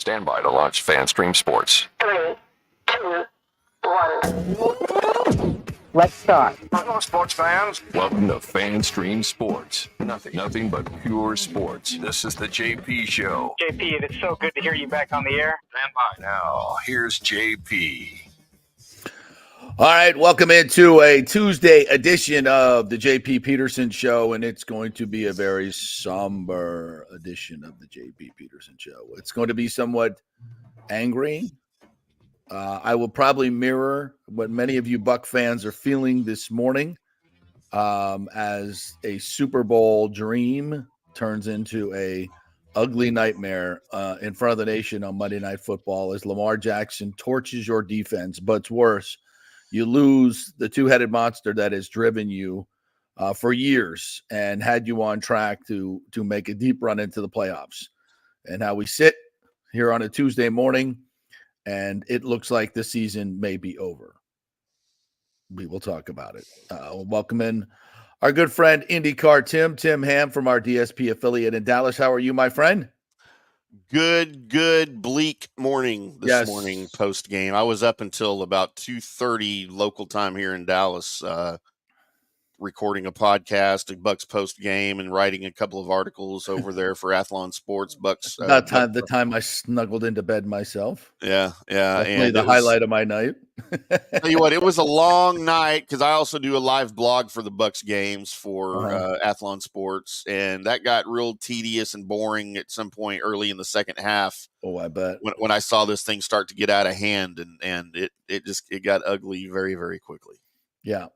stand by to launch FanStream Sports. 3, 2, 1. Let's start. Hello, sports fans. Welcome to FanStream Sports. Nothing but pure sports. This is the JP Show. JP, it's so good to hear you back on the air. Stand by now. Here's JP. All right, welcome into a Tuesday edition of the JP Peterson Show, and it's going to be a very somber edition of the JP Peterson Show. It's going to be somewhat angry. I will probably mirror what many of you Buck fans are feeling this morning as a Super Bowl dream turns into a ugly nightmare in front of the nation on Monday Night Football as Lamar Jackson torches your defense, but it's worse. You lose the two-headed monster that has driven you for years and had you on track to make a deep run into the playoffs. And now we sit here on a Tuesday morning, and it looks like the season may be over. We will talk about it. We'll welcome in our good friend IndyCar Tim Ham from our DSP affiliate in Dallas. How are you, my friend? Good bleak morning this morning post game. I was up until about 2:30 local time here in Dallas, recording a podcast, a Bucs post game, and writing a couple of articles over there for Athlon Sports. Bucs. The time I snuggled into bed myself. Yeah. And the highlight of my night. Tell you what, it was a long night because I also do a live blog for the Bucs games for Athlon Sports, and that got real tedious and boring at some point early in the second half. Oh, I bet. When I saw this thing start to get out of hand, and it got ugly very, very quickly. Yeah.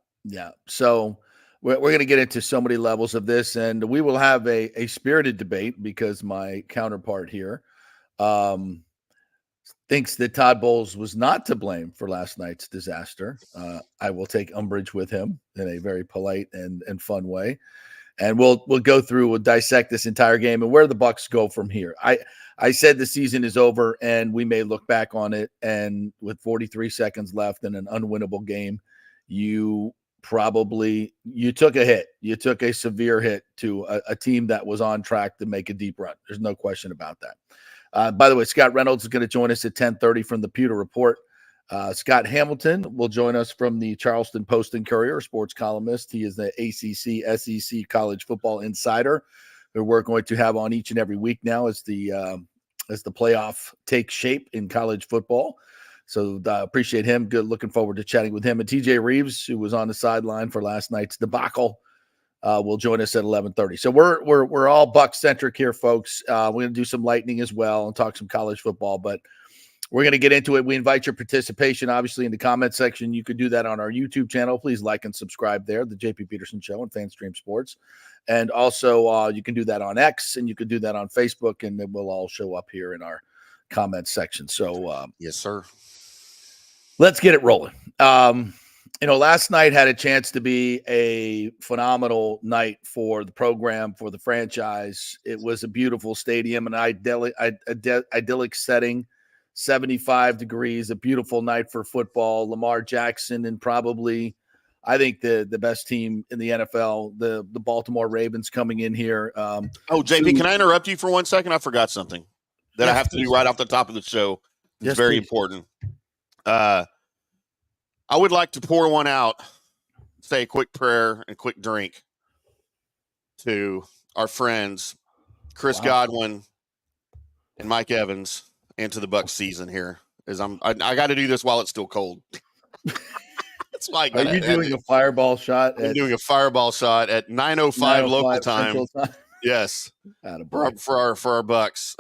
So we're going to get into so many levels of this, and we will have a spirited debate because my counterpart here thinks that Todd Bowles was not to blame for last night's disaster. I will take umbrage with him in a very polite and fun way. And we'll go through, we'll dissect this entire game and where the Bucs go from here. I said the season is over, and we may look back on it, and with 43 seconds left in an unwinnable game, you took a hit. You took a severe hit to a team that was on track to make a deep run. There's no question about that. By the way, Scott Reynolds is going to join us at 10:30 from the Pewter Report. Scott Hamilton will join us from the Charleston Post and Courier, sports columnist. He is the ACC, SEC college football insider who we're going to have on each and every week now as the playoff takes shape in college football. So appreciate him. Good, looking forward to chatting with him. And TJ Reeves, who was on the sideline for last night's debacle, will join us at 11:30. So we're all Bucs centric here, folks. We're going to do some lightning as well and talk some college football, but we're going to get into it. We invite your participation, obviously, in the comment section. You could do that on our YouTube channel. Please like and subscribe there, the JP Peterson Show and FanStream Sports. And also you can do that on X, and you can do that on Facebook, and it will all show up here in our comment section. So yes, sir. Let's get it rolling. Last night had a chance to be a phenomenal night for the program, for the franchise. It was a beautiful stadium, an idyllic setting, 75 degrees, a beautiful night for football. Lamar Jackson and probably, I think, the best team in the NFL, the Baltimore Ravens coming in here. JP, can I interrupt you for 1 second? I forgot something that I have to do right off the top of the show. It's very important. I would like to pour one out, say a quick prayer and quick drink to our friends, Chris Godwin and Mike Evans, and to the Bucs season here. I got to do this while it's still cold. That's why Are you doing a fireball shot? I'm doing a fireball shot at 9:05 local time. Yes, for our Bucs.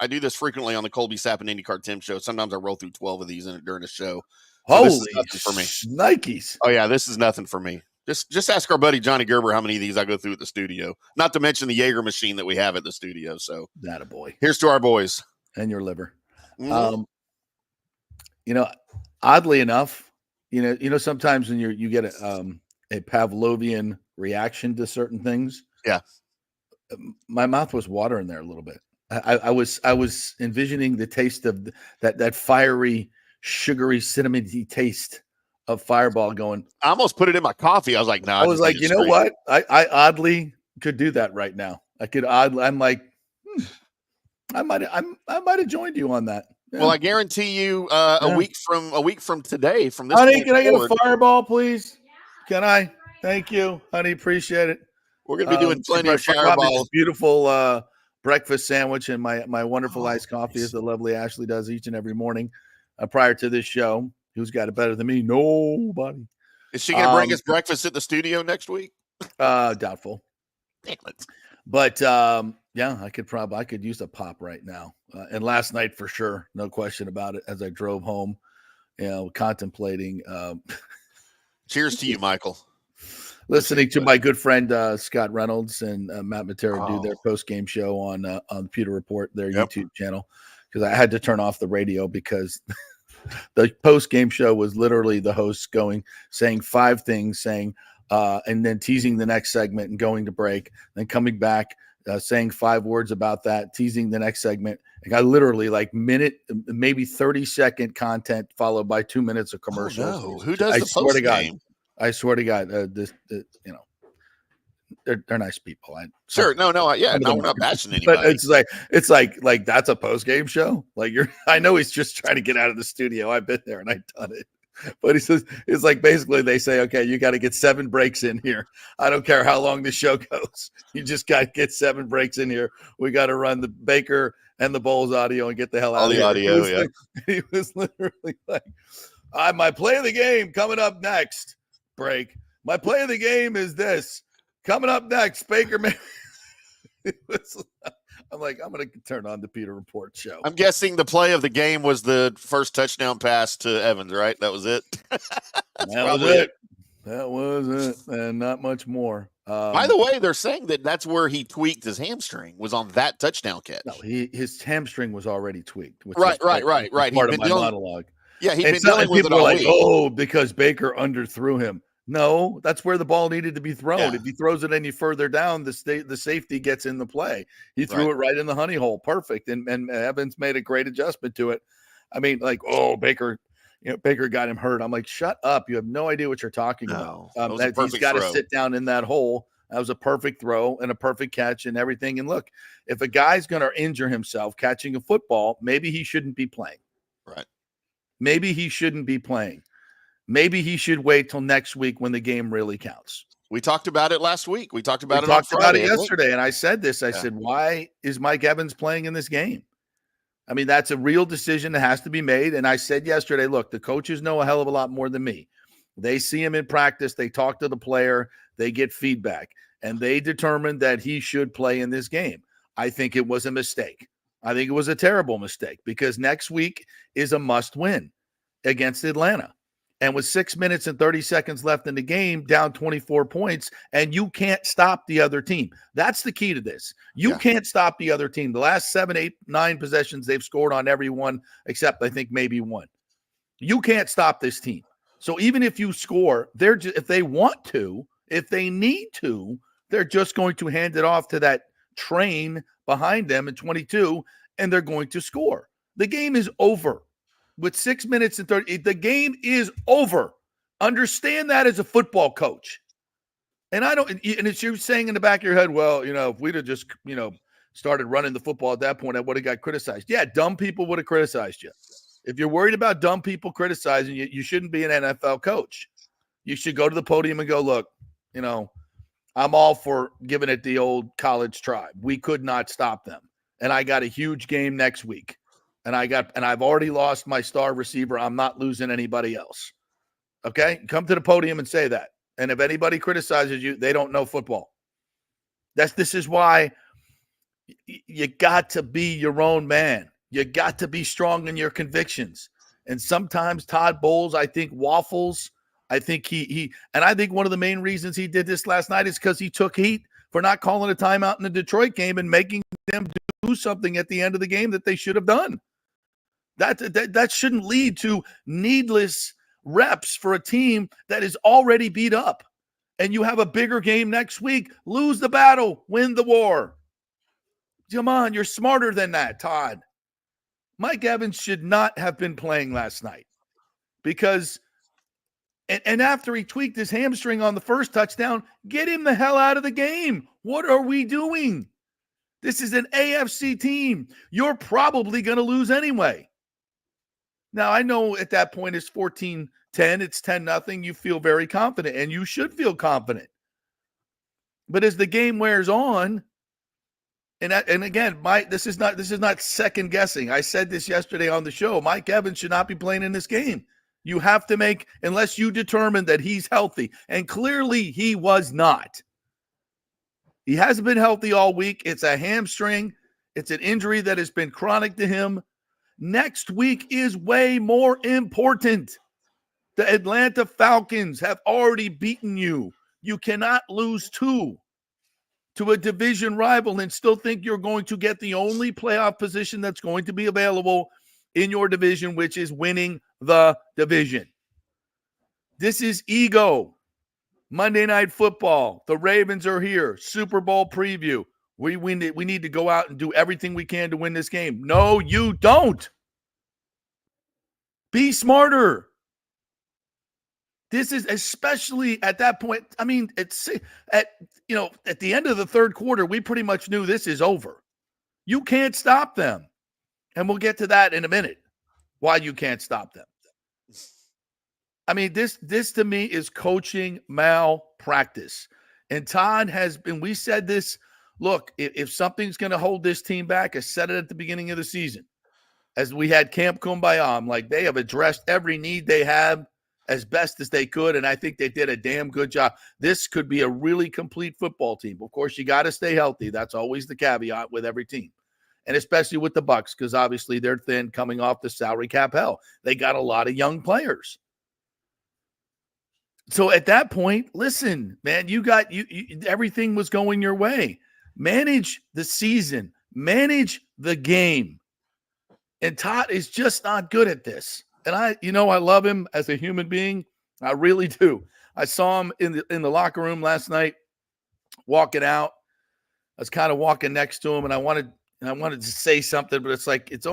I do this frequently on the Colby Sapp and IndyCar Tim show. Sometimes I roll through 12 of these during the show. So holy this is nothing for me. Nikes. Oh yeah, this is nothing for me. Just ask our buddy Johnny Gerber how many of these I go through at the studio. Not to mention the Jaeger machine that we have at the studio. So that a boy. Here's to our boys and your liver. Mm-hmm. Oddly enough, sometimes when you get a Pavlovian reaction to certain things. Yeah, my mouth was watering there a little bit. I was envisioning the taste of that fiery, sugary, cinnamony taste of Fireball going. I almost put it in my coffee. I was like, no. I was like, you know what? I oddly could do that right now. I'm like, I might have joined you on that. Yeah. Well, I guarantee you, a week from today, from this honey, point can I get forward, a fireball, please? Can I? Thank you, honey. Appreciate it. we're going to be doing plenty of She brought me fireball. this beautiful breakfast sandwich and my wonderful iced coffee, nice. as the lovely Ashley does each and every morning prior to this show. Who's got it better than me? Nobody. Is she going to bring us breakfast at the studio next week? Doubtful. Damn it. But yeah, I could use a pop right now. And last night for sure, no question about it. As I drove home, contemplating. Cheers to you, Michael. Listening to my good friend Scott Reynolds and Matt Matera do their post game show on the Pewter Report, their YouTube channel, because I had to turn off the radio because the post game show was literally the host saying 5 things, and then teasing the next segment and going to break, then coming back, saying 5 words about that, teasing the next segment. I got literally like maybe 30-second content followed by 2 minutes of commercials. Oh, no. Who does the post game? I swear to God, they're nice people. Sure, no, we're not bashing anybody. But it's like that's a post game show. Like I know he's just trying to get out of the studio. I've been there and I've done it. But he says it's like basically they say, okay, you got to get 7 breaks in here. I don't care how long the show goes. You just got to get 7 breaks in here. We got to run the Baker and the Bowles audio and get the hell out of here. All the audio, He was literally like, my play of the game coming up next. Break. My play of the game is this. Coming up next, Baker. I'm like, I'm going to turn on the Pewter Report show. I'm guessing the play of the game was the first touchdown pass to Evans, right? That was it. That was it. And not much more. By the way, they're saying that's where he tweaked his hamstring, was on that touchdown catch. No, his hamstring was already tweaked. Right. Part of my monologue. Yeah, he's been dealing with it all week. Oh, because Baker underthrew him. No, that's where the ball needed to be thrown. Yeah. If he throws it any further down, the safety gets in the play. He threw it right in the honey hole. Perfect. And Evans made a great adjustment to it. I mean, Baker, Baker got him hurt. I'm like, shut up. You have no idea what you're talking about. He's got to sit down in that hole. That was a perfect throw and a perfect catch and everything. And look, if a guy's going to injure himself catching a football, maybe he shouldn't be playing. Right. Maybe he shouldn't be playing. Maybe he should wait till next week when the game really counts. We talked about it last week. We talked about it yesterday, and I said this. I said, why is Mike Evans playing in this game? I mean, that's a real decision that has to be made. And I said yesterday, look, the coaches know a hell of a lot more than me. They see him in practice. They talk to the player. They get feedback. And they determined that he should play in this game. I think it was a mistake. I think it was a terrible mistake because next week is a must-win against Atlanta. And with 6 minutes and 30 seconds left in the game, down 24 points, and you can't stop the other team. That's the key to this. You can't stop the other team. The last 7, 8, 9 possessions, they've scored on every one except I think maybe one. You can't stop this team. So even if you score, if they want to, if they need to, they're just going to hand it off to that train behind them in 22, and they're going to score. The game is over. With 6 minutes and 30, the game is over. Understand that as a football coach. And it's you saying in the back of your head, well, if we'd have just, started running the football at that point, I would have got criticized. Yeah, dumb people would have criticized you. If you're worried about dumb people criticizing you, you shouldn't be an NFL coach. You should go to the podium and go, look, I'm all for giving it the old college tribe. We could not stop them. And I got a huge game next week. And I've already lost my star receiver. I'm not losing anybody else. Okay? Come to the podium and say that. And if anybody criticizes you, they don't know football. This is why you got to be your own man. You got to be strong in your convictions. And sometimes Todd Bowles, I think, waffles. I think and I think one of the main reasons he did this last night is because he took heat for not calling a timeout in the Detroit game and making them do something at the end of the game that they should have done. That shouldn't lead to needless reps for a team that is already beat up. And you have a bigger game next week. Lose the battle, win the war. Come on, you're smarter than that, Todd. Mike Evans should not have been playing last night because and after he tweaked his hamstring on the first touchdown, get him the hell out of the game. What are we doing? This is an AFC team. You're probably going to lose anyway. Now, I know at that point it's 14-10. It's 10-0. You feel very confident, and you should feel confident. But as the game wears on, and again, this is not second guessing. I said this yesterday on the show. Mike Evans should not be playing in this game. You have to make, unless you determine that he's healthy, and clearly he was not. He hasn't been healthy all week. It's a hamstring. It's an injury that has been chronic to him. Next week is way more important. The Atlanta Falcons have already beaten you. You cannot lose two to a division rival and still think you're going to get the only playoff position that's going to be available in your division, which is winning the division. This is ego. Monday Night Football. The Ravens are here. Super Bowl preview. We need to go out and do everything we can to win this game. No, you don't. Be smarter. This is especially at that point. I mean, it's at the end of the third quarter, we pretty much knew this is over. You can't stop them. And we'll get to that in a minute. Why you can't stop them. I mean, this to me is coaching malpractice. And Todd has been, we said this, look, if something's going to hold this team back, I said it at the beginning of the season. As we had Camp Kumbaya, I'm like, they have addressed every need they have as best as they could, and I think they did a damn good job. This could be a really complete football team. Of course, you got to stay healthy. That's always the caveat with every team, and especially with the Bucs, because obviously they're thin coming off the salary cap hell. They got a lot of young players. So at that point, listen, man, you everything was going your way. Manage the season. Manage the game. And Todd is just not good at this. And I love him as a human being. I really do. I saw him in the locker room last night, walking out. I was kind of walking next to him, and I wanted to say something, but it's like it's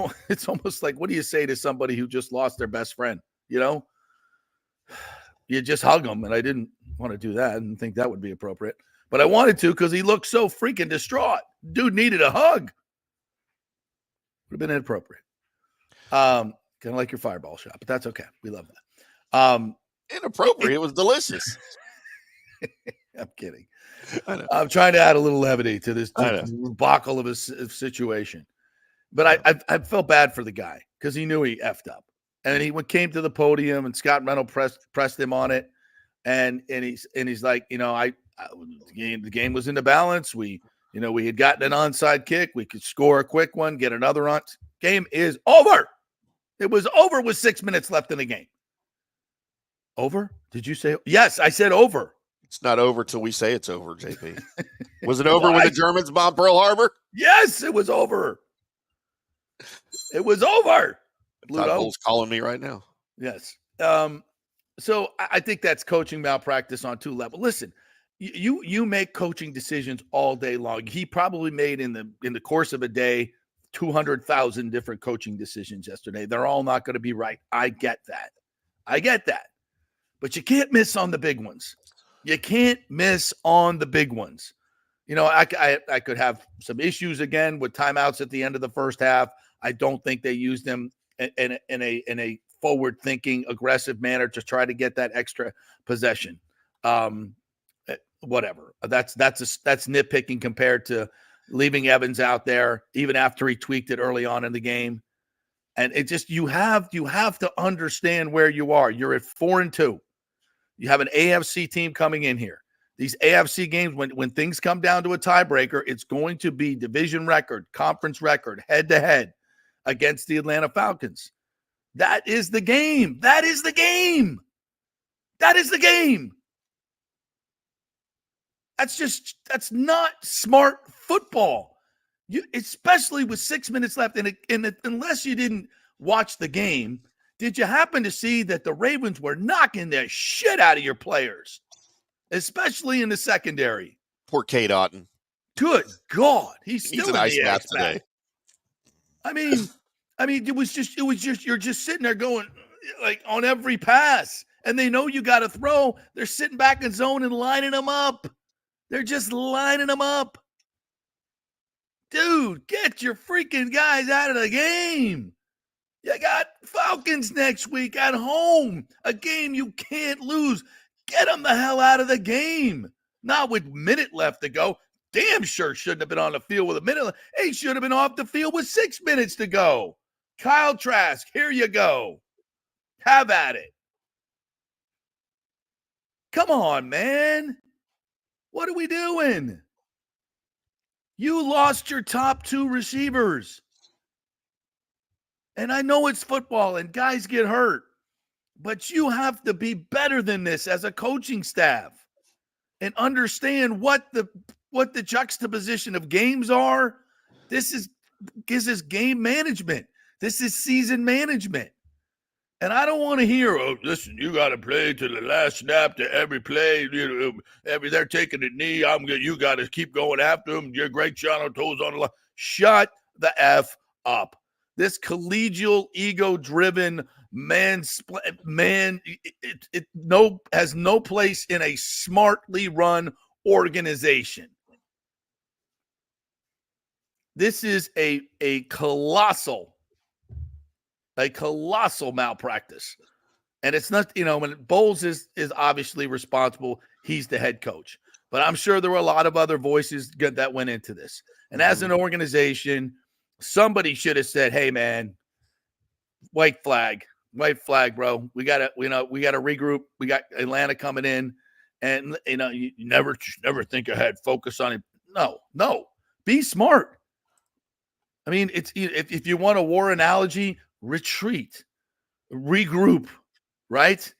almost like, what do you say to somebody who just lost their best friend? You just hug them, and I didn't want to do that. I didn't think that would be appropriate, but I wanted to because he looked so freaking distraught. Dude needed a hug. Would have been inappropriate. Kind of like your Fireball shot, but that's okay. We love that. Inappropriate. It was delicious. I'm kidding. I know. I'm trying to add a little levity to this debacle of a situation. But I felt bad for the guy because he knew he effed up. And he came to the podium, and Scott Reynolds pressed him on it. And he's like, the game was in the balance. We had gotten an onside kick. We could score a quick one, get another on. Game is over. It was over with 6 minutes left in the game. Over? Did you say? Yes, I said over. It's not over till we say it's over, JP. Was it over when the Germans bombed Pearl Harbor? Yes, it was over. It was over. Todd Bowles calling me right now. Yes. So I think that's coaching malpractice on two levels. Listen, you make coaching decisions all day long. He probably made in the course of a day 200,000 different coaching decisions yesterday. They're all not going to be right. I get that. But you can't miss on the big ones. You can't miss on the big ones. I could have some issues again with timeouts at the end of the first half. I don't think they used them in a forward-thinking, aggressive manner to try to get that extra possession. Whatever. That's nitpicking compared to leaving Evans out there even after he tweaked it early on in the game. And it just you have to understand where you are. You're at 4-2. You have an AFC team coming in here. These AFC games, when things come down to a tiebreaker, it's going to be division record, conference record, head-to-head against the Atlanta Falcons. That is the game. That is the game. That's not smart football. Especially with 6 minutes left. And unless you didn't watch the game, did you happen to see that the Ravens were knocking the shit out of your players, especially in the secondary? Poor Cade Otton. Good God, he's still an in ice the bath ice today. bath. I mean, it was just you're just sitting there going like on every pass, and they know you got to throw. They're sitting back in zone and lining them up. They're just lining them up. Dude, get your freaking guys out of the game. You got Falcons next week at home, a game you can't lose. Get them the hell out of the game. Not with minute left to go. Damn sure shouldn't have been on the field with a minute left. He should have been off the field with 6 minutes to go. Kyle Trask, here you go. Have at it. Come on, man. What are we doing? You lost your top 2 receivers. And I know it's football and guys get hurt, but you have to be better than this as a coaching staff and understand what the juxtaposition of games are. This is game management. This is season management. And I don't want to hear, oh, listen, you got to play to the last snap, to every play. They're taking a knee. You got to keep going after them. You're Greg Schiano, toes on the line. Shut the F up. This collegial, ego-driven has no place in a smartly run organization. This is a colossal malpractice. And it's not, when Bowles is obviously responsible, he's the head coach. But I'm sure there were a lot of other voices that went into this. And as an organization, somebody should have said, hey, man, white flag, bro. We gotta regroup. We got Atlanta coming in. And, you never think ahead. Focus on it. No. Be smart. I mean, it's if you want a war analogy, retreat, regroup, right?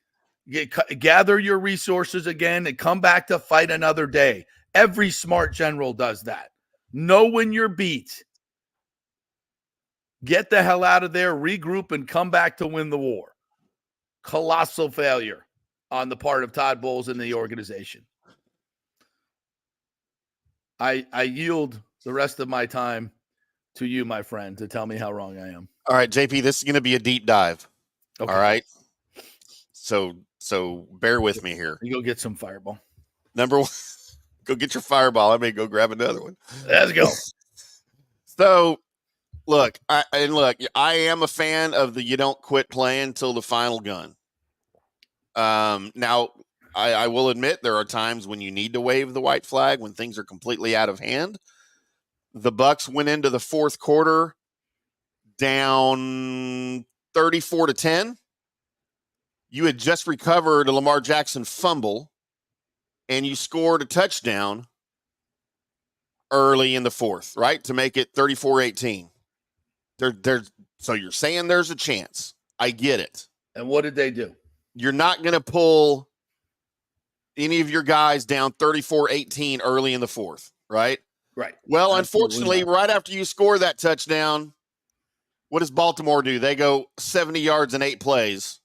Gather your resources again and come back to fight another day. Every smart general does that. Know when you're beat. Get the hell out of there, regroup, and come back to win the war. Colossal failure on the part of Todd Bowles and the organization. I yield the rest of my time to you, my friend, to tell me how wrong I am. All right, JP, this is going to be a deep dive. Okay. All right. So bear with me here. You go get some Fireball. Number one, go get your Fireball. I may go grab another one. Let's go. So, look, I am a fan of the you don't quit playing till the final gun. Now, I will admit there are times when you need to wave the white flag when things are completely out of hand. The Bucs went into the fourth quarter down 34-10. You had just recovered a Lamar Jackson fumble, and you scored a touchdown early in the fourth, right, to make it 34-18. So you're saying there's a chance. I get it. And what did they do? You're not going to pull any of your guys down 34-18 early in the fourth, right? Right. Well, unfortunately, right after you score that touchdown, what does Baltimore do? They go 70 yards in 8 plays,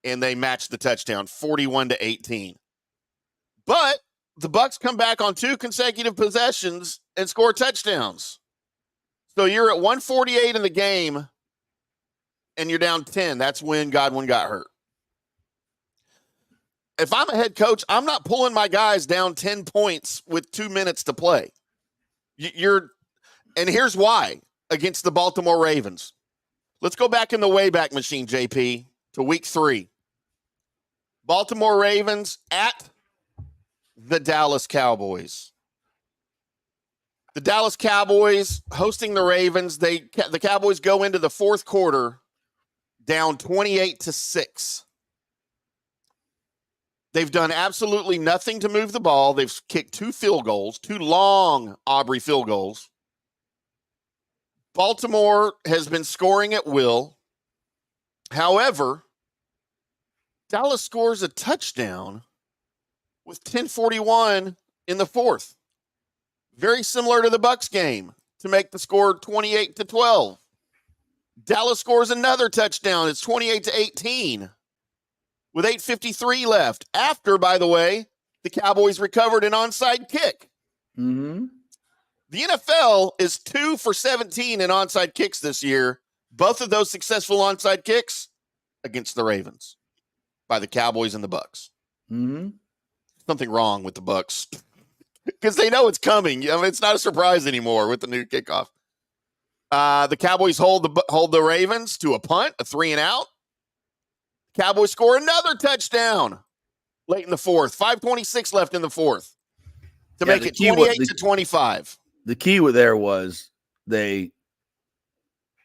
and they match the touchdown, 41-18. But the Bucs come back on 2 consecutive possessions and score touchdowns. So you're at 148 in the game, and you're down 10. That's when Godwin got hurt. If I'm a head coach, I'm not pulling my guys down 10 points with 2 minutes to play. And here's why against the Baltimore Ravens. Let's go back in the Wayback Machine, JP, to week 3. Baltimore Ravens at the Dallas Cowboys. The Dallas Cowboys hosting the Ravens. The Cowboys go into the fourth quarter down 28-6. They've done absolutely nothing to move the ball. They've kicked 2 field goals, 2 long Aubrey field goals. Baltimore has been scoring at will. However, Dallas scores a touchdown with 10:41 in the fourth. Very similar to the Bucs game to make the score 28-12. Dallas scores another touchdown. It's 28-18 with 8:53 left. After, by the way, the Cowboys recovered an onside kick. Mm-hmm. The NFL is 2 for 17 in onside kicks this year. Both of those successful onside kicks against the Ravens by the Cowboys and the Bucs. Mm-hmm. Something wrong with the Bucs because they know it's coming. I mean, it's not a surprise anymore with the new kickoff. The Cowboys hold the Ravens to a punt, a 3-and-out. Cowboys score another touchdown late in the fourth. 5:26 left in the fourth to make it 28-25. The key there was they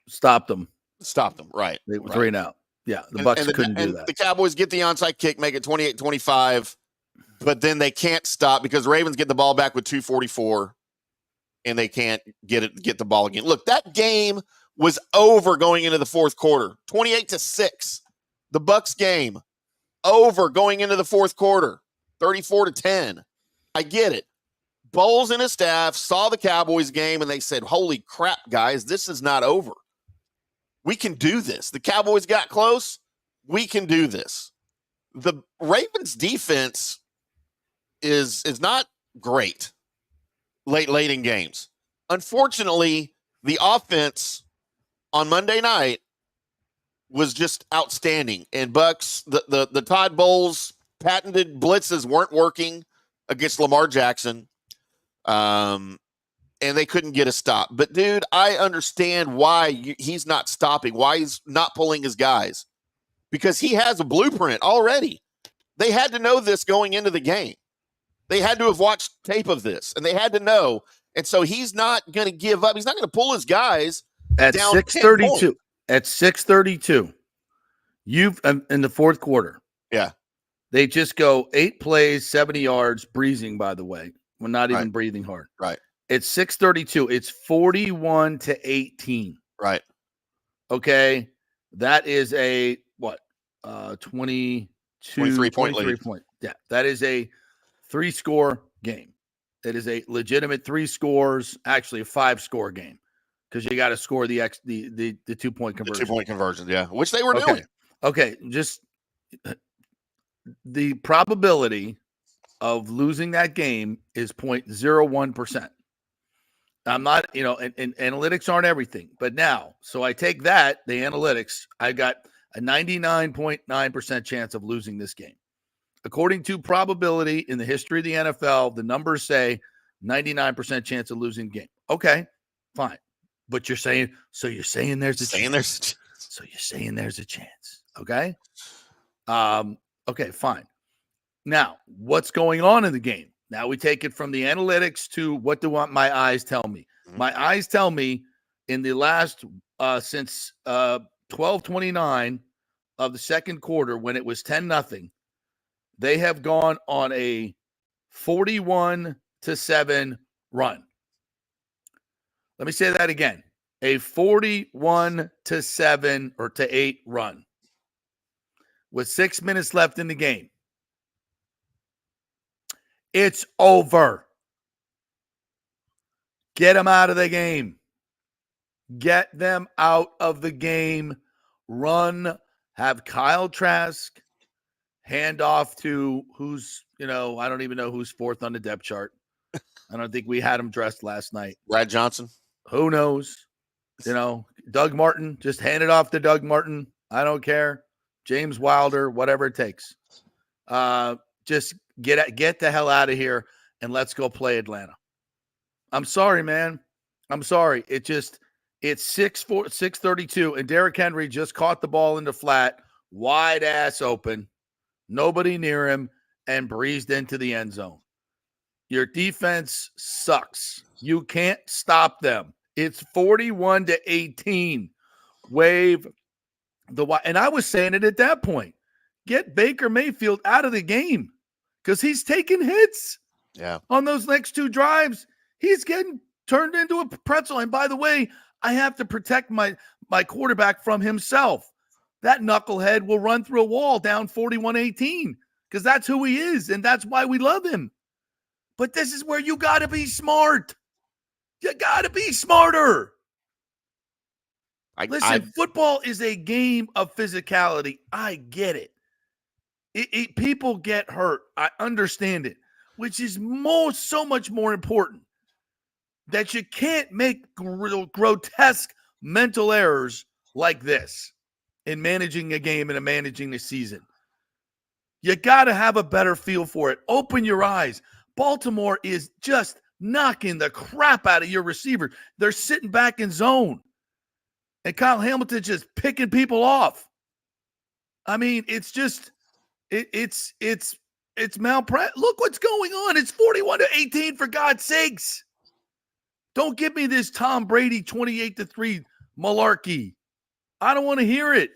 stopped them. Stopped them, right? They were 3-and-out. Yeah, the Bucs couldn't do that. The Cowboys get the onside kick, make it 28-25, but then they can't stop because the Ravens get the ball back with 2:44, and they can't get the ball again. Look, that game was over going into the fourth quarter, 28-6. The Bucs game over going into the fourth quarter, 34-10. I get it. Bowles and his staff saw the Cowboys game, and they said, "Holy crap, guys, this is not over. We can do this." The Cowboys got close. We can do this. The Ravens defense is not great late in games. Unfortunately, the offense on Monday night was just outstanding. And Bucs, the Todd Bowles patented blitzes weren't working against Lamar Jackson. And they couldn't get a stop. But, dude, I understand why he's not stopping, why he's not pulling his guys. Because he has a blueprint already. They had to know this going into the game. They had to have watched tape of this, and they had to know. And so he's not going to give up. He's not going to pull his guys at down 6:32. At 6:32, you've in the fourth quarter. Yeah. They just go 8 plays, 70 yards, breezing, by the way. We're not even breathing hard. Right. It's 6:32. It's 41-18. Right. Okay. That is a what? 23 point lead. Yeah. That is a 3-score game. It is a legitimate 3 scores, actually a 5-score game. Because you got to score the 2-point conversion. The 2-point conversion, yeah. Which they were doing. Okay. Just the probability of losing that game is 0.01%. I'm not, and analytics aren't everything, but now, so I take that, the analytics, I got a 99.9% chance of losing this game. According to probability in the history of the NFL, the numbers say 99% chance of losing the game. Okay, fine. But you're saying there's a chance. So you're saying there's a chance. Okay. Okay, fine. Now, what's going on in the game? Now we take it from the analytics to what do my eyes tell me? Mm-hmm. My eyes tell me in the last since 12:29 of the second quarter, when it was 10-0, they have gone on a 41-7 run. Let me say that again. A 41-7 or to 8 run with 6 minutes left in the game. It's over. Get them out of the game. Get them out of the game. Run. Have Kyle Trask hand off to who's, I don't even know who's 4th on the depth chart. I don't think we had him dressed last night. Brad Johnson. Who knows? Doug Martin. Just hand it off to Doug Martin. I don't care. James Wilder, whatever it takes. Just get the hell out of here and let's go play Atlanta. I'm sorry, man. I'm sorry. It's 6:32, and Derrick Henry just caught the ball in the flat, wide ass open, nobody near him, and breezed into the end zone. Your defense sucks. You can't stop them. It's 41-18. Wave the white. And I was saying it at that point. Get Baker Mayfield out of the game because he's taking hits. Yeah. On those next 2 drives, he's getting turned into a pretzel. And by the way, I have to protect my quarterback from himself. That knucklehead will run through a wall down 41-18 because that's who he is, and that's why we love him. But this is where you got to be smart. You got to be smarter. Listen, football is a game of physicality. I get it. People get hurt. I understand it, which is so much more important. That you can't make grotesque mental errors like this in managing a game and in managing the season. You got to have a better feel for it. Open your eyes. Baltimore is just knocking the crap out of your receiver. They're sitting back in zone. And Kyle Hamilton just picking people off. I mean, it's just it's malpractice. Look what's going on. It's 41-18 for God's sakes. Don't give me this Tom Brady 28-3 malarkey. I don't want to hear it.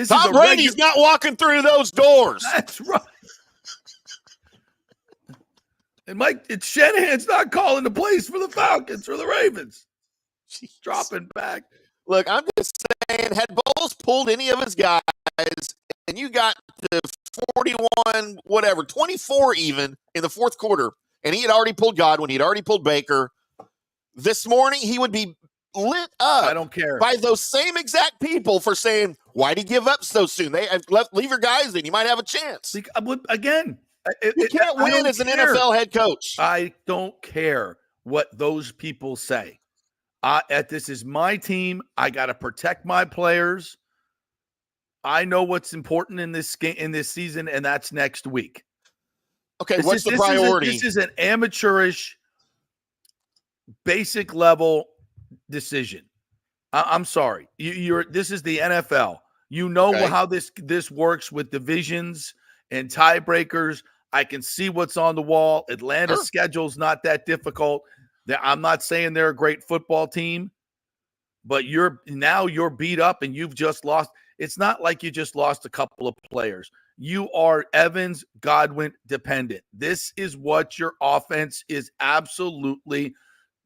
Tom Brady's not walking through those doors. That's right. And it's Shanahan's not calling the plays for the Falcons or the Ravens. Jeez. Dropping back. Look, I'm just saying, had Bowles pulled any of his guys, and you got to 41, 24 even in the fourth quarter, and he had already pulled Godwin, he had already pulled Baker, this morning he would be lit up. I don't care. By those same exact people for saying, why'd he give up so soon? They leave your guys in. You might have a chance. Again, you can't win as an NFL head coach. I don't care what those people say. This is my team. I got to protect my players. I know what's important in this game, in this season, and that's next week. Okay, what's the priority? This is an amateurish, basic level decision. I'm sorry. This is the NFL. You know how this works with divisions and tiebreakers. I can see what's on the wall. Atlanta's schedule's not that difficult. I'm not saying they're a great football team, but you're beat up and you've just lost. It's not like you just lost a couple of players. You are Evans, Godwin dependent. This is what your offense is absolutely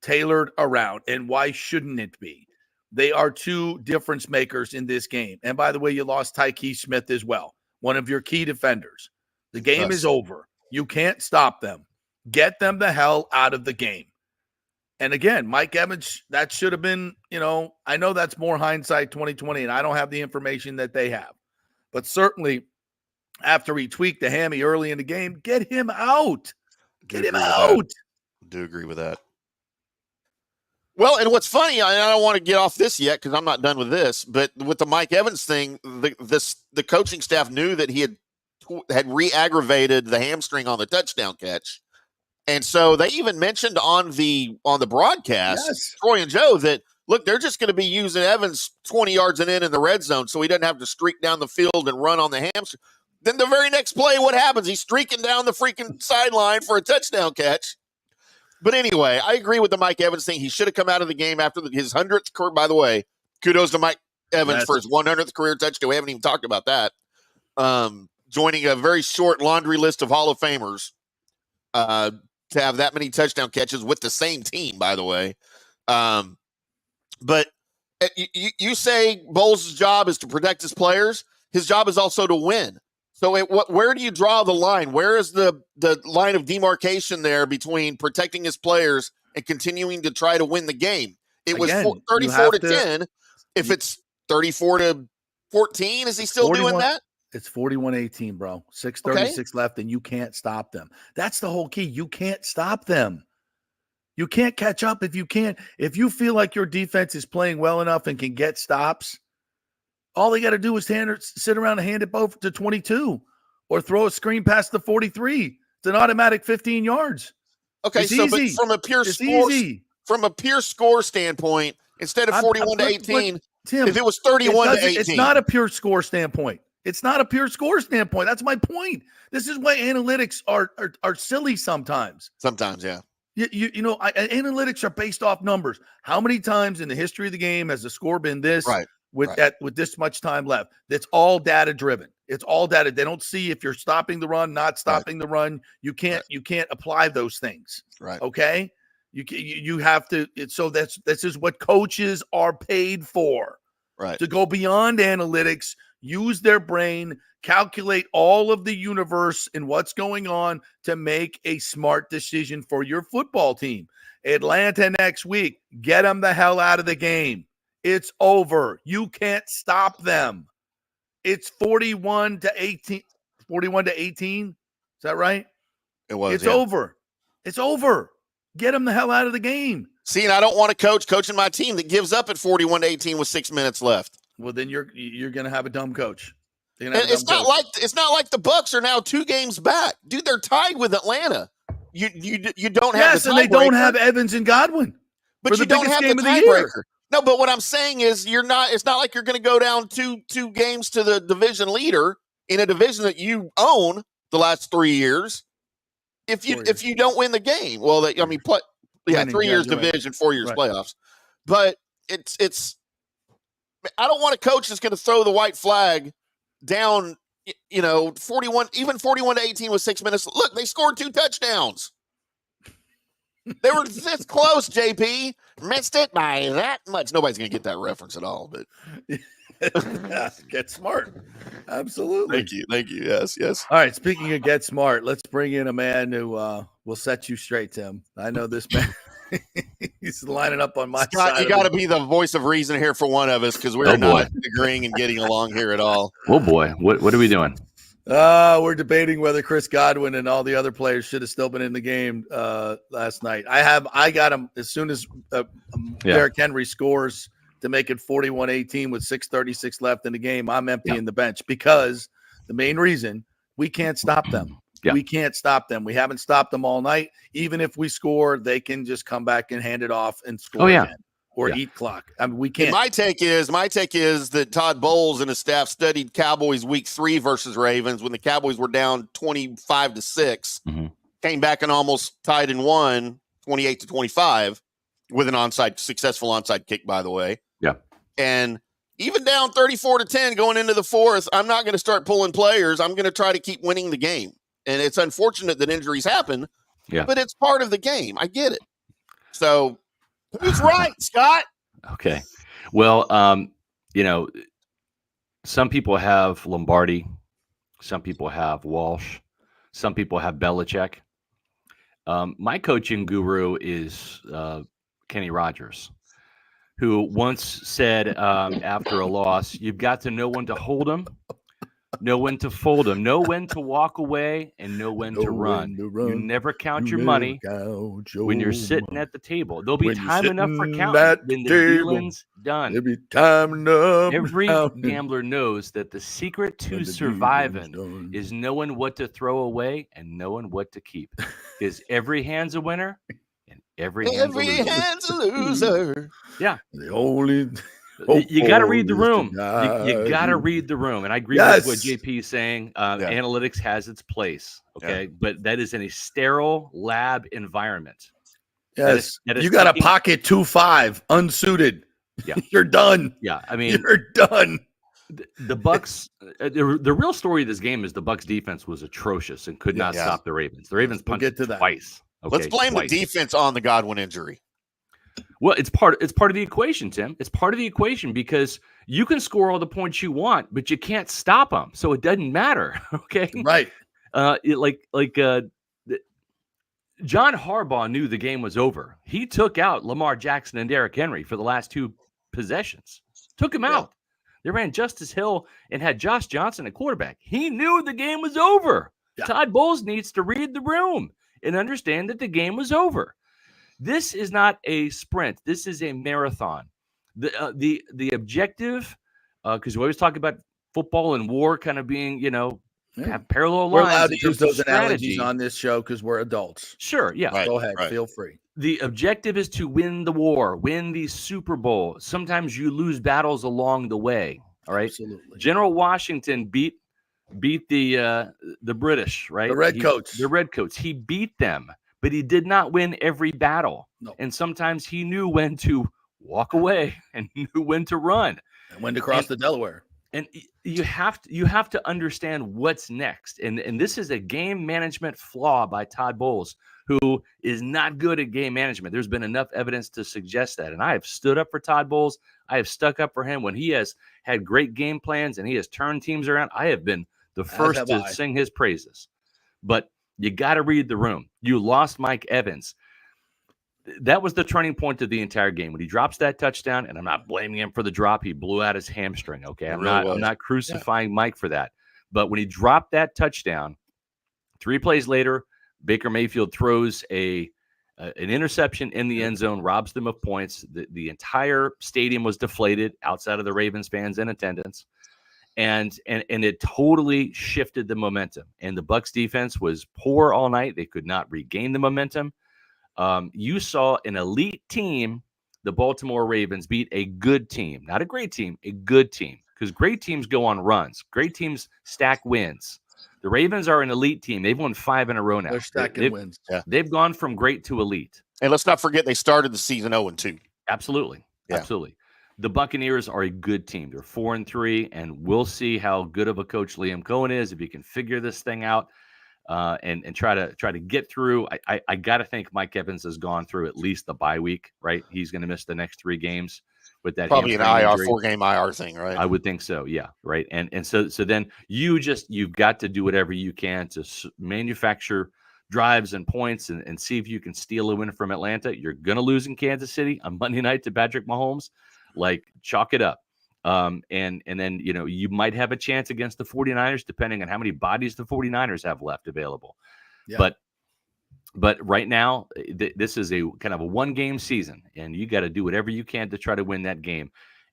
tailored around. And why shouldn't it be? They are two difference makers in this game. And by the way, you lost Tyke Smith as well, one of your key defenders. The game is over. You can't stop them. Get them the hell out of the game. And again, Mike Evans, that should have been, I know that's more hindsight 2020, and I don't have the information that they have. But certainly, after he tweaked the hammy early in the game, get him out. Get him out. I do agree with that. Well, and what's funny, I don't want to get off this yet because I'm not done with this, but with the Mike Evans thing, the coaching staff knew that he had re-aggravated the hamstring on the touchdown catch. And so they even mentioned on the broadcast, Troy and Joe, that, look, they're just going to be using Evans 20 yards and in the red zone so he doesn't have to streak down the field and run on the hamstring. Then the very next play, what happens? He's streaking down the freaking sideline for a touchdown catch. But anyway, I agree with the Mike Evans thing. He should have come out of the game after his 100th career. By the way, kudos to Mike Evans for his 100th career touchdown. We haven't even talked about that. Joining a very short laundry list of Hall of Famers. To have that many touchdown catches with the same team, by the way. But you say Bowles' job is to protect his players. His job is also to win. So where do you draw the line? Where is the line of demarcation there between protecting his players and continuing to try to win the game? It was 34-10. If it's 34-14, is he still doing that? It's 41-18, bro. 6:36 left, and you can't stop them. That's the whole key. You can't stop them. You can't catch up if you can't. If you feel like your defense is playing well enough and can get stops, all they got to do is sit around and hand it both to 22 or throw a screen past the 43. It's an automatic 15 yards. Okay, it's so easy. But from a pure score standpoint, instead of 41-18, Tim, if it was 31-18. It's not a pure score standpoint. It's not a pure score standpoint. That's my point. This is why analytics are silly sometimes. Sometimes, yeah. Analytics are based off numbers. How many times in the history of the game has the score been this? Right. With this much time left? That's all data driven. It's all data. They don't see if you're stopping the run, not stopping the run. You can't apply those things. Right. Okay. You have to. This is what coaches are paid for. Right. To go beyond analytics. Use their brain, calculate all of the universe and what's going on to make a smart decision for your football team. Atlanta next week, get them the hell out of the game. It's over. You can't stop them. It's 41-18. 41-18. Is that right? It was. It's over. It's over. Get them the hell out of the game. See, and I don't want a coach coaching my team that gives up at 41-18 with 6 minutes left. Well, then you're going to have a dumb coach. It's not like the Bucs are now 2 games back. Dude, they're tied with Atlanta. You don't have Yes, the and they don't tiebreaker, have Evans and Godwin. but for you the don't biggest have the game of the year. tiebreaker. No, but what I'm saying is it's not like you're going to go down two games to the division leader in a division that you own the last 3 years. If you don't win the game, well, 3 years division, 4 years playoffs. But it's I don't want a coach that's going to throw the white flag down, 41 to 18 with 6 minutes. Look, they scored 2 touchdowns. They were this close, JP. Missed it by that much. Nobody's going to get that reference at all, but get smart. Absolutely. Thank you. Yes. All right, speaking of get smart, let's bring in a man who will set you straight, Tim. I know this man. He's lining up on my Scott, side. you got to be the voice of reason here for one of us because we're not agreeing and getting along here at all. Oh, boy. What are we doing? We're debating whether Chris Godwin and all the other players should have still been in the game last night. I got him as soon as Derrick Henry scores to make it 41-18 with 6:36 left in the game. I'm emptying the bench because the main reason we can't stop them. Yeah. We can't stop them. We haven't stopped them all night. Even if we score, they can just come back and hand it off and score again or eat clock. I mean, we can't. My take is that Todd Bowles and his staff studied Cowboys week 3 versus Ravens when the Cowboys were down 25-6, came back and almost tied and won 28-25 with an successful onside kick, by the way. Yeah. And even down 34-10 going into the fourth, I'm not going to start pulling players. I'm going to try to keep winning the game. And it's unfortunate that injuries happen, but it's part of the game. I get it. So who's right, Scott? Okay. Well, some people have Lombardi. Some people have Walsh. Some people have Belichick. My coaching guru is Kenny Rogers, who once said after a loss, you've got to know when to hold them, know when to fold them, know when to walk away, and know when to run. You never count your money when you're sitting at the table. There'll be time enough for counting when the dealing's done. There'll be time enough. Every gambler knows that the secret to surviving is knowing what to throw away and knowing what to keep. Because every hand's a winner and every hand's a loser. Yeah. The only... You got to read the room. You got to read the room. And I agree with what JP is saying. Analytics has its place. Okay. But that is in a sterile lab environment. Yes. You got to pocket 2-5 unsuited. Yeah. You're done. Yeah. I mean, you're done. The Bucs, the real story of this game is the Bucs defense was atrocious and could not stop the Ravens. The Ravens punched twice. Okay, let's blame the defense on the Godwin injury. Well, it's part of the equation, Tim. It's part of the equation because you can score all the points you want, but you can't stop them. So it doesn't matter. Okay. Right. John Harbaugh knew the game was over. He took out Lamar Jackson and Derrick Henry for the last 2 possessions. Took him out. They ran Justice Hill and had Josh Johnson at quarterback. He knew the game was over. Yeah. Todd Bowles needs to read the room and understand that the game was over. This is not a sprint. This is a marathon. The objective, because we always talk about football and war kind of being, have parallel lines. We're allowed to use those analogies on this show because we're adults. Sure, yeah. Right, go ahead, feel free. The objective is to win the war, win the Super Bowl. Sometimes you lose battles along the way. All right. Absolutely. General Washington beat the British, right? The Redcoats. The Redcoats. He beat them. But he did not win every battle. No. And sometimes he knew when to walk away and knew when to run. And when to cross the Delaware. And you have to understand what's next. And this is a game management flaw by Todd Bowles, who is not good at game management. There's been enough evidence to suggest that. And I have stood up for Todd Bowles. I have stuck up for him when he has had great game plans and he has turned teams around. I have been the first to sing his praises. But you got to read the room. You lost Mike Evans. That was the turning point of the entire game. When he drops that touchdown, and I'm not blaming him for the drop, he blew out his hamstring. Okay, I'm not crucifying Mike for that. But when he dropped that touchdown, 3 plays later, Baker Mayfield throws an interception in the end zone, robs them of points. The entire stadium was deflated outside of the Ravens fans in attendance. and it totally shifted the momentum. And the Bucs defense was poor all night. They could not regain the momentum. You saw an elite team, the Baltimore Ravens, beat a good team, not a great team, a good team, because great teams go on runs. Great teams stack wins. The Ravens are an elite team. They've won 5 in a row now. They're stacking wins. Yeah. They've gone from great to elite. And let's not forget they started the season 0-2. Absolutely. Yeah. Absolutely. The Buccaneers are a good team. They're 4-3, and we'll see how good of a coach Liam Cohen is if he can figure this thing out and try to get through. I got to think Mike Evans has gone through at least the bye week, right? He's going to miss the next 3 games with that Probably an hamstring IR, injury. 4-game IR thing, right? I would think so. Yeah. Right. And so then you've got to do whatever you can to manufacture drives and points and see if you can steal a win from Atlanta. You're going to lose in Kansas City on Monday night to Patrick Mahomes. Like, chalk it up. And then, you might have a chance against the 49ers, depending on how many bodies the 49ers have left available. Yeah. But right now, this is a kind of a 1-game season, and you got to do whatever you can to try to win that game.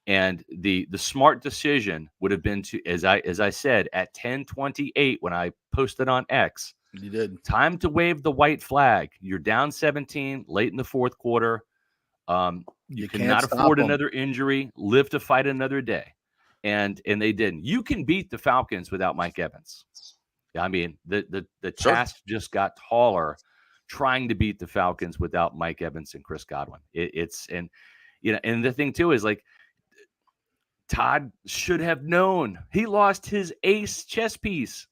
And the smart decision would have been to, as I said, at 10:28 when I posted on X, you did time to wave the white flag. You're down 17 late in the fourth quarter. You cannot afford another injury. Live to fight another day, and they didn't. You can beat the Falcons without Mike Evans. I mean, the task just got taller trying to beat the Falcons without Mike Evans and Chris Godwin. And the thing too is, like, Todd should have known. He lost his ace chess piece,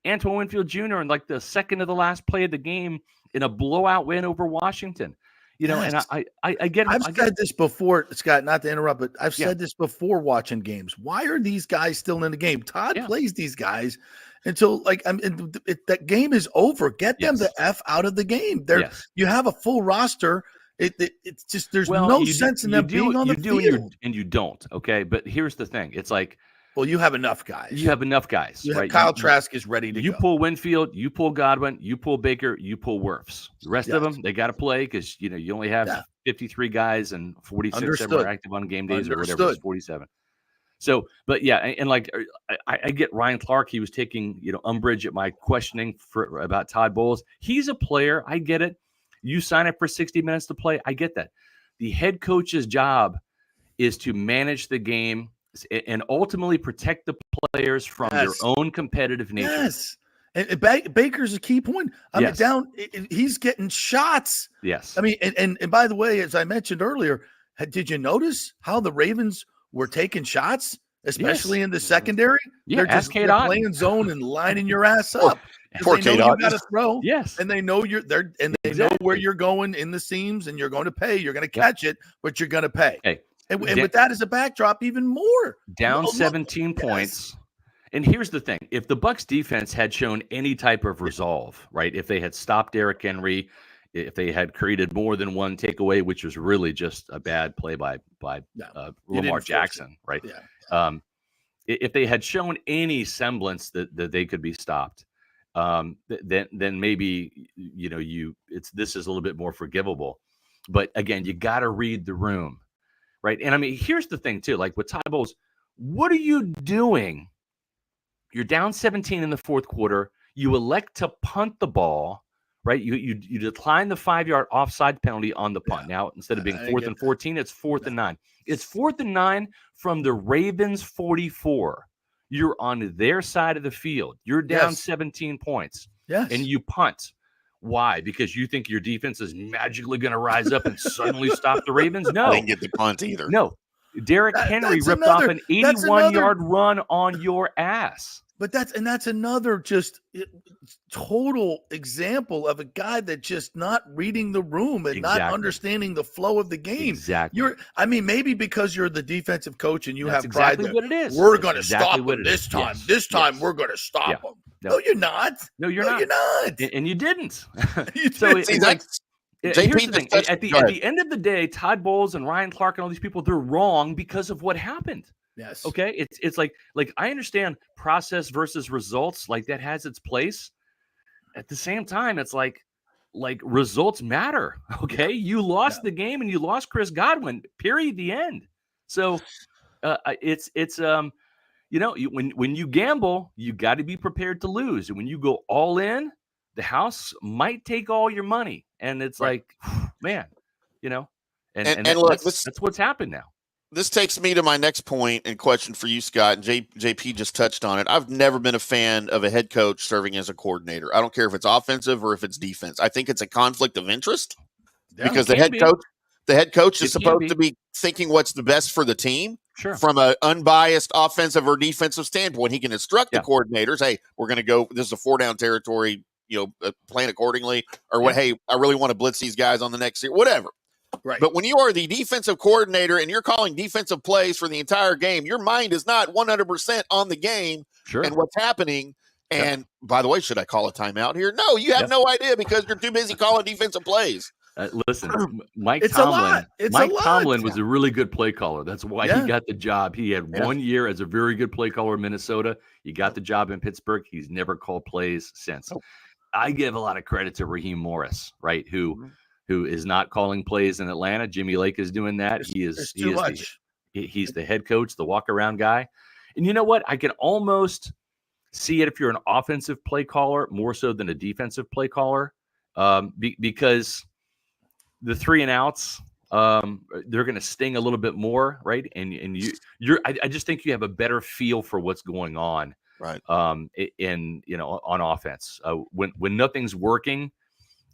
Antoine Winfield Jr., in like the second to the last play of the game in a blowout win over Washington. Yes. And I get it. I've said this before, Scott, not to interrupt, but I've said this before watching games. Why are these guys still in the game? Todd plays these guys until that game is over. Get them the F out of the game. You have a full roster. It's just there's no sense in them being on the field. And you don't. Okay, but here's the thing. It's like, well, you have enough guys. You have enough guys. Right? Kyle Trask is ready to go. You pull Winfield, you pull Godwin, you pull Baker, you pull Wirfs. The rest of them, they got to play because you only have 53 guys and 46 that were active on game days or whatever. It's 47. So, but and like I get Ryan Clark. He was taking umbrage at my questioning about Todd Bowles. He's a player. I get it. You sign up for 60 minutes to play. I get that. The head coach's job is to manage the game and ultimately protect the players from their own competitive nature. Yes. And Baker's a key point. I mean, he's getting shots. Yes. I mean, and by the way, as I mentioned earlier, did you notice how the Ravens were taking shots, especially in the secondary? Yeah, they're playing zone and lining your ass up. Poor they know you got to throw. Yes. And they know they know where you're going in the seams, and you're going to pay. You're going to catch it, but you're going to pay. Hey. And with that as a backdrop, even more. Down 17 points. And here's the thing. If the Bucs defense had shown any type of resolve, right, if they had stopped Derrick Henry, if they had created more than one takeaway, which was really just a bad play by Lamar Jackson, right? Yeah. If they had shown any semblance that they could be stopped, then maybe, this is a little bit more forgivable. But again, you got to read the room. Right. And I mean, here's the thing, too, like with Todd Bowles, what are you doing? You're down 17 in the fourth quarter. You elect to punt the ball. Right. You decline the 5-yard offside penalty on the punt. Now, instead of being 4th and 14, it's 4th and 9. It's 4th and 9 from the Ravens 44. You're on their side of the field. You're down 17 points. Yes. And you punt. Why? Because you think your defense is magically going to rise up and suddenly stop the Ravens? No. They didn't get the punt either. No. Derrick Henry ripped off an 81-yard run on your ass. But that's another just total example of a guy that just not reading the room and not understanding the flow of the game. Exactly. Maybe because you're the defensive coach and you That's have pride. Exactly what it is. We're going to stop them this time. Yes. This time we're going to stop them. No, you're not. No, you're not. And you didn't. So here's the thing. At the end of the day, Todd Bowles and Ryan Clark and all these people, they're wrong because of what happened. Yes. Okay. It's like I understand process versus results, like that has its place. At the same time, it's like results matter. Okay. You lost the game and you lost Chris Godwin, period, the end. So it's when you gamble, you got to be prepared to lose. And when you go all in, the house might take all your money. And it's Right. like, man, And look, that's what's happened now. This takes me to my next point and question for you, Scott. And JP just touched on it. I've never been a fan of a head coach serving as a coordinator. I don't care if it's offensive or if it's defense. I think it's a conflict of interest because the head coach is supposed to be thinking what's the best for the team. Sure. From an unbiased offensive or defensive standpoint, he can instruct the coordinators, hey, we're going to go, this is a 4-down territory, plan accordingly, or what, hey, I really want to blitz these guys on the next year, whatever. Right. But when you are the defensive coordinator and you're calling defensive plays for the entire game, your mind is not 100% on the game and what's happening. And by the way, should I call a timeout here? No, you have no idea because you're too busy calling defensive plays. Listen, Mike Tomlin was a really good play caller. That's why he got the job. He had 1 year as a very good play caller in Minnesota. He got the job in Pittsburgh. He's never called plays since. I give a lot of credit to Raheem Morris, right? Who is not calling plays in Atlanta. Jimmy Lake is doing that. He's the head coach, the walk around guy. And you know what? I can almost see it if you're an offensive play caller more so than a defensive play caller, because the 3 and outs, they're going to sting a little bit more, right? And I just think you have a better feel for what's going on, right? On offense, when nothing's working.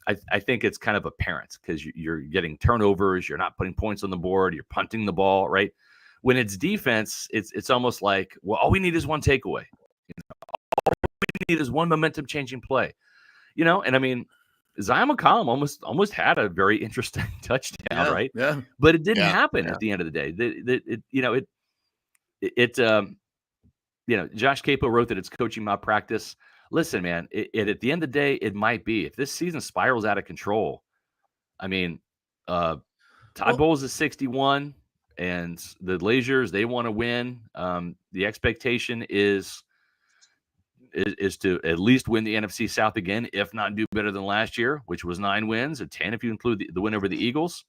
I think it's kind of apparent because you're getting turnovers, you're not putting points on the board, you're punting the ball, right? When it's defense, it's almost like, well, all we need is one takeaway. All we need is one momentum-changing play. And I mean, Zion McCollum almost had a very interesting touchdown, right? Yeah. But it didn't happen at the end of the day. Josh Capo wrote that it's coaching malpractice. Listen, man, at the end of the day, it might be. If this season spirals out of control, I mean, Todd Bowles is 61, and the Blazers, they want to win. The expectation is to at least win the NFC South again, if not do better than last year, which was 9 wins, or 10 if you include the win over the Eagles.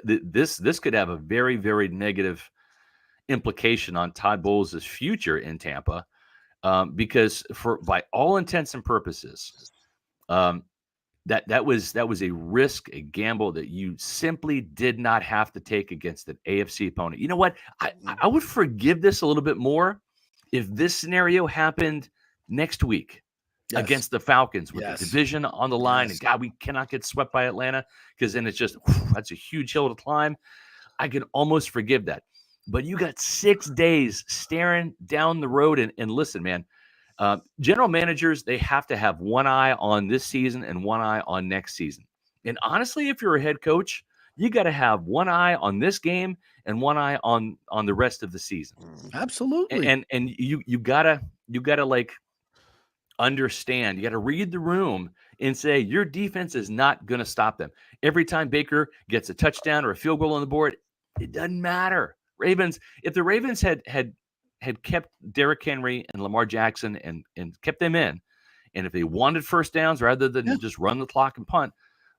This could have a very, very negative implication on Todd Bowles' future in Tampa. Because by all intents and purposes, that was a risk, a gamble that you simply did not have to take against an AFC opponent. You know what? I would forgive this a little bit more if this scenario happened next week against the Falcons with the division on the line. And God, we cannot get swept by Atlanta, because then it's just that's a huge hill to climb. I can almost forgive that. But you got 6 days staring down the road. And listen, man, general managers, they have to have one eye on this season and one eye on next season. And honestly, if you're a head coach, you got to have one eye on this game and one eye on the rest of the season. Absolutely. And you gotta like understand. You got to read the room and say your defense is not going to stop them. Every time Baker gets a touchdown or a field goal on the board, it doesn't matter. If the Ravens had kept Derrick Henry and Lamar Jackson and kept them in, and if they wanted first downs rather than just run the clock and punt,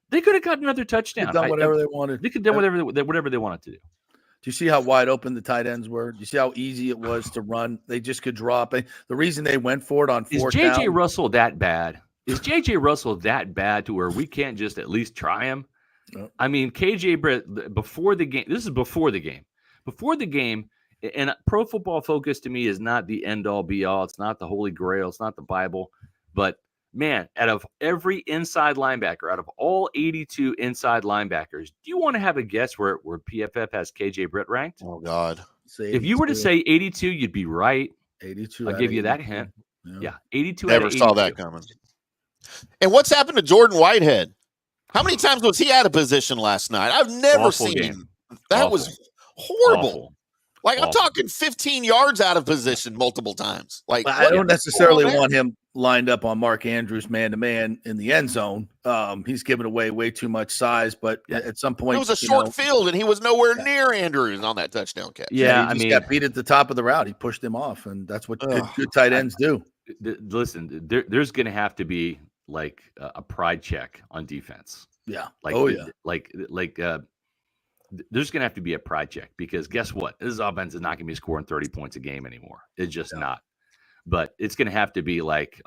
they could have got another touchdown. Done whatever they wanted. They could have done whatever they wanted to do. Do you see how wide open the tight ends were? Do you see how easy it was to run? They just could drop it. The reason they went for it on fourth down. Is J.J. Russell that bad? Is J.J. Russell that bad to where we can't just at least try him? No. I mean, KJ Britt, before the game, this is before the game. Before the game, and Pro Football Focus to me is not the end-all, be-all. It's not the Holy Grail. It's not the Bible. But, man, out of every inside linebacker, out of all 82 inside linebackers, do you want to have a guess where PFF has KJ Britt ranked? Oh, God. If you were to say 82, you'd be right. 82. I'll give you that hint. Yeah, 82 Never saw that coming. And what's happened to Jordan Whitehead? How many times was he out of position last night? I've never seen him. That was horrible. Like, I'm talking 15 yards out of position multiple times. Like, I don't necessarily want him lined up on Mark Andrews man-to-man in the end zone. He's giving away way too much size, but at some point, it was a short field, and he was nowhere near Andrews on that touchdown catch. Yeah, he got beat at the top of the route. He pushed him off, and that's what good tight ends do. Listen, there's going to have to be like a pride check on defense. Yeah. Like, there's going to have to be a project, because guess what? This offense is not going to be scoring 30 points a game anymore. It's just not. But it's going to have to be like,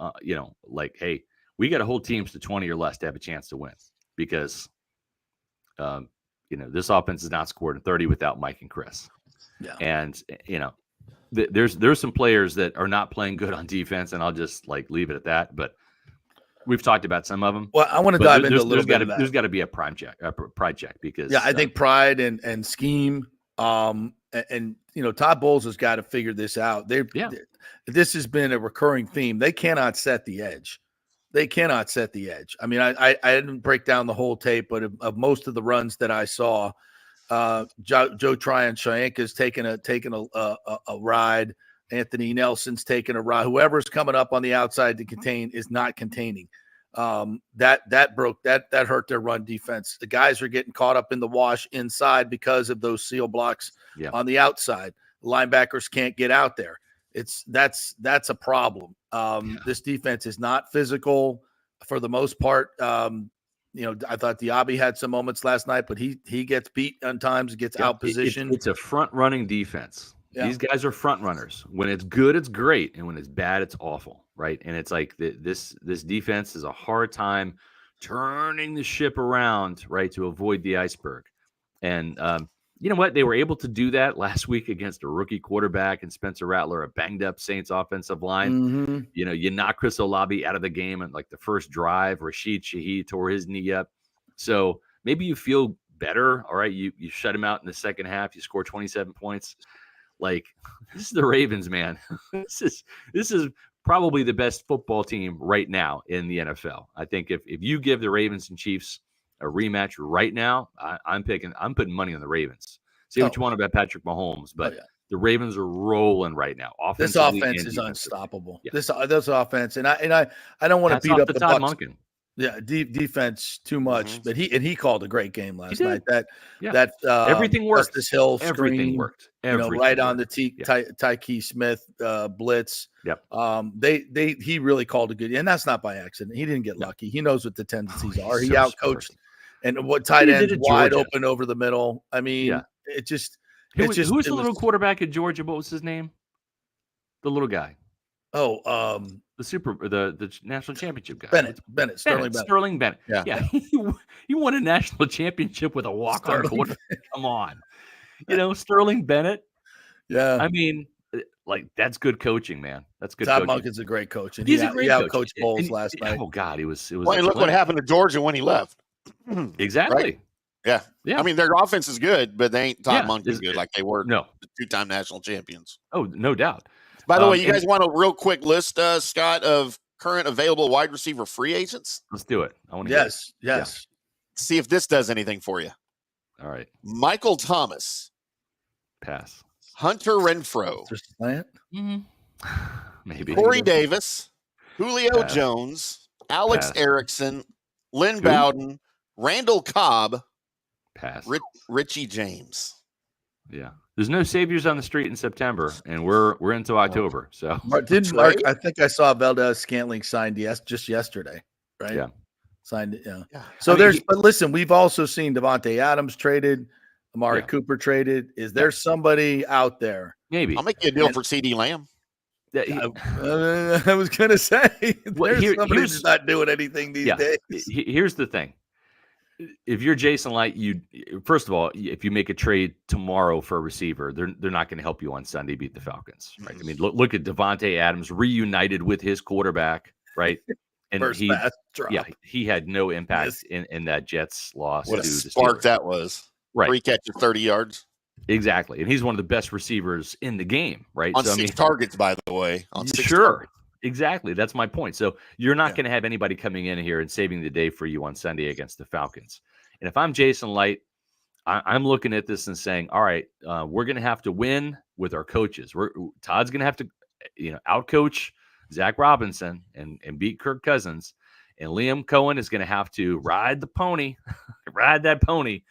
hey, we got to hold teams to 20 or less to have a chance to win, because, this offense is not scored 30 without Mike and Chris. Yeah. And, there's some players that are not playing good on defense, and I'll just leave it at that. But we've talked about some of them. Well, I want to dive into a little bit of that. There's got to be a project because I think pride and scheme. Todd Bowles has got to figure this out. This has been a recurring theme. They cannot set the edge. I mean, I didn't break down the whole tape, but of most of the runs that I saw, Joe Tryon Shayanka's taking a ride. Anthony Nelson's taking a ride. Whoever's coming up on the outside to contain is not containing. That hurt their run defense. The guys are getting caught up in the wash inside because of those seal blocks on the outside. Linebackers can't get out there. That's a problem. This defense is not physical for the most part. I thought Diaby had some moments last night, but he gets beat on times, gets out positioned. It's a front running defense. Yeah. These guys are front runners. When it's good, it's great, and when it's bad, it's awful, right? And it's like this defense is a hard time turning the ship around, right, to avoid the iceberg. And you know what? They were able to do that last week against a rookie quarterback and Spencer Rattler, a banged-up Saints offensive line. Mm-hmm. You knock Chris Olave out of the game at the first drive. Rashid Shaheed tore his knee up. So maybe you feel better. All right, you shut him out in the second half. You score 27 points. This is the Ravens, man. This is probably the best football team right now in the NFL. I think if you give the Ravens and Chiefs a rematch right now, I'm putting money on the Ravens. Say what you want about Patrick Mahomes, but the Ravens are rolling right now. This offense is unstoppable. Yeah. This offense, and I don't want to beat up the Todd Bucs. Monken. Yeah, defense too much, but he called a great game last night. Everything worked. Justice Hill screen, everything worked. Right on the Tyke Smith blitz. Yep. He really called a good, and that's not by accident. He didn't get lucky. He knows what the tendencies are. He outcoached, and what tight end wide open over the middle. I mean, it just. Who was the little quarterback at Georgia? What was his name? The little guy. Oh, the national championship guy. Sterling Bennett. Yeah. He won a national championship with a walk-on quarterback. Come on. Sterling Bennett. Yeah. I mean, that's good coaching, man. That's good Todd coaching. Monken's a great coach. And he's a great coach. Coach Bowles last night. Oh God, it was Well, look what happened to Georgia when he left. Exactly. Right? Yeah. I mean, their offense is good, but they ain't Todd Monken good like they were the two-time national champions. Oh, no doubt. By the way, you guys want a real quick list, Scott, of current available wide receiver free agents? Let's do it. I want to Yes. Yeah. See if this does anything for you. All right. Michael Thomas. Pass. Hunter Renfrow. Mm-hmm. Maybe. Corey Davis. Julio Jones. Alex Erickson. Lynn Bowden. Randall Cobb. Pass. Richie James. Yeah. There's no saviors on the street in September, and we're into October. So Mark, I think I saw Valdez-Scantling signed just yesterday, right? Yeah. Signed it, yeah. So but listen, we've also seen Devontae Adams traded, Amari Cooper traded. Is there somebody out there? Maybe. I'll make you a deal for CD Lamb. I was gonna say there's somebody who's not doing anything these days. Here's the thing. If you're Jason Light, first of all, if you make a trade tomorrow for a receiver, they're not going to help you on Sunday beat the Falcons, right? I mean, look at Devontae Adams reunited with his quarterback, right? And he had no impact in that Jets loss. What a spark that was! Right, 3 catches, 30 yards. Exactly, and he's one of the best receivers in the game, right? On 6 targets, by the way. On 6 targets. Exactly. That's my point. So you're not going to have anybody coming in here and saving the day for you on Sunday against the Falcons. And if I'm Jason Light, I'm looking at this and saying, all right, we're going to have to win with our coaches. Todd's going to have to, outcoach Zach Robinson and beat Kirk Cousins. And Liam Cohen is going to have to ride that pony.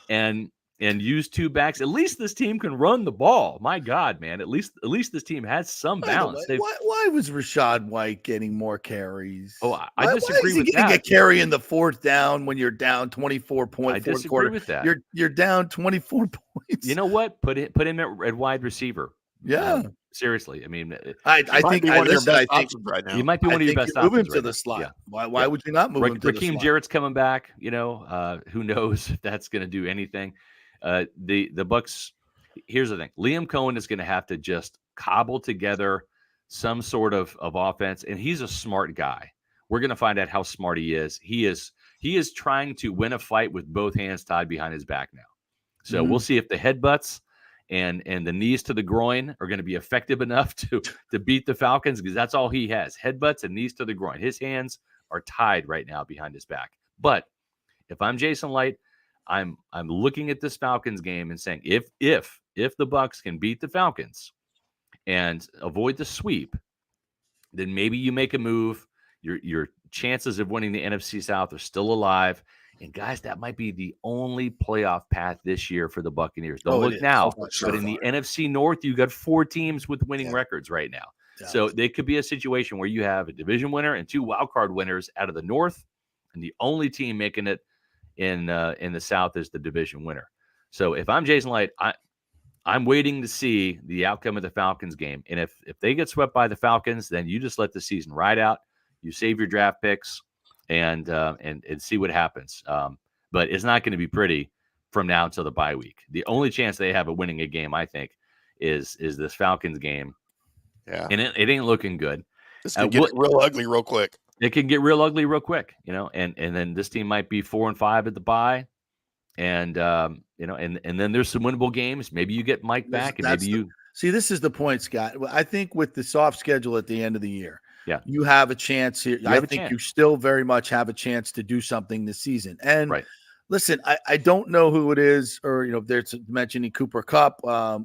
And and use two backs. At least this team can run the ball. My God, man. At least this team has some By the balance. way, why was Rashad White getting more carries? I Why disagree is he with getting that. a carry in the fourth down when you're down 24 points? I disagree quarter? with that. You're down 24 points. You know what? Put him at wide receiver. Yeah. Seriously. I mean, I think one of your best I think options right now. he might be one of your best move him options to right the now. slot. Yeah. Why would you not move him to the Rakeem slot? Jarrett's coming back. Who knows if that's going to do anything. The Bucs. Here's the thing: Liam Cohen is going to have to just cobble together some sort of offense, and he's a smart guy. We're going to find out how smart he is. He is trying to win a fight with both hands tied behind his back now. So we'll see if the headbutts and the knees to the groin are going to be effective enough to beat the Falcons, because that's all he has: headbutts and knees to the groin. His hands are tied right now behind his back. But if I'm Jason Light, I'm looking at this Falcons game and saying, if the Bucs can beat the Falcons and avoid the sweep, then maybe you make a move. Your chances of winning the NFC South are still alive. And guys, that might be the only playoff path this year for the Buccaneers. Don't look now, but in the NFC North, you got 4 teams with winning records right now. Yeah. So they could be a situation where you have a division winner and 2 wildcard winners out of the North, and the only team making it in the South is the division winner. So if I'm Jason Light, I'm waiting to see the outcome of the Falcons game. And if they get swept by the Falcons, then you just let the season ride out. You save your draft picks and see what happens. But it's not going to be pretty from now until the bye week. The only chance they have of winning a game, I think, is this Falcons game. Yeah. And it ain't looking good. This can get real ugly real quick. It can get real ugly real quick, and then this team might be 4-5 at the bye. And and then there's some winnable games. Maybe you get Mike back, and maybe you see. This is the point, Scott. I think with the soft schedule at the end of the year, you have a chance here. I think you still very much have a chance to do something this season. And listen, I don't know who it is, or there's mentioning Cooper Kupp,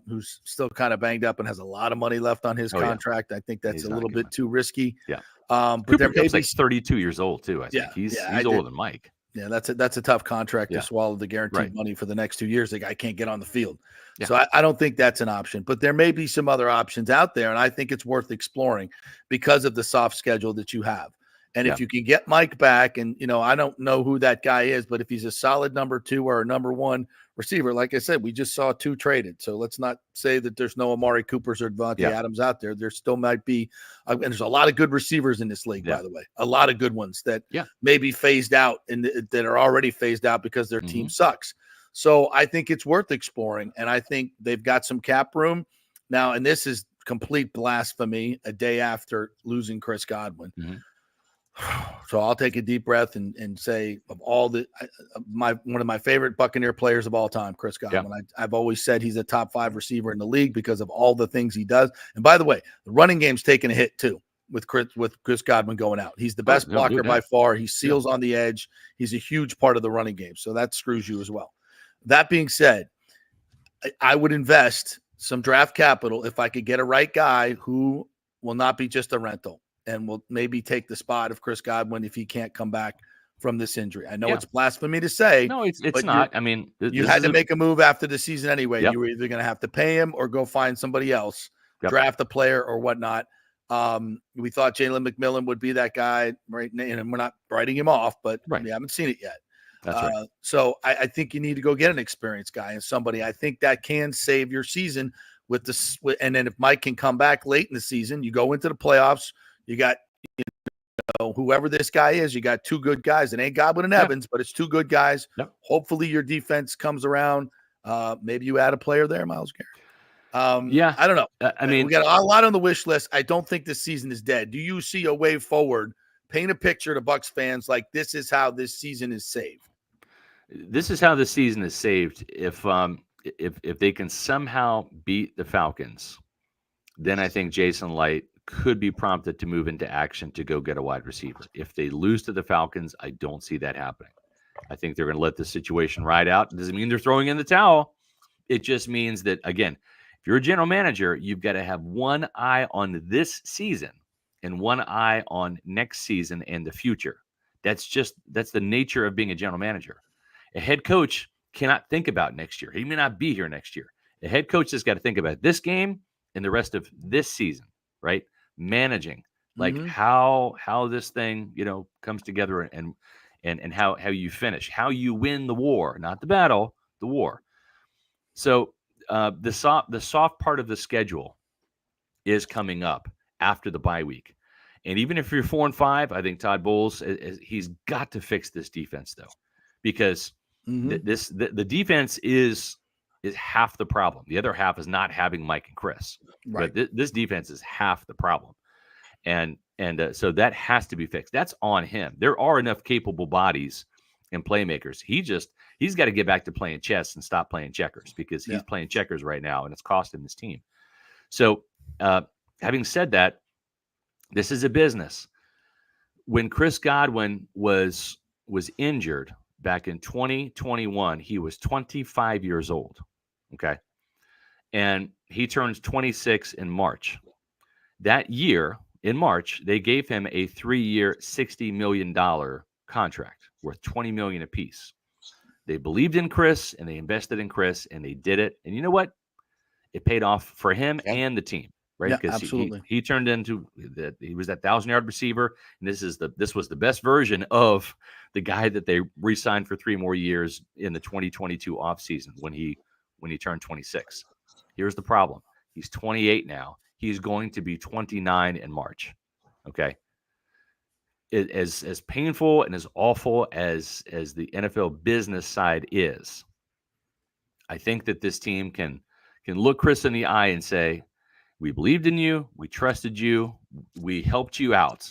who's still kind of banged up and has a lot of money left on his contract. I think that's a little bit too risky. Yeah. But Cooper there may Kupp's be like 32 years old too. I think he's older than Mike. Yeah, that's a tough contract to swallow the guaranteed money for the next 2 years. The guy can't get on the field. Yeah. So I don't think that's an option. But there may be some other options out there, and I think it's worth exploring because of the soft schedule that you have. And if you can get Mike back, and I don't know who that guy is, but if he's a solid number 2 or a number 1 receiver, like I said, we just saw 2 traded. So let's not say that there's no Amari Coopers or Devontae Adams out there. There still might be, and there's a lot of good receivers in this league, by the way, a lot of good ones that may be phased out and that are already phased out because their team sucks. So I think it's worth exploring, and I think they've got some cap room now. And this is complete blasphemy a day after losing Chris Godwin. So I'll take a deep breath and say, of all one of my favorite Buccaneer players of all time, Chris Godwin. I've always said he's a top 5 receiver in the league because of all the things he does. And by the way, the running game's taking a hit too with Chris Godwin going out. He's the best blocker by far. He seals on the edge. He's a huge part of the running game. So that screws you as well. That being said, I would invest some draft capital if I could get a right guy who will not be just a rental and will maybe take the spot of Chris Godwin if he can't come back from this injury. I know it's blasphemy to say. No, it's not. I mean, you had to make a move after the season anyway. You were either going to have to pay him or go find somebody else, draft a player or whatnot. We thought Jalen McMillan would be that guy, right? And we're not writing him off, but we haven't seen it yet. That's right. So I think you need to go get an experienced guy and somebody. I think that can save your season with this. And then if Mike can come back late in the season, you go into the playoffs. You got whoever this guy is. You got 2 good guys. It ain't Godwin and Evans, but it's 2 good guys. Hopefully your defense comes around. Maybe you add a player there, Myles Garrett. I don't know. I mean, we got a lot on the wish list. I don't think this season is dead. Do you see a way forward? Paint a picture to Bucs fans like this is how this season is saved. This is how the season is saved. If they can somehow beat the Falcons, then I think Jason Light could be prompted to move into action to go get a wide receiver. If they lose to the Falcons, I don't see that happening. I think they're going to let the situation ride out. It doesn't mean they're throwing in the towel. It just means that, again, if you're a general manager, you've got to have one eye on this season and one eye on next season and the future. That's the nature of being a general manager. A head coach cannot think about next year. He may not be here next year. The head coach has got to think about this game and the rest of this season, right? Managing like how this thing, comes together and how you finish, how you win the war, not the battle, the war. So the soft part of the schedule is coming up after the bye week. And even if you're 4-5, I think Todd Bowles, he's got to fix this defense though, because the defense is half the problem. The other half is not having Mike and Chris. Right. But this defense is half the problem. And so that has to be fixed. That's on him. There are enough capable bodies and playmakers. He's got to get back to playing chess and stop playing checkers, because he's playing checkers right now and it's costing his team. So having said that, this is a business. When Chris Godwin was injured back in 2021, he was 25 years old. Okay. And he turns 26 in March. That year, in March, they gave him a 3-year, $60 million contract worth $20 million apiece. They believed in Chris and they invested in Chris and they did it. And you know what? It paid off for him and the team, right? Yeah, because absolutely. he turned into that. He was that 1,000-yard receiver. And this was the best version of the guy that they re-signed for 3 more years in the 2022 offseason when he turned 26. Here's the problem. He's 28 now. He's going to be 29 in March. Okay. As painful and as awful as the NFL business side is, I think that this team can look Chris in the eye and say, we believed in you. We trusted you. We helped you out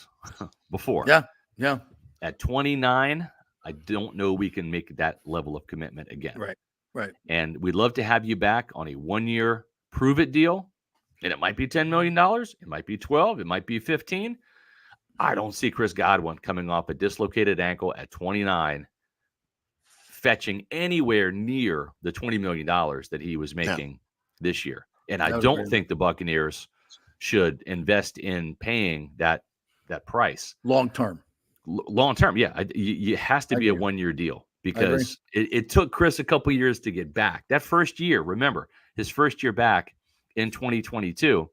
before. Yeah. Yeah. At 29, I don't know we can make that level of commitment again. Right. Right. And we'd love to have you back on a 1-year prove it deal. And it might be $10 million. It might be 12. It might be 15. I don't see Chris Godwin coming off a dislocated ankle at 29, fetching anywhere near the $20 million that he was making this year. And I don't think the Buccaneers should invest in paying that price. Long term. Yeah. It has to be a 1-year deal, because it took Chris a couple years to get back. That first year, remember, his first year back in 2022,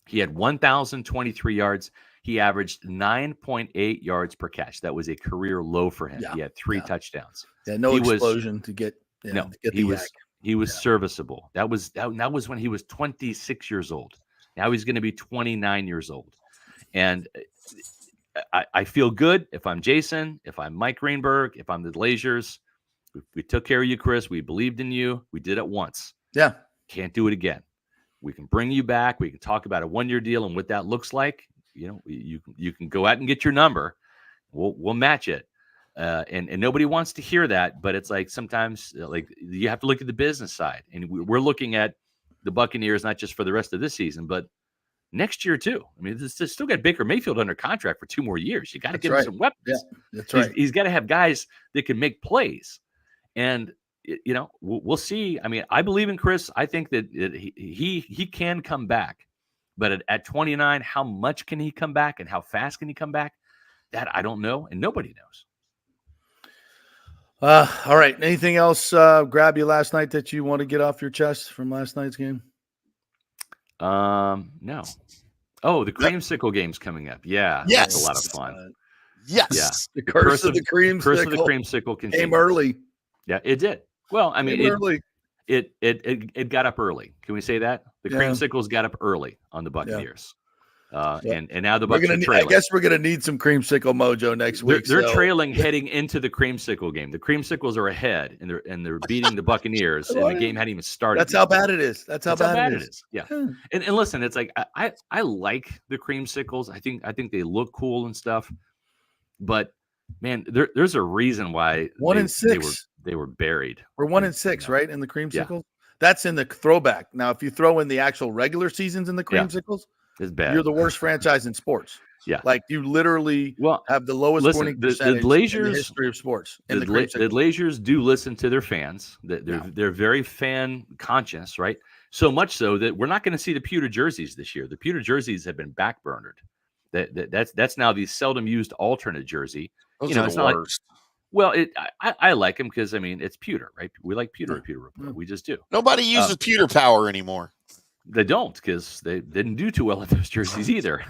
he had 1,023 yards. He averaged 9.8 yards per catch. That was a career low for him. He had 3 touchdowns. Yeah, no explosion to get. To get he was serviceable. That was when he was 26 years old. Now he's going to be 29 years old, and I feel good if I'm Jason, if I'm Mike Greenberg, if I'm the Glazers. We took care of you, Chris. We believed in you. We did it once. Yeah, can't do it again. We can bring you back. We can talk about a 1-year deal and what that looks like. You can go out and get your number. We'll match it. And nobody wants to hear that, but it's like sometimes like you have to look at the business side, and we're looking at the Buccaneers not just for the rest of this season, but next year too. I mean, this still got Baker Mayfield under contract for 2 more years. You got to give him some weapons. Yeah, that's right. He's got to have guys that can make plays, and we'll see. I mean, I believe in Chris. I think that he can come back, but at 29, how much can he come back and how fast can he come back? That I don't know, and nobody knows. All right. Anything else grab you last night that you want to get off your chest from last night's game? No. Oh, the creamsicle game's coming up. Yeah, yes, that's a lot of fun. Yes, yeah. The curse of the creamsicle. Curse of the creamsicle came early. Yeah, it did. Well, I mean, it got up early. Can we say that the creamsicles got up early on the Buccaneers? And now the Bucs are trailing. I guess we're going to need some creamsicle mojo next week. They're trailing heading into the creamsicle game. The creamsicles are ahead, and they're beating the Buccaneers, and the game hadn't even started. That's how bad it is. That's how bad it is. Yeah. And listen, it's like I like the creamsicles. I think they look cool and stuff. But man, there's a reason why 1-6 they were buried. We're 1-6, right? In the creamsicles. Yeah. That's in the throwback. Now, if you throw in the actual regular seasons in the creamsicles. It's bad. You're the worst franchise in sports. Yeah. Like you literally have the lowest winning percentage in the history of sports. The Glazers do listen to their fans. They're very fan conscious, right? So much so that we're not going to see the pewter jerseys this year. The pewter jerseys have been backburnered. That's now the seldom used alternate jersey. Those are the worst. Well, I like him because, I mean, it's pewter, right? We like pewter at Pewter Report. We just do. Nobody uses pewter power anymore. They don't, because they didn't do too well in those jerseys either,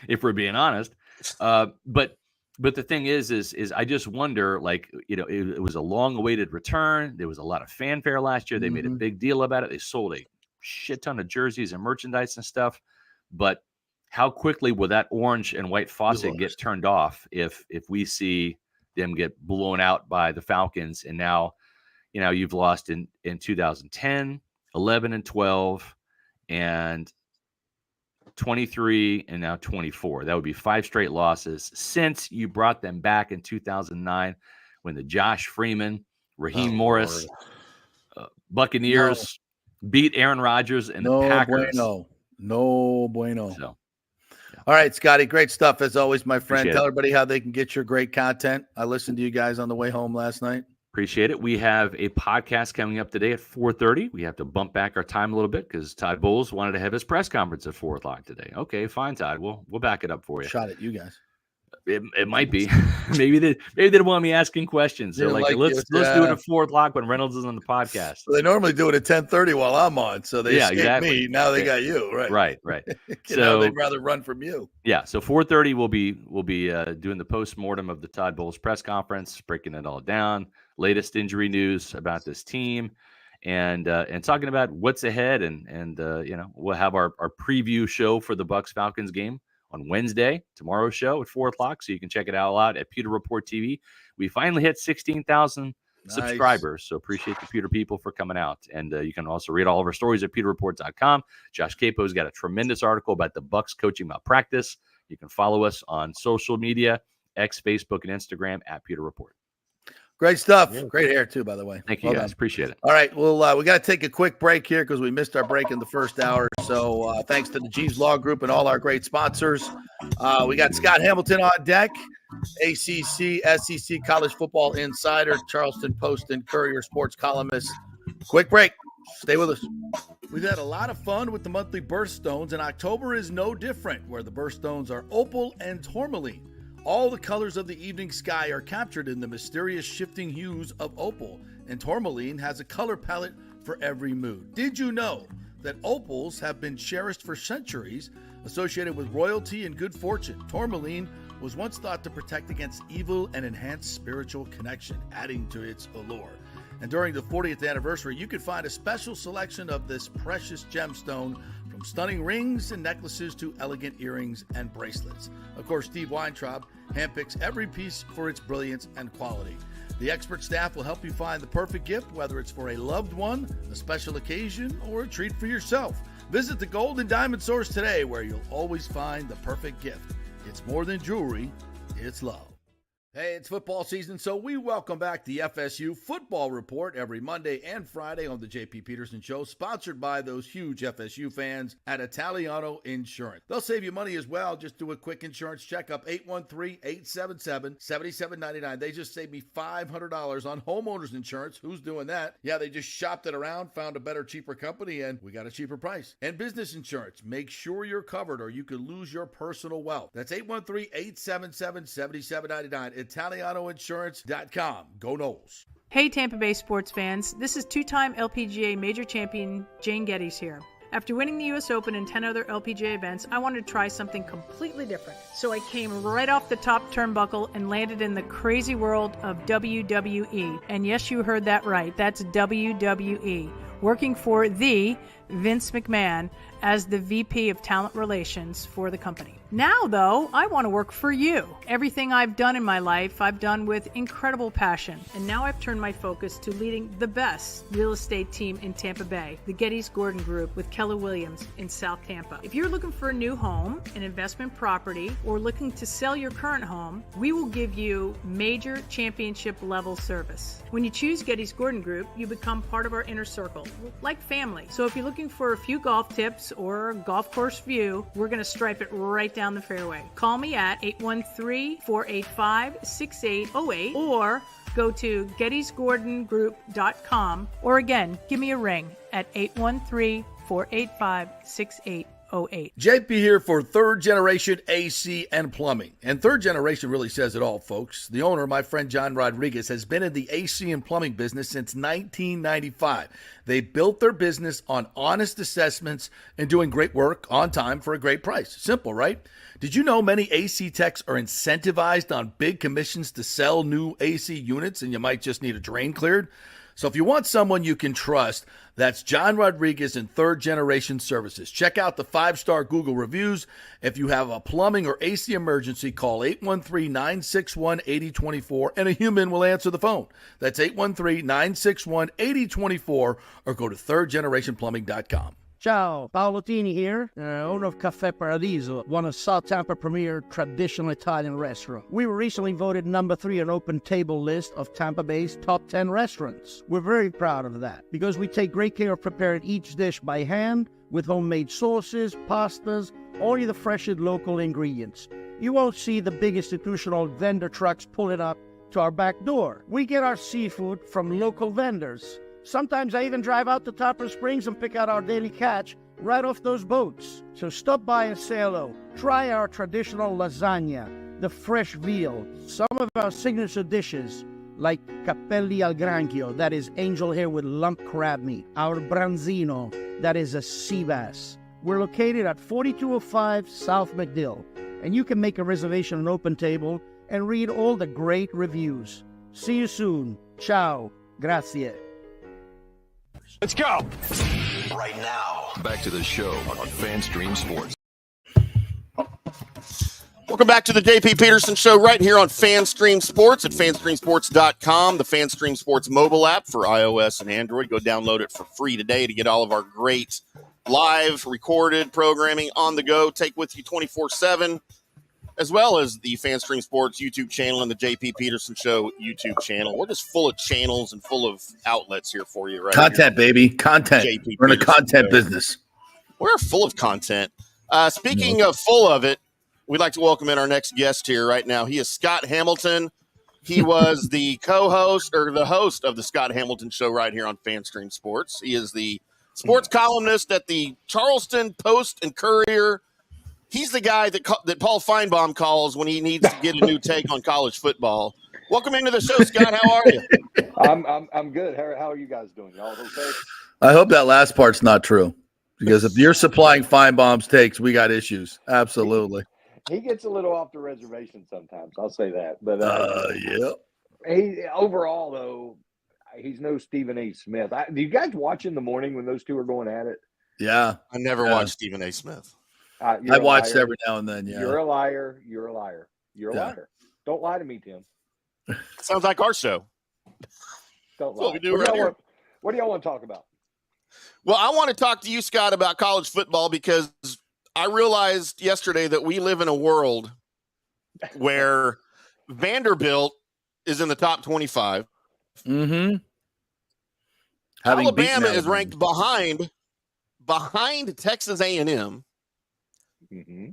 if we're being honest. But the thing is I just wonder, like, it was a long-awaited return. There was a lot of fanfare last year. They made a big deal about it. They sold a shit ton of jerseys and merchandise and stuff. But how quickly will that orange and white faucet get turned off if we see them get blown out by the Falcons? And now, you've lost in 2010, 11 and 12 and 23 and now 24. That would be 5 straight losses since you brought them back in 2009 when the Josh Freeman, Raheem Morris Buccaneers beat Aaron Rodgers and the Packers. No bueno. So, all right, Scotty, great stuff as always, my friend. Appreciate Tell it. everybody how they can get your great content. I listened to you guys on the way home last night. Appreciate it. We have a podcast coming up today at 4:30. We have to bump back our time a little bit because Todd Bowles wanted to have his press conference at 4 o'clock today. Okay, fine, Todd. We'll back it up for you. Shot at you guys. It might be. maybe they don't want me asking questions. So let's do it at 4 o'clock when Reynolds is on the podcast. Well, they normally do it at 10:30 while I'm on, so they escaped exactly. me. Now they got you, right? Right. So they'd rather run from you. Yeah. So 4:30 we'll be doing the post-mortem of the Todd Bowles press conference, breaking it all down, latest injury news about this team, and talking about what's ahead, and we'll have our preview show for the Bucs Falcons game on Wednesday, tomorrow's show at 4 o'clock. So you can check it out at Pewter Report TV. We finally hit 16,000 subscribers. So appreciate the Pewter people for coming out. And you can also read all of our stories at pewterreport.com. Josh Capo's got a tremendous article about the Bucs coaching malpractice. You can follow us on social media, X, Facebook, and Instagram at Pewter Report. Great stuff. Yeah. Great hair, too, by the way. Thank you, guys. Appreciate it. All right. Well, we got to take a quick break here because we missed our break in the first hour. So thanks to the G's Law Group and all our great sponsors. We got Scott Hamilton on deck, ACC, SEC College Football Insider, Charleston Post and Courier Sports columnist. Quick break. Stay with us. We've had a lot of fun with the monthly birthstones, and October is no different, where the birthstones are opal and tourmaline. All the colors of the evening sky are captured in the mysterious shifting hues of opal, and tourmaline has a color palette for every mood. Did you know that opals have been cherished for centuries, associated with royalty and good fortune? Tourmaline was once thought to protect against evil and enhance spiritual connection, adding to its allure. And during the 40th anniversary, you could find a special selection of this precious gemstone, from stunning rings and necklaces to elegant earrings and bracelets. Of course, Steve Weintraub handpicks every piece for its brilliance and quality. The expert staff will help you find the perfect gift, whether it's for a loved one, a special occasion, or a treat for yourself. Visit the Gold and Diamond Source today, where you'll always find the perfect gift. It's more than jewelry, it's love. Hey, it's football season, so we welcome back the FSU Football Report every Monday and Friday on the J.P. Peterson Show, sponsored by those huge FSU fans at Italiano Insurance. They'll save you money as well. Just do a quick insurance checkup, 813-877-7799. They just saved me $500 on homeowners insurance. Who's doing that? Yeah, they just shopped it around, found a better, cheaper company, and we got a cheaper price. And business insurance. Make sure you're covered or you could lose your personal wealth. That's 813-877-7799. ItalianoInsurance.com. Go Noles. Hey Tampa Bay sports fans, this is two-time LPGA major champion Jane Geddes here. After winning the US Open and 10 other LPGA events, I wanted to try something completely different. So I came right off the top turnbuckle and landed in the crazy world of WWE. And yes, you heard that right. That's WWE. Working for the Vince McMahon as the VP of Talent Relations for the company. Now, though, I want to work for you. Everything I've done in my life, I've done with incredible passion. And now I've turned my focus to leading the best real estate team in Tampa Bay, the Geddes Gordon Group with Keller Williams in South Tampa. If you're looking for a new home, an investment property, or looking to sell your current home, we will give you major championship level service. When you choose Geddes Gordon Group, you become part of our inner circle, like family. So if you're looking for a few golf tips or a golf course view, we're going to stripe it right down the fairway. Call me at 813-485-6808 or go to gettysgordongroup.com, or again, give me a ring at 813-485-6808. JP here for Third Generation AC and Plumbing. And Third Generation really says it all, folks. The owner, my friend John Rodriguez, has been in the AC and plumbing business since 1995. They built their business on honest assessments and doing great work on time for a great price. Simple, right? Did you know many AC techs are incentivized on big commissions to sell new AC units, and you might just need a drain cleared? So if you want someone you can trust, that's John Rodriguez in Third Generation Services. Check out the 5-star Google reviews. If you have a plumbing or AC emergency, call 813-961-8024 and a human will answer the phone. That's 813-961-8024 or go to thirdgenerationplumbing.com. Ciao, Paolo Tini here, owner of Caffè Paradiso, one of South Tampa premier traditional Italian restaurant. We were recently voted number 3 on Open Table list of Tampa Bay's top 10 restaurants. We're very proud of that because we take great care of preparing each dish by hand with homemade sauces, pastas, only the freshest local ingredients. You won't see the big institutional vendor trucks pulling up to our back door. We get our seafood from local vendors. Sometimes I even drive out to Topper Springs and pick out our daily catch right off those boats. So stop by and say hello. Try our traditional lasagna, the fresh veal, some of our signature dishes like capelli al granchio, that is angel hair with lump crab meat, our branzino, that is a sea bass. We're located at 4205 South McDill, and you can make a reservation on Open Table and read all the great reviews. See you soon. Ciao. Grazie. Let's go. Right now, back to the show on FanStream Sports. Welcome back to the JP Peterson Show right here on FanStream Sports at fanstreamsports.com, the FanStream Sports mobile app for iOS and Android. Go download it for free today to get all of our great live recorded programming on the go. Take with you 24/7, as well as the FanStream Sports YouTube channel and the JP Peterson Show YouTube channel. We're just full of channels and full of outlets here for you, right? Content, baby. Content. JP We're in a Peterson content Show. business. We're full of content. Speaking of full of it, we'd like to welcome in our next guest here right now. He is Scott Hamilton. He was the co-host or the host of the Scott Hamilton Show right here on FanStream Sports. He is the sports columnist at the Charleston Post and Courier. He's the guy that Paul Feinbaum calls when he needs to get a new take on college football. Welcome into the show, Scott. How are you? I'm good. How are you guys doing? Y'all okay? I hope that last part's not true, because if you're supplying Feinbaum's takes, we got issues. Absolutely. He gets a little off the reservation sometimes. I'll say that. But yeah. He overall though, he's no Stephen A. Smith. Do you guys watch in the morning when those two are going at it? Yeah. I never watched Stephen A. Smith. I watched every now and then. Yeah. You're a liar. You're a liar. You're a liar. Don't lie to me, Tim. Sounds like our show. Don't That's lie. what we do right here. What do y'all want to talk about? Well, I want to talk to you, Scott, about college football because I realized yesterday that we live in a world where Vanderbilt is in the top 25. Mm-hmm. Alabama is ranked behind Texas A&M. Mm-hmm.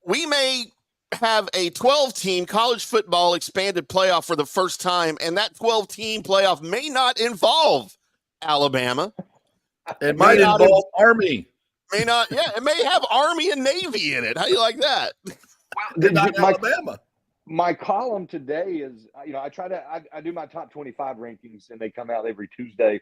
We may have a 12-team college football expanded playoff for the first time, and that 12-team playoff may not involve Alabama. It might involve Army. May not. Yeah, it may have Army and Navy in it. How do you like that? Not Alabama. My column today is, I do my top 25 rankings, and they come out every Tuesday,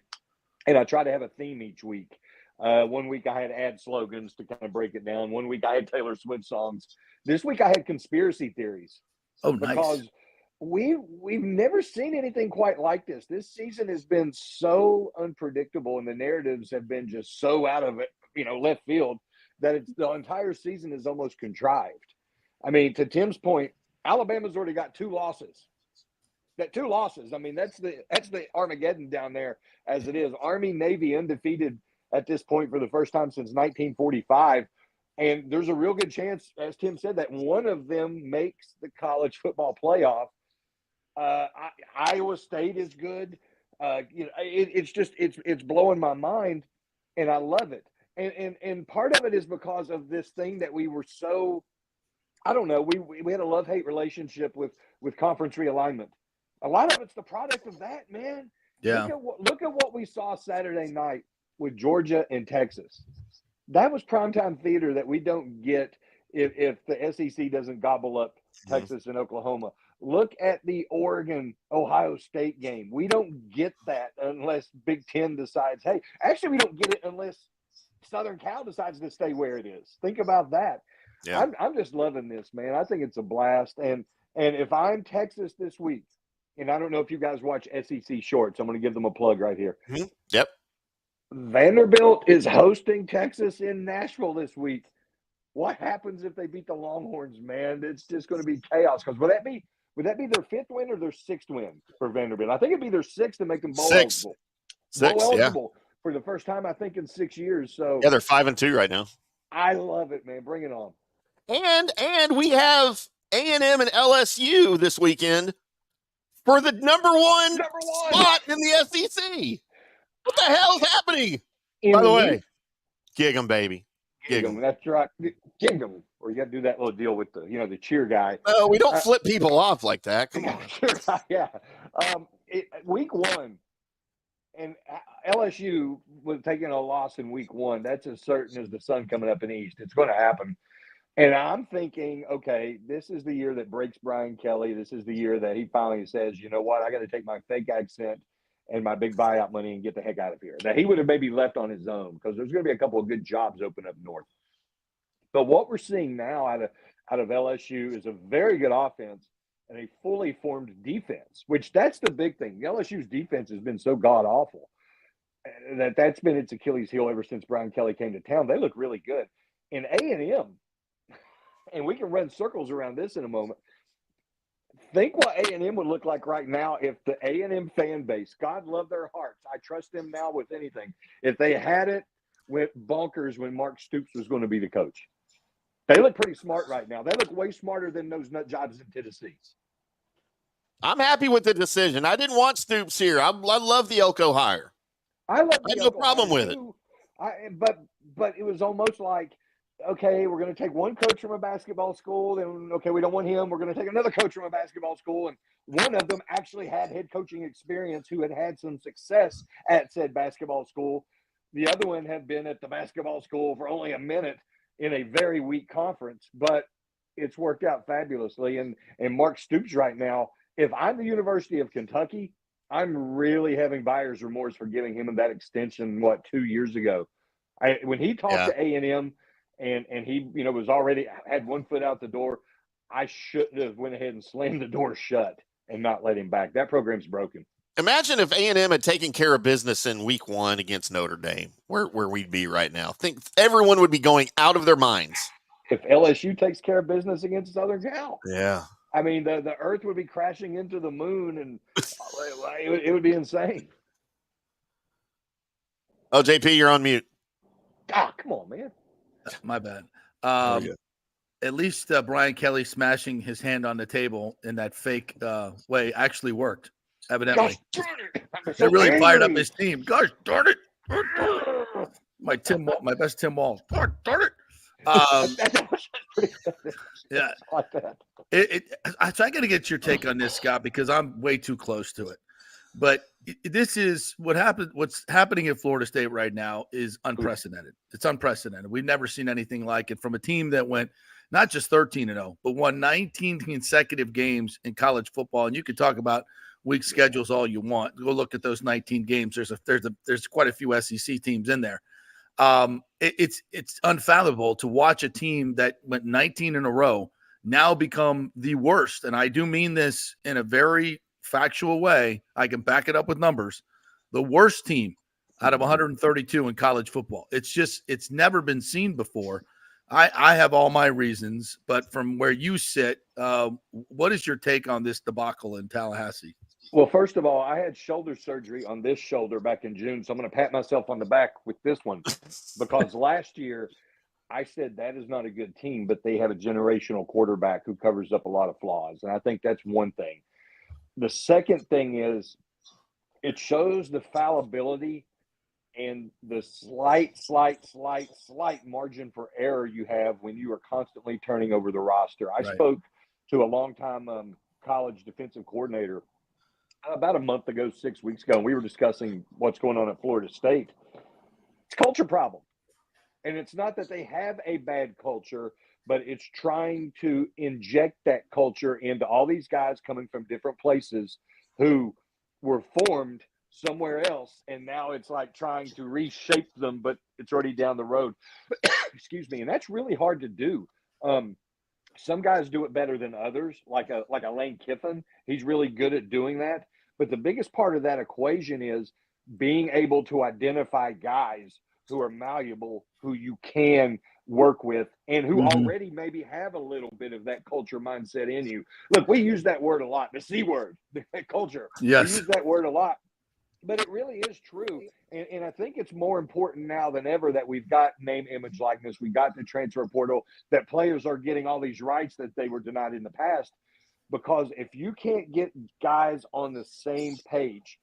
and I try to have a theme each week. 1 week I had ad slogans to kind of break it down. 1 week I had Taylor Swift songs. This week I had conspiracy theories. Oh, nice. Because we've never seen anything quite like this. This season has been so unpredictable, and the narratives have been just so out of it, left field, that the entire season is almost contrived. I mean, to Tim's point, Alabama's already got 2 losses. That's the Armageddon down there as it is. Army, Navy undefeated at this point for the first time since 1945. And there's a real good chance, as Tim said, that one of them makes the college football playoff. Iowa State is good. It's blowing my mind, and I love it. And part of it is because of this thing that we were so, I don't know, we had a love-hate relationship with conference realignment. A lot of it's the product of that, man. Yeah. Look at what we saw Saturday night with Georgia and Texas. That was primetime theater that we don't get if the SEC doesn't gobble up Texas and Oklahoma. Look at the Oregon Ohio State game. We don't get that unless Big Ten decides, hey, actually, we don't get it unless Southern Cal decides to stay where it is. Think about that. Yeah. I'm just loving this, man. I think it's a blast. And if I'm Texas this week, and I don't know if you guys watch SEC Shorts, I'm going to give them a plug right here. Mm-hmm. Yep. Vanderbilt is hosting Texas in Nashville this week. What happens if they beat the Longhorns, man? It's just going to be chaos. Because would that be their fifth win or their sixth win for Vanderbilt? I think it'd be their sixth to make them bowl eligible. Six, bowl eligible for the first time, I think, in 6 years. So yeah, they're 5-2 right now. I love it, man. Bring it on. And we have A&M and LSU this weekend for the number one spot in the SEC. What the hell is happening? By the way, gig 'em, baby. Gig 'em. That's right. Gig 'em. Or you got to do that little deal with the cheer guy. No, we don't flip people off like that. Come on. Yeah. Week one, and LSU was taking a loss in week one. That's as certain as the sun coming up in the east. It's going to happen. And I'm thinking, okay, this is the year that breaks Brian Kelly. This is the year that he finally says, you know what, I got to take my fake accent and my big buyout money and get the heck out of here. That he would have maybe left on his own because there's going to be a couple of good jobs open up north. But what we're seeing now out of LSU is a very good offense and a fully formed defense, which that's the big thing. LSU's defense has been so god-awful that's been its Achilles heel ever since Brian Kelly came to town. They look really good. In A&M, and we can run circles around this in a moment, think what A&M would look like right now if the A&M fan base, God love their hearts, I trust them now with anything, if they had it went bonkers when Mark Stoops was going to be the coach. They look pretty smart right now. They look way smarter than those nut jobs in Tennessee. I'm happy with the decision. I didn't want Stoops here. I love the Elko hire. I have no problem with it. But it was almost like, okay, we're going to take one coach from a basketball school. Then, okay, we don't want him. We're going to take another coach from a basketball school. And one of them actually had head coaching experience who had some success at said basketball school. The other one had been at the basketball school for only a minute in a very weak conference. But it's worked out fabulously. And Mark Stoops right now, if I'm the University of Kentucky, I'm really having buyer's remorse for giving him that extension, 2 years ago. When he talked to A&M and he, was already had one foot out the door, I shouldn't have went ahead and slammed the door shut and not let him back. That program's broken. Imagine if A&M had taken care of business in week one against Notre Dame, where we'd be right now. Think everyone would be going out of their minds. If LSU takes care of business against Southern Cal. Yeah. I mean, the earth would be crashing into the moon, and it would be insane. Oh, JP, you're on mute. Ah, come on, man. My bad. At least Brian Kelly smashing his hand on the table in that fake way actually worked, evidently. Gosh, they really fired up his team. Gosh darn it. My best Tim Walsh. Gosh darn it. Yeah. Like that. I got to get your take on this, Scott, because I'm way too close to it. But this is what happened. What's happening at Florida State right now is unprecedented. It's unprecedented. We've never seen anything like it from a team that went not just 13-0, but won 19 consecutive games in college football. And you can talk about weak schedules all you want. Go look at those 19 games. There's quite a few SEC teams in there. It's unfathomable to watch a team that went 19 in a row now become the worst. And I do mean this in a very factual way. I can back it up with numbers. The worst team out of 132 in college football. It's never been seen before. I have all my reasons, but from where you sit, what is your take on this debacle in Tallahassee? Well, first of all, I had shoulder surgery on this shoulder back in June, so I'm going to pat myself on the back with this one because last year I said that is not a good team, but they have a generational quarterback who covers up a lot of flaws, and I think that's one thing. The second thing is it shows the fallibility and the slight margin for error you have when you are constantly turning over the roster. I spoke to a longtime college defensive coordinator about a month ago, 6 weeks ago, and we were discussing what's going on at Florida State. It's a culture problem. And it's not that they have a bad culture, but it's trying to inject that culture into all these guys coming from different places who were formed somewhere else. And now it's like trying to reshape them, but it's already down the road. Excuse me. And that's really hard to do. Some guys do it better than others, like a Lane Kiffin. He's really good at doing that. But the biggest part of that equation is being able to identify guys who are malleable, who you can work with, and who already maybe have a little bit of that culture mindset in you. Look, we use that word a lot, the C word, that culture. Yes. We use that word a lot, but it really is true. And I think it's more important now than ever that we've got name, image, likeness. We got the transfer portal, that players are getting all these rights that they were denied in the past. Because if you can't get guys on the same page,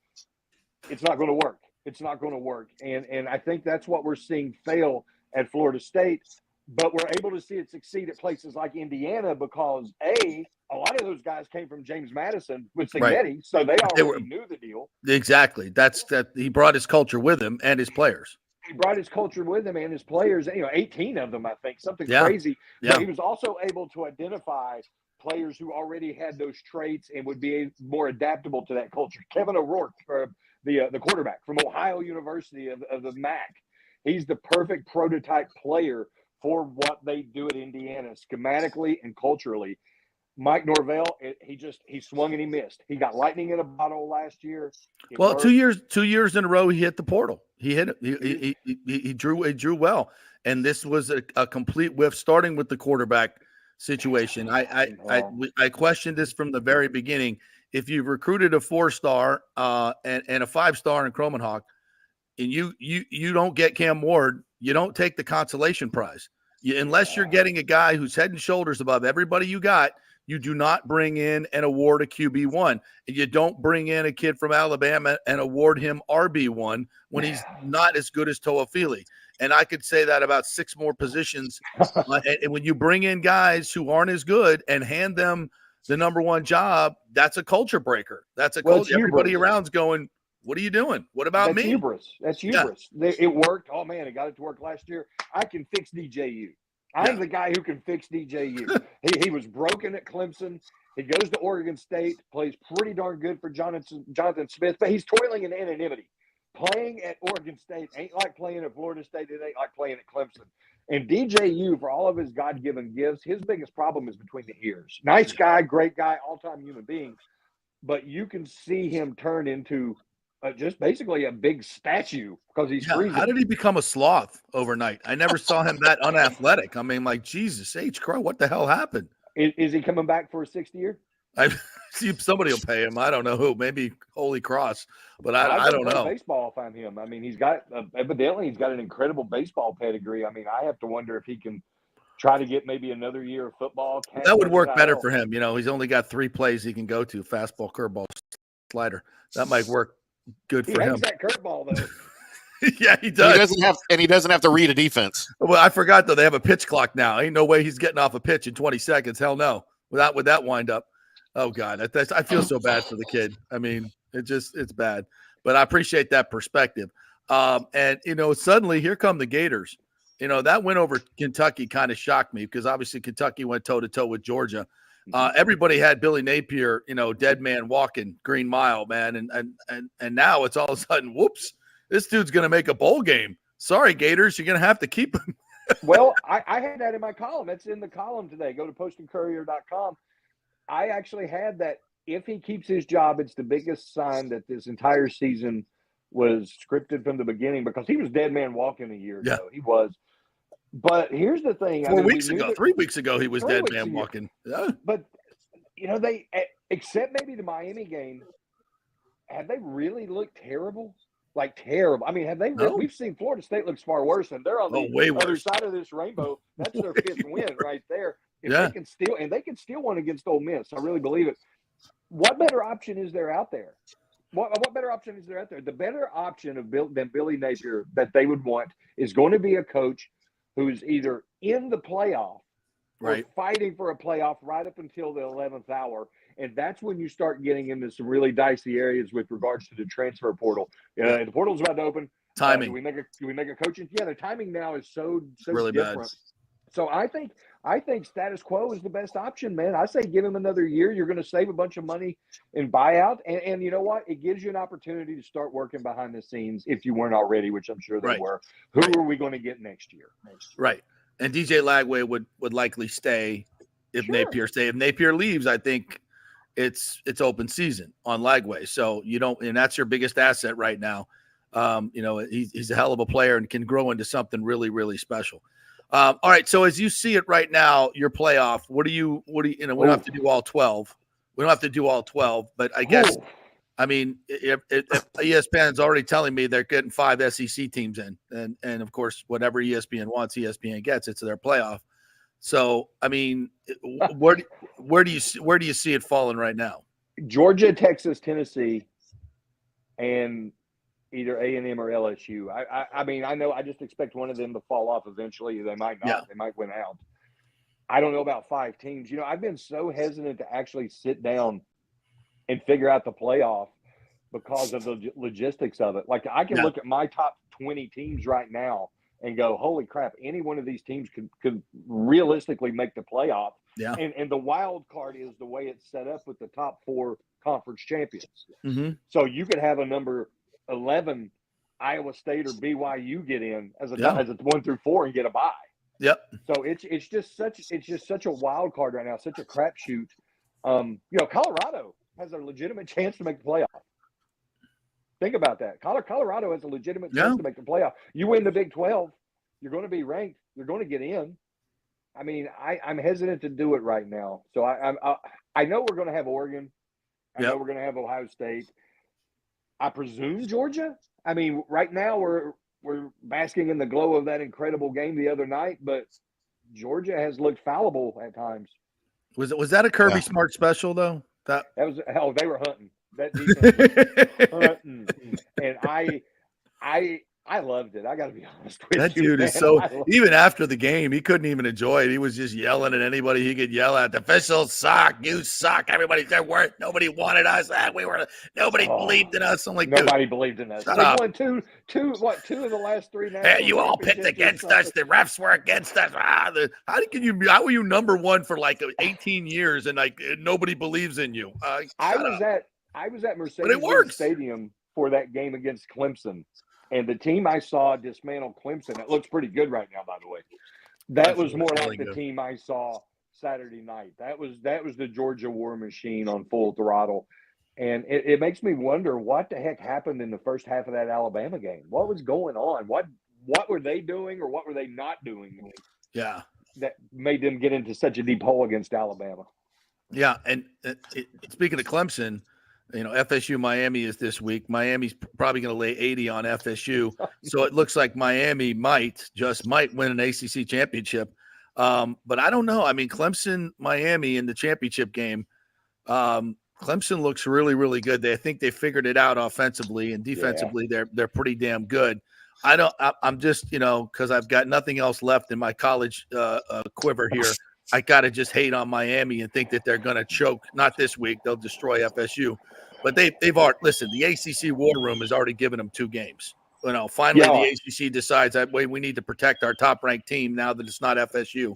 it's not going to work. It's not going to work. And I think that's what we're seeing fail at Florida State. But we're able to see it succeed at places like Indiana because, a lot of those guys came from James Madison with Signetti, so they already knew the deal. Exactly. That's that. He brought his culture with him and his players. He brought his culture with him and his players, 18 of them, I think, something crazy. Yeah. But he was also able to identify players who already had those traits and would be more adaptable to that culture. Kevin O'Rourke, the quarterback from Ohio University of the MAC. He's the perfect prototype player for what they do at Indiana, schematically and culturally. Mike Norvell, he swung and he missed. He got lightning in a bottle last year. Well, 2 years in a row, he hit the portal. He hit it. He drew well, and this was a complete whiff. Starting with the quarterback situation, I questioned this from the very beginning. If you've recruited a 4-star and a 5-star in Cromanhawk, and you don't get Cam Ward, you don't take the consolation prize. Unless you're getting a guy who's head and shoulders above everybody you got, you do not bring in and award a QB1. And you don't bring in a kid from Alabama and award him RB1 when he's not as good as Toafili. And I could say that about 6 more positions. And when you bring in guys who aren't as good and hand them the number 1 job, that's a culture breaker. That's a culture. Everybody around's going, what are you doing? What about me? That's hubris. Yeah. It worked. Oh, man, it got it to work last year. I can fix DJU. I'm the guy who can fix DJU. He was broken at Clemson. He goes to Oregon State, plays pretty darn good for Jonathan Smith, but he's toiling in anonymity. Playing at Oregon State ain't like playing at Florida State. It ain't like playing at Clemson. And DJU, for all of his God-given gifts, his biggest problem is between the ears. Nice guy, great guy, all-time human being. But you can see him turn into just basically a big statue because he's freezing. How did he become a sloth overnight? I never saw him that unathletic. I mean, like, Jesus H. Crow, what the hell happened? Is he coming back for a 6th year? I see somebody will pay him. I don't know who. Maybe Holy Cross, but I don't know. Baseball, if I'm him. I mean, he's got evidently he's got an incredible baseball pedigree. I mean, I have to wonder if he can try to get maybe another year of football. That would work better for him. He's only got 3 plays he can go to: fastball, curveball, slider. That might work good for him. He that curveball though. Yeah, he does. He doesn't have to read a defense. Well, I forgot though. They have a pitch clock now. Ain't no way he's getting off a pitch in 20 seconds. Hell no. With that wind up. Oh God, I feel so bad for the kid. I mean, it's bad. But I appreciate that perspective. And suddenly here come the Gators. That win over Kentucky kind of shocked me because obviously Kentucky went toe to toe with Georgia. Everybody had Billy Napier, dead man walking Green Mile, man, and now it's all of a sudden, whoops, this dude's going to make a bowl game. Sorry, Gators, you're going to have to keep him. Well, I had that in my column. It's in the column today. Go to postandcourier.com. I actually had that. If he keeps his job, it's the biggest sign that this entire season was scripted from the beginning because he was dead man walking a year ago. He was. But here's the thing. 3 weeks ago, he was dead man walking. Yeah. But, they, except maybe the Miami game, have they really looked terrible? Like terrible. I mean, have they? No. We've seen Florida State looks far worse, and they're on the other side of this rainbow. That's their 5th win right there. If they can steal one against Ole Miss, I really believe it. What better option is there out there? What better option is there out there? The better option than Billy Napier that they would want is going to be a coach who's either in the playoff or fighting for a playoff right up until the 11th hour. And that's when you start getting into some really dicey areas with regards to the transfer portal. The portal's about to open. Timing. Do we make a coaching? Yeah, the timing now is so really different. bad. So I think status quo is the best option, man. I say give him another year. You're going to save a bunch of money in buyout, and you know what? It gives you an opportunity to start working behind the scenes if you weren't already, which I'm sure they were. Who are we going to get next year? Right. And DJ Lagway would likely stay if Napier stay. If Napier leaves, I think it's open season on Lagway. So and that's your biggest asset right now. He's a hell of a player and can grow into something really, really special. All right. So as you see it right now, your playoff, what do you, we don't have to do all 12. We don't have to do all 12, but I guess, I mean, if ESPN is already telling me they're getting 5 SEC teams in, and of course, whatever ESPN wants, ESPN gets. It's their playoff. So, I mean, where do you see it falling right now? Georgia, Texas, Tennessee, and either A&M or LSU. I mean, I know I just expect one of them to fall off eventually. They might not. Yeah. They might win out. I don't know about 5 teams. I've been so hesitant to actually sit down and figure out the playoff because of the logistics of it. Like, I can look at my top 20 teams right now and go, holy crap, any one of these teams could realistically make the playoff. Yeah. And the wild card is the way it's set up with the top 4 conference champions. Mm-hmm. So you could have a number 11 Iowa State or BYU get in as a 1 through 4 and get a bye. Yep. So it's just such a wild card right now, such a crapshoot. Colorado has a legitimate chance to make the playoff. Think about that. Colorado has a legitimate chance to make the playoff. You win the Big 12, you're going to be ranked. You're going to get in. I mean, I'm hesitant to do it right now. So I know we're going to have Oregon. I know we're going to have Ohio State. I presume Georgia. I mean, right now we're basking in the glow of that incredible game the other night, but Georgia has looked fallible at times. Was that a Kirby Smart special though? That was they were hunting. That defense was hunting. And I loved it. I got to be honest with you. That dude is so – even after the game, he couldn't even enjoy it. He was just yelling at anybody he could yell at. The officials suck. You suck. Everybody said worth. Nobody wanted us. Nobody believed in us. I'm like, nobody believed in us. They won two of the last 3 national you all picked against us. The refs were against us. How were you number 1 for like 18 years and like nobody believes in you? I was at Mercedes Stadium for that game against Clemson. And the team I saw dismantle Clemson. It looks pretty good right now, by the way. That was more like the team I saw Saturday night. That was the Georgia War Machine on full throttle. And it makes me wonder what the heck happened in the first half of that Alabama game. What was going on? What were they doing or what were they not doing? Yeah. That made them get into such a deep hole against Alabama. Yeah. And speaking of Clemson, FSU Miami is this week. Miami's probably going to lay 80 on FSU. So it looks like Miami might win an ACC championship. But I don't know. I mean, Clemson, Miami in the championship game, Clemson looks really, really good. I think they figured it out offensively and defensively. They're pretty damn good. I'm just, because I've got nothing else left in my college quiver here. I got to just hate on Miami and think that they're going to choke. Not this week. They'll destroy FSU. But they've already – listen, the ACC War Room has already given them 2 games. Finally the ACC decides that we need to protect our top-ranked team now that it's not FSU.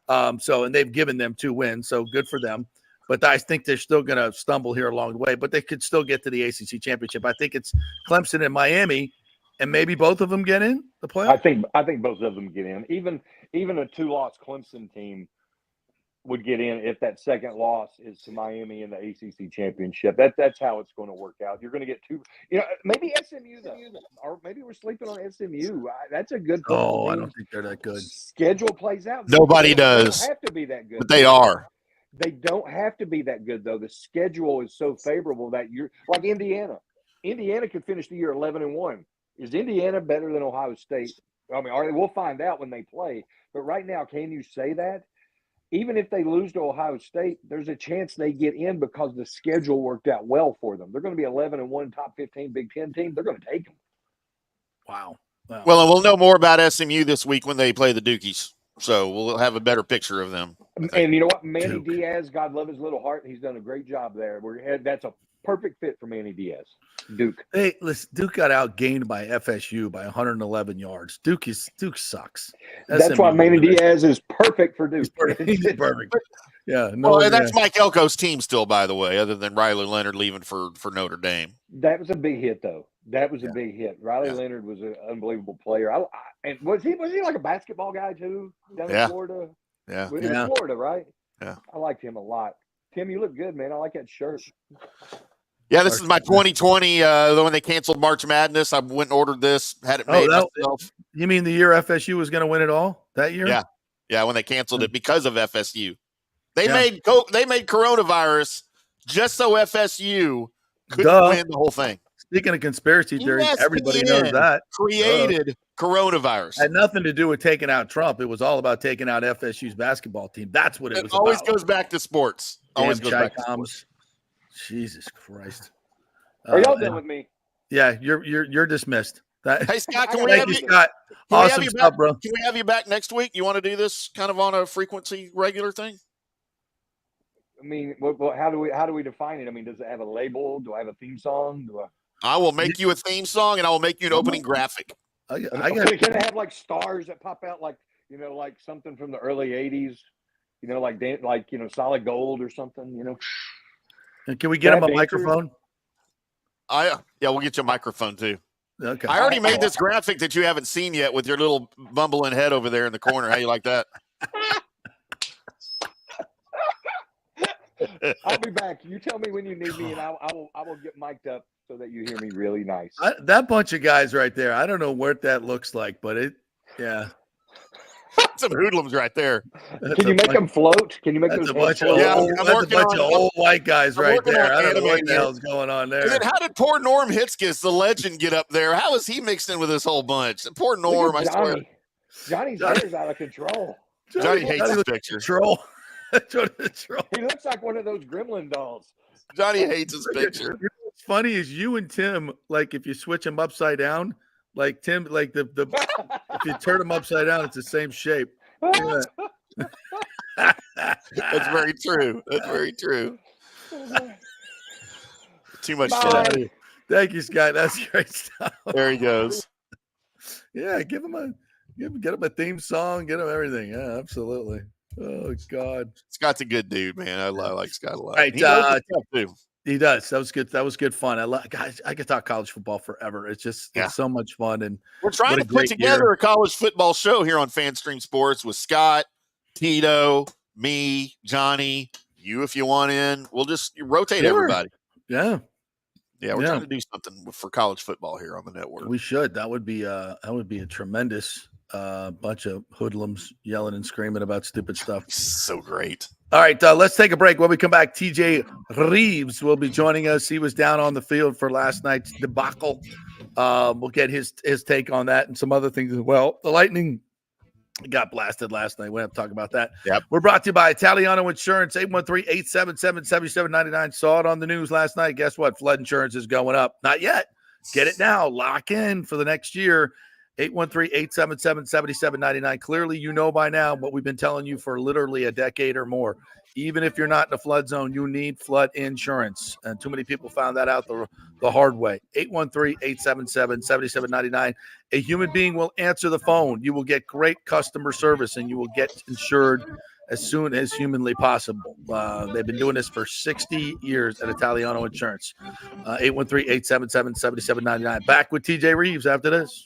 And they've given them 2 wins, so good for them. But I think they're still going to stumble here along the way. But they could still get to the ACC championship. I think it's Clemson and Miami, and maybe both of them get in the playoff. I think both of them get in. Even a 2-loss Clemson team would get in if that second loss is to Miami in the ACC championship. That's how it's going to work out. You're going to get 2. Maybe SMU though, or maybe we're sleeping on SMU. That's a good. I don't think they're that good. Schedule plays out. Nobody does. They don't have to be that good, but they are. They don't have to be that good though. The schedule is so favorable that you're like Indiana. Indiana could finish the year 11-1. Is Indiana better than Ohio State? I mean, we'll find out when they play. But right now, can you say that? Even if they lose to Ohio State, there's a chance they get in because the schedule worked out well for them. They're going to be 11-1, top 15 Big Ten team. They're going to take them. Wow. Well, and we'll know more about SMU this week when they play the Dukies. So we'll have a better picture of them. And you know what? Manny Diaz, God love his little heart. He's done a great job there. That's a perfect fit for Manny Diaz. Duke. Hey, listen, Duke got outgained by FSU by 111 yards. Duke sucks. That's why Manny Diaz is perfect for Duke. He's perfect. Yeah. No, Well, and that's Mike Elko's team still, by the way, other than Riley Leonard leaving for Notre Dame. That was a big hit, though. That was a big hit. Riley Leonard was an unbelievable player. And was he like a basketball guy too down in Florida? Yeah. It was Florida, right? Yeah. I liked him a lot. Tim, you look good, man. I like that shirt. Yeah, this is my 2020. When they canceled March Madness, I went and ordered this. Had it made myself. You mean the year FSU was going to win it all that year? Yeah, yeah. When they canceled it because of FSU, they made coronavirus just so FSU couldn't win the whole thing. Speaking of conspiracy theories, everybody knows that created coronavirus. Had nothing to do with taking out Trump. It was all about taking out FSU's basketball team. That's what it was. Always about. goes back to sports. Always goes back to sports. Jesus Christ. Are y'all done with me? Yeah, you're dismissed. Hey Scott, thank you, Scott. Awesome stuff, bro. Can we have you back next week? You want to do this kind of on a frequency regular thing? I mean, how do we define it? I mean, does it have a label? Do I have a theme song? I will make you a theme song, and I will make you an opening graphic. Can it have like stars that pop out, like like something from the early '80s? Like Solid Gold or something. And can we get him a microphone? We'll get you a microphone too. Okay. I already made this graphic that you haven't seen yet with your little bumbling head over there in the corner. How you like that? I'll be back. You tell me when you need me, and I will get mic'd up so that you hear me really nice. That bunch of guys right there, I don't know what that looks like, but some hoodlums right there. Can you make them float? Can you make those float? That's a bunch of old white guys right there. I don't know what the hell's going on there. And then how did poor Norm Hitzkiss, the legend, get up there? How is he mixed in with this whole bunch? Poor Norm, I swear. Johnny's hair is out of control. Johnny hates his picture. He looks like one of those gremlin dolls. Johnny hates his picture. What's funny is you and Tim, like if you switch them upside down, like Tim, like the if you turn them upside down, it's the same shape. Yeah. That's very true. That's very true. Too much fun. Thank you, Scott. That's great stuff. There he goes. Yeah, get him a theme song, get him everything. Yeah, absolutely. Oh God, Scott's a good dude, man. I like Scott a lot. Right, he knows his stuff too. He does. That was good. That was good fun. Guys, I could talk college football forever. It's just it's so much fun, and we're trying to put together a college football show here on FanStream Sports with Scott, Tito, me, Johnny, you if you want in. We'll just rotate everybody. Yeah. Yeah, we're trying to do something for college football here on the network. We should. That would be a tremendous bunch of hoodlums yelling and screaming about stupid stuff. So great. All right, let's take a break. When we come back, TJ Reeves will be joining us. He was down on the field for last night's debacle. We'll get his take on that and some other things as well. The Lightning got blasted last night. We have to talk about that. Yep. We're brought to you by Italiano Insurance, 813-877-7799. Saw it on the news last night. Guess what? Flood insurance is going up. Not yet. Get it now. Lock in for the next year. 813-877-7799. Clearly, you know by now what we've been telling you for literally a decade or more. Even if you're not in a flood zone, you need flood insurance. And too many people found that out the hard way. 813-877-7799. A human being will answer the phone. You will get great customer service, and you will get insured as soon as humanly possible. They've been doing this for 60 years at Italiano Insurance. 813-877-7799. Back with TJ Reeves after this.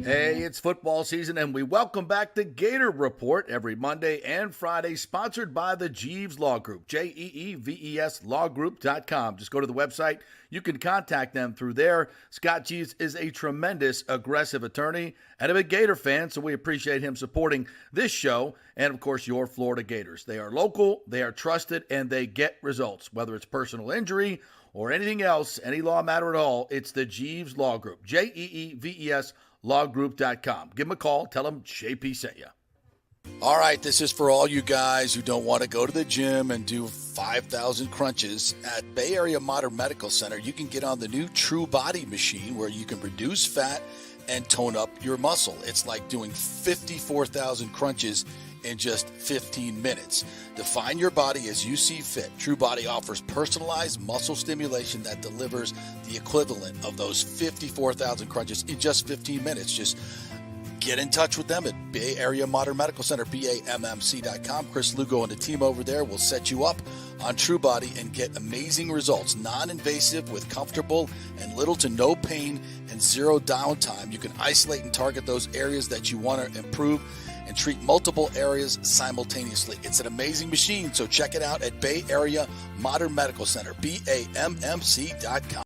Hey, it's football season, and we welcome back the Gator Report every Monday and Friday, sponsored by the Jeeves Law Group, Jeeves lawgroup.com. Just go to the website. You can contact them through there. Scott Jeeves is a tremendous, aggressive attorney and a big Gator fan, so we appreciate him supporting this show and, of course, your Florida Gators. They are local, they are trusted, and they get results, whether it's personal injury or anything else, any law matter at all. It's the Jeeves Law Group, Jeeves lawgroup.com. Give them a call. Tell them JP sent you. All right, this is for all you guys who don't want to go to the gym and do 5,000 crunches. At Bay Area Modern Medical Center, you can get on the new True Body machine where you can reduce fat and tone up your muscle. It's like doing 54,000 crunches in just 15 minutes. Define your body as you see fit. TrueBody offers personalized muscle stimulation that delivers the equivalent of those 54,000 crunches in just 15 minutes. Just get in touch with them at Bay Area Modern Medical Center, BAMMC.com. Chris Lugo and the team over there will set you up on TrueBody and get amazing results. Non-invasive with comfortable and little to no pain and zero downtime. You can isolate and target those areas that you want to improve and treat multiple areas simultaneously. It's an amazing machine, so check it out at Bay Area Modern Medical Center, BAMMC.com.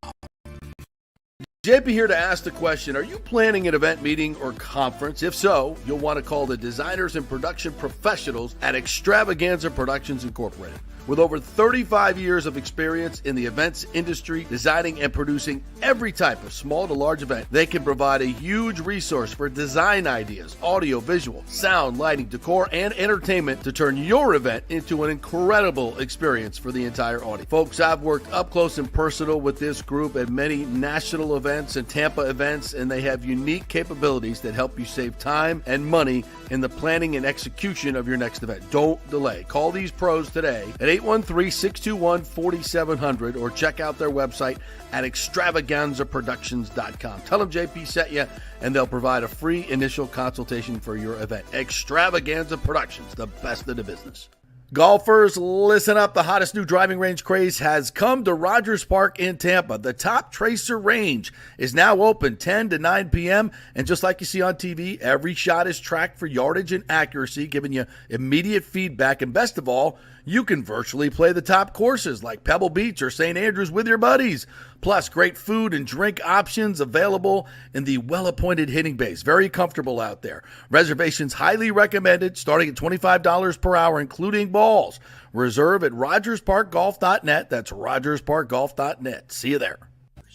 JP here to ask the question, are you planning an event, meeting, or conference? If so, you'll want to call the designers and production professionals at Extravaganza Productions Incorporated. With over 35 years of experience in the events industry, designing and producing every type of small to large event, they can provide a huge resource for design ideas, audio, visual, sound, lighting, decor, and entertainment to turn your event into an incredible experience for the entire audience. Folks, I've worked up close and personal with this group at many national events and Tampa events, and they have unique capabilities that help you save time and money in the planning and execution of your next event. Don't delay. Call these pros today at 813-621-4700 or check out their website at extravaganzaproductions.com. Tell them JP sent you, and they'll provide a free initial consultation for your event. Extravaganza Productions, the best in the business. Golfers, listen up. The hottest new driving range craze has come to Rogers Park in Tampa. The Top Tracer range is now open 10 to 9 p.m. And just like you see on TV, every shot is tracked for yardage and accuracy, giving you immediate feedback. And best of all, you can virtually play the top courses like Pebble Beach or St. Andrews with your buddies. Plus, great food and drink options available in the well-appointed hitting bays. Very comfortable out there. Reservations highly recommended, starting at $25 per hour, including balls. Reserve at RogersParkGolf.net. That's RogersParkGolf.net. See you there.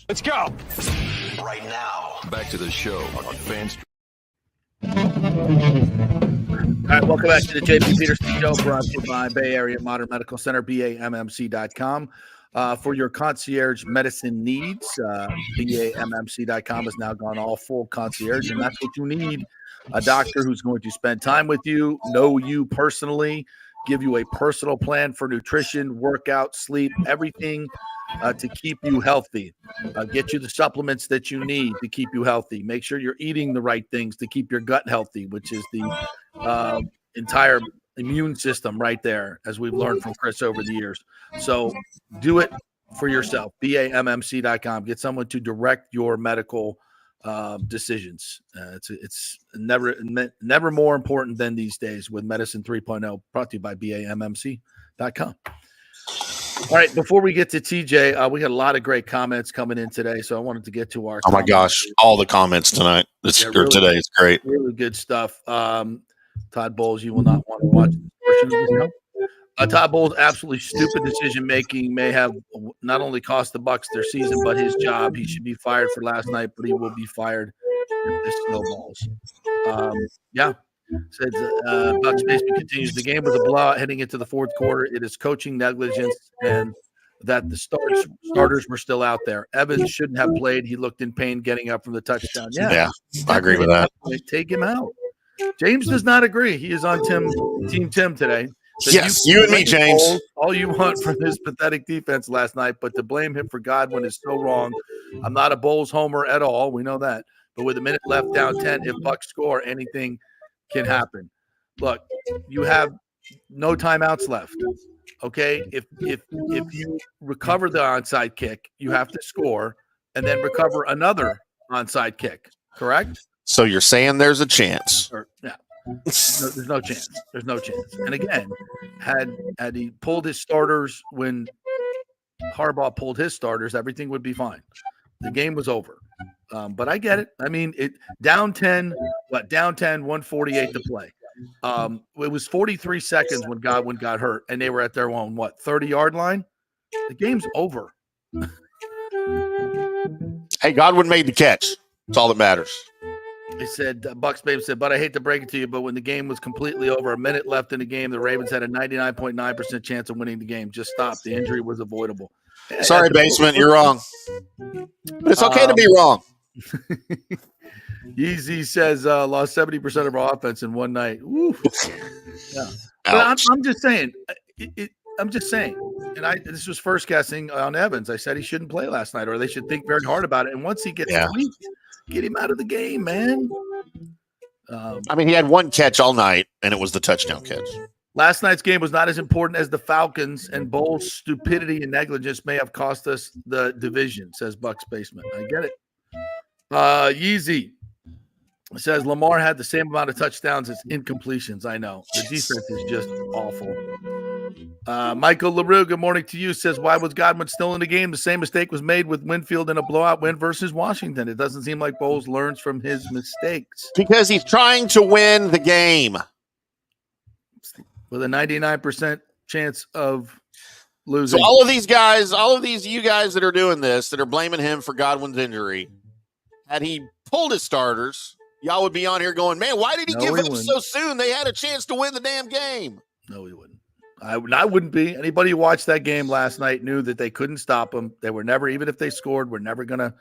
Let's go. Right now, back to the show on Fans. All right, welcome back to the JP Peterson Show, brought to you by Bay Area Modern Medical Center, BAMMC.com. For your concierge medicine needs, BAMMC.com has now gone all full concierge, and that's what you need. A doctor who's going to spend time with you, know you personally, give you a personal plan for nutrition, workout, sleep, everything to keep you healthy. Get you the supplements that you need to keep you healthy. Make sure you're eating the right things to keep your gut healthy, which is the entire immune system right there, as we've learned from Chris over the years. So do it for yourself. BAMMC.com. Get someone to direct your medical decisions. It's never more important than these days with Medicine 3.0, brought to you by BAMMC.com. All right, before we get to TJ, we had a lot of great comments coming in today, so I wanted to get to our Oh my gosh, all the comments tonight. Really, today is great. Really good stuff. Todd Bowles, you will not want to watch this portion of the show. Todd Bowles' absolutely stupid decision-making may have not only cost the Bucs their season, but his job. He should be fired for last night, but he will be fired if this snowballs. Says Bucs basement continues. The game was a blowout heading into the fourth quarter. It is coaching negligence and that the starters were still out there. Evans shouldn't have played. He looked in pain getting up from the touchdown. Yeah, I agree with that. Take him out. James does not agree. He is on Team Tim today. So yes, you and me, James. All you want for this pathetic defense last night, but to blame him for Godwin is so wrong. I'm not a Bowles homer at all. We know that. But with a minute left, down 10, if Bucs score, anything can happen. Look, you have no timeouts left. Okay, if you recover the onside kick, you have to score and then recover another onside kick. Correct? So you're saying there's a chance? Yeah. There's no chance. There's no chance. And again, had he pulled his starters when Harbaugh pulled his starters, everything would be fine. The game was over. But I get it. I mean, down 10, 148 to play. It was 43 seconds when Godwin got hurt, and they were at their own, 30-yard line? The game's over. Hey, Godwin made the catch. That's all that matters. They said, Bucs Babe said, but I hate to break it to you, but when the game was completely over, a minute left in the game, the Ravens had a 99.9% chance of winning the game. Just stop. The injury was avoidable. Sorry, Basement, you're wrong. But it's okay to be wrong. Yeezy says lost 70% of our offense in one night. Woo. Yeah. But I'm just saying. I'm just saying. And this was first guessing on Evans. I said he shouldn't play last night, or they should think very hard about it. And once he gets tweaked, get him out of the game, man. I mean, he had one catch all night, and it was the touchdown catch. Last night's game was not as important as the Falcons, and Bowles' stupidity and negligence may have cost us the division, says Bucs Basement. I get it. Yeezy says Lamar had the same amount of touchdowns as incompletions. I know. The defense is just awful. Michael LaRue, good morning to you, says, why was Godwin still in the game? The same mistake was made with Winfield in a blowout win versus Washington. It doesn't seem like Bowles learns from his mistakes. Because he's trying to win the game. With a 99% chance of losing. So all of these guys, you guys that are doing this, that are blaming him for Godwin's injury, had he pulled his starters, y'all would be on here going, man, why did he give up so soon? They had a chance to win the damn game. No, he wouldn't. I wouldn't be. Anybody who watched that game last night knew that they couldn't stop them. They were never, even if they scored, we're never going to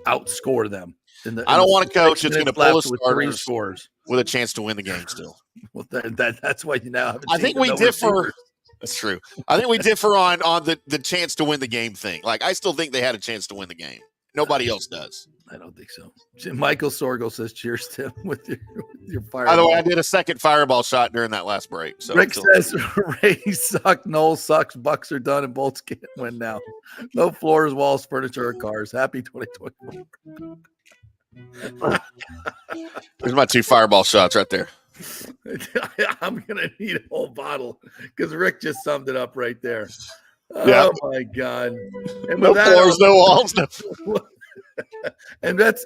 outscore them. I don't want a coach that's going to pull his starters scores with a chance to win the game still. Well, that's why you now have I think we differ. That's true. I think we differ on the chance to win the game thing. Like, I still think they had a chance to win the game. Nobody else does. I don't think so. Michael Sorgel says, cheers, Tim, with your fireball. By the way, I did a second fireball shot during that last break. So Rick says, Ray suck, Noel sucks, Bucs are done, and Bolts can't win now. No floors, walls, furniture, or cars. Happy 2024. There's my 2 fireball shots right there. I'm going to need a whole bottle because Rick just summed it up right there. Yeah. Oh, my God. And no floors, no walls. And that's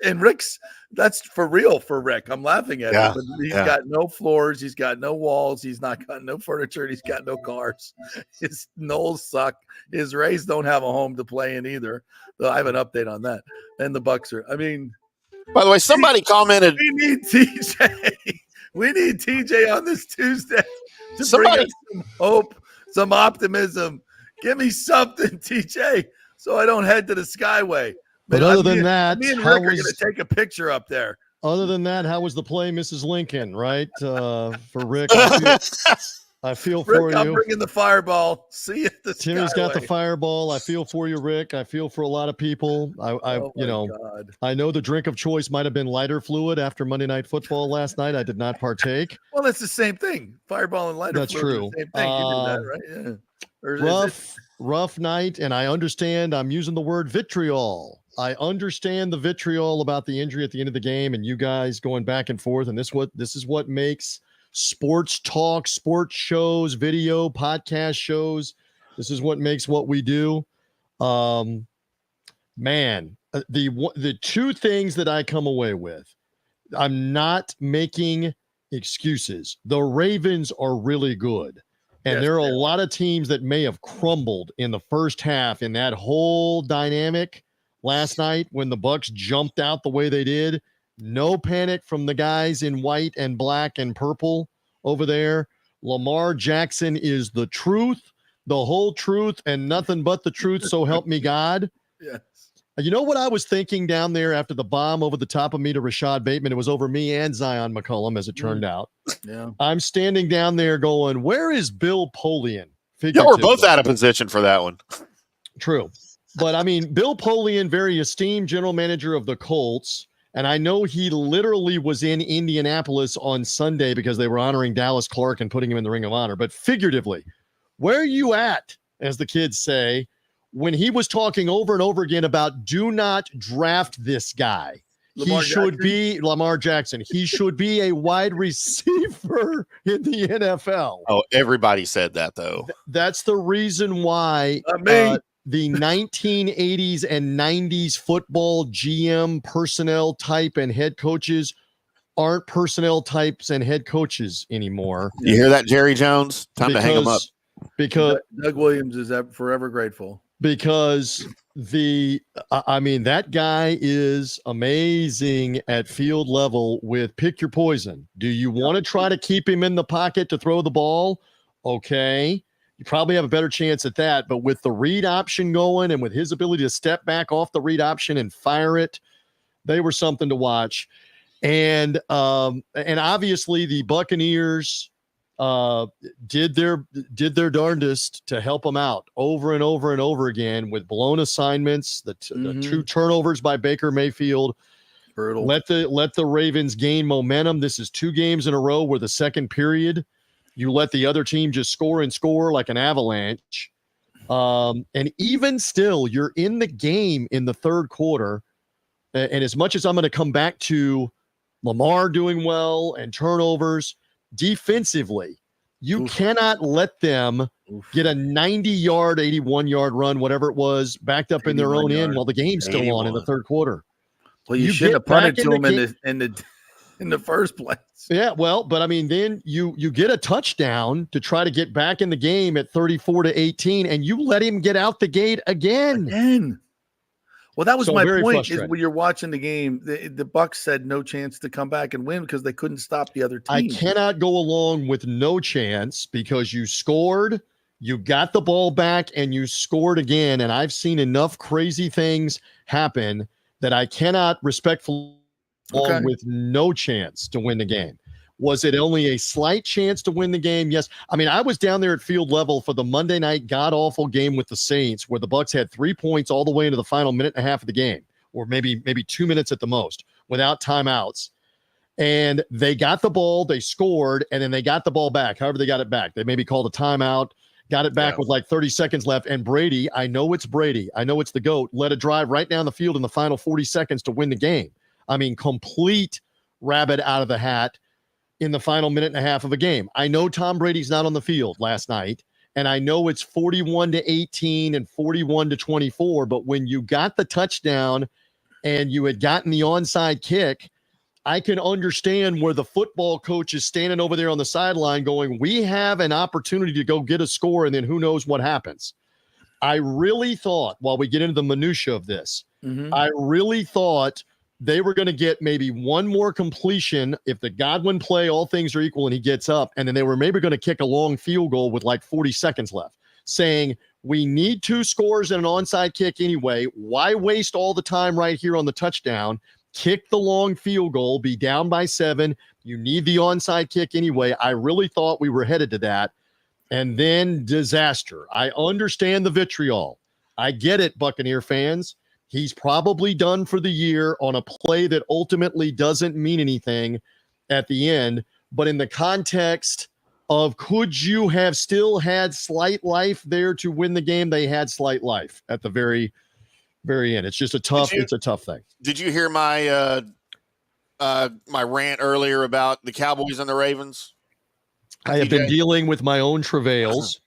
for real for Rick. I'm laughing at him, but he's got no floors, he's got no walls, he's not got no furniture, and he's got no cars. His Knowles suck. His Rays don't have a home to play in either. Though I have an update on that. And the Bucs are. I mean, by the way, somebody commented. We need TJ. We need TJ on this Tuesday to bring us some hope, some optimism. Give me something, TJ, so I don't head to the Skyway. But other than that, me and Rick are going to take a picture up there. Other than that, how was the play, Mrs. Lincoln? Right, for Rick, I feel Rick, for you. I'm bringing the fireball. See you at the Timmy's Skyway. got the fireball. I feel for you, Rick. I feel for a lot of people. God. I know the drink of choice might have been lighter fluid after Monday Night Football last night. I did not partake. Well, that's the same thing. Fireball and lighter. That's fluid true. are the same thing. You did that, right? Yeah. Rough night, and I understand. I'm using the word vitriol. I understand the vitriol about the injury at the end of the game, and you guys going back and forth. And this is what makes sports talk, sports shows, video, podcast shows. This is what makes what we do. The 2 things that I come away with, I'm not making excuses. The Ravens are really good. And there are a lot of teams that may have crumbled in the first half in that whole dynamic last night when the Bucs jumped out the way they did. No panic from the guys in white and black and purple over there. Lamar Jackson is the truth, the whole truth, and nothing but the truth. So help me God. Yes. You know what I was thinking down there after the bomb over the top of me to Rashad Bateman? It was over me and Zion McCollum, as it turned out. Yeah. I'm standing down there going, where is Bill Polian? Yeah, we're both out of position for that one. True. But, I mean, Bill Polian, very esteemed general manager of the Colts, and I know he literally was in Indianapolis on Sunday because they were honoring Dallas Clark and putting him in the Ring of Honor. But figuratively, where are you at, as the kids say, when he was talking over and over again about do not draft this guy? Lamar Jackson. He should be a wide receiver in the NFL. Oh, everybody said that, though. That's the reason why the 1980s and 90s football GM personnel type and head coaches aren't personnel types and head coach anymore. You hear that, Jerry Jones? Time to hang him up. Because Doug Williams is forever grateful. Because that guy is amazing at field level with pick your poison. Do you want to try to keep him in the pocket to throw the ball? Okay. You probably have a better chance at that. But with the read option going and with his ability to step back off the read option and fire it, they were something to watch. And obviously the Buccaneers did their darndest to help them out over and over and over again with blown assignments, the 2 turnovers by Baker Mayfield. Brutal. Let the Ravens gain momentum. This is 2 games in a row where the second period you let the other team just score and score like an avalanche. And even still, you're in the game in the third quarter. And as much as I'm going to come back to Lamar doing well and turnovers, defensively, you cannot let them get a 90-yard, 81-yard run, whatever it was, backed up in their own end while the game's still on in the third quarter. Well, you shouldn't have punted to him in the first place. Yeah, well, but I mean, then you get a touchdown to try to get back in the game at 34-18, and you let him get out the gate again. Well, that was So my very point. Is frustrating. when you're watching the game, the Bucs had no chance to come back and win because they couldn't stop the other team. I cannot go along with no chance because you scored, you got the ball back, and you scored again. And I've seen enough crazy things happen that I cannot respectfully go along with no chance to win the game. Was it only a slight chance to win the game? Yes. I mean, I was down there at field level for the Monday night god-awful game with the Saints where the Bucs had 3 points all the way into the final minute and a half of the game, or maybe 2 minutes at the most without timeouts. And they got the ball, they scored, and then they got the ball back. However they got it back. They maybe called a timeout, got it back with like 30 seconds left. And Brady, I know it's Brady, I know it's the GOAT, let a drive right down the field in the final 40 seconds to win the game. I mean, complete rabbit out of the hat in the final minute and a half of a game. I know Tom Brady's not on the field last night, and I know it's 41-18 and 41-24, but when you got the touchdown and you had gotten the onside kick, I can understand where the football coach is standing over there on the sideline going, we have an opportunity to go get a score, and then who knows what happens. I really thought, while we get into the minutia of this, I really thought they were going to get maybe one more completion if the Godwin play, all things are equal, and he gets up, and then they were maybe going to kick a long field goal with like 40 seconds left, saying, we need 2 scores and an onside kick anyway. Why waste all the time right here on the touchdown? Kick the long field goal, be down by 7. You need the onside kick anyway. I really thought we were headed to that. And then disaster. I understand the vitriol. I get it, Buccaneer fans. He's probably done for the year on a play that ultimately doesn't mean anything at the end. But in the context of could you have still had slight life there to win the game, they had slight life at the very, very end. It's just a tough thing. Did you hear my my rant earlier about the Cowboys and the Ravens? I have been dealing with my own travails,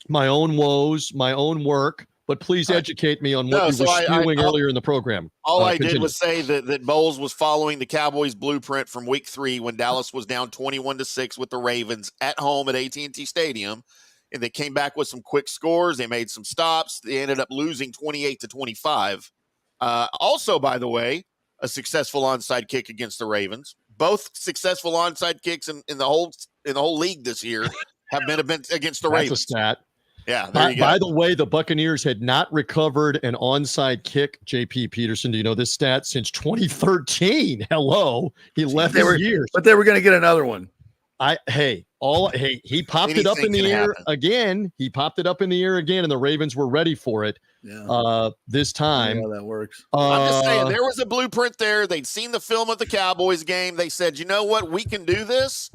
my own woes, my own work. But please educate me on what you were spewing earlier in the program. All I did was say that Bowles was following the Cowboys' blueprint from Week 3 when Dallas was down 21-6 with the Ravens at home at AT&T Stadium, and they came back with some quick scores. They made some stops. They ended up losing 28-25. Also, by the way, a successful onside kick against the Ravens. Both successful onside kicks in the whole league this year have been against the Ravens. That's a stat. Yeah, there you go. By the way, the Buccaneers had not recovered an onside kick. JP Peterson, do you know this stat? Since 2013. Hello, 11 years. But they were going to get another one. He popped it up in the air again. He popped it up in the air again, and the Ravens were ready for it. Yeah. This time. I know how that works. I'm just saying there was a blueprint there. They'd seen the film of the Cowboys game. They said, you know what? We can do this.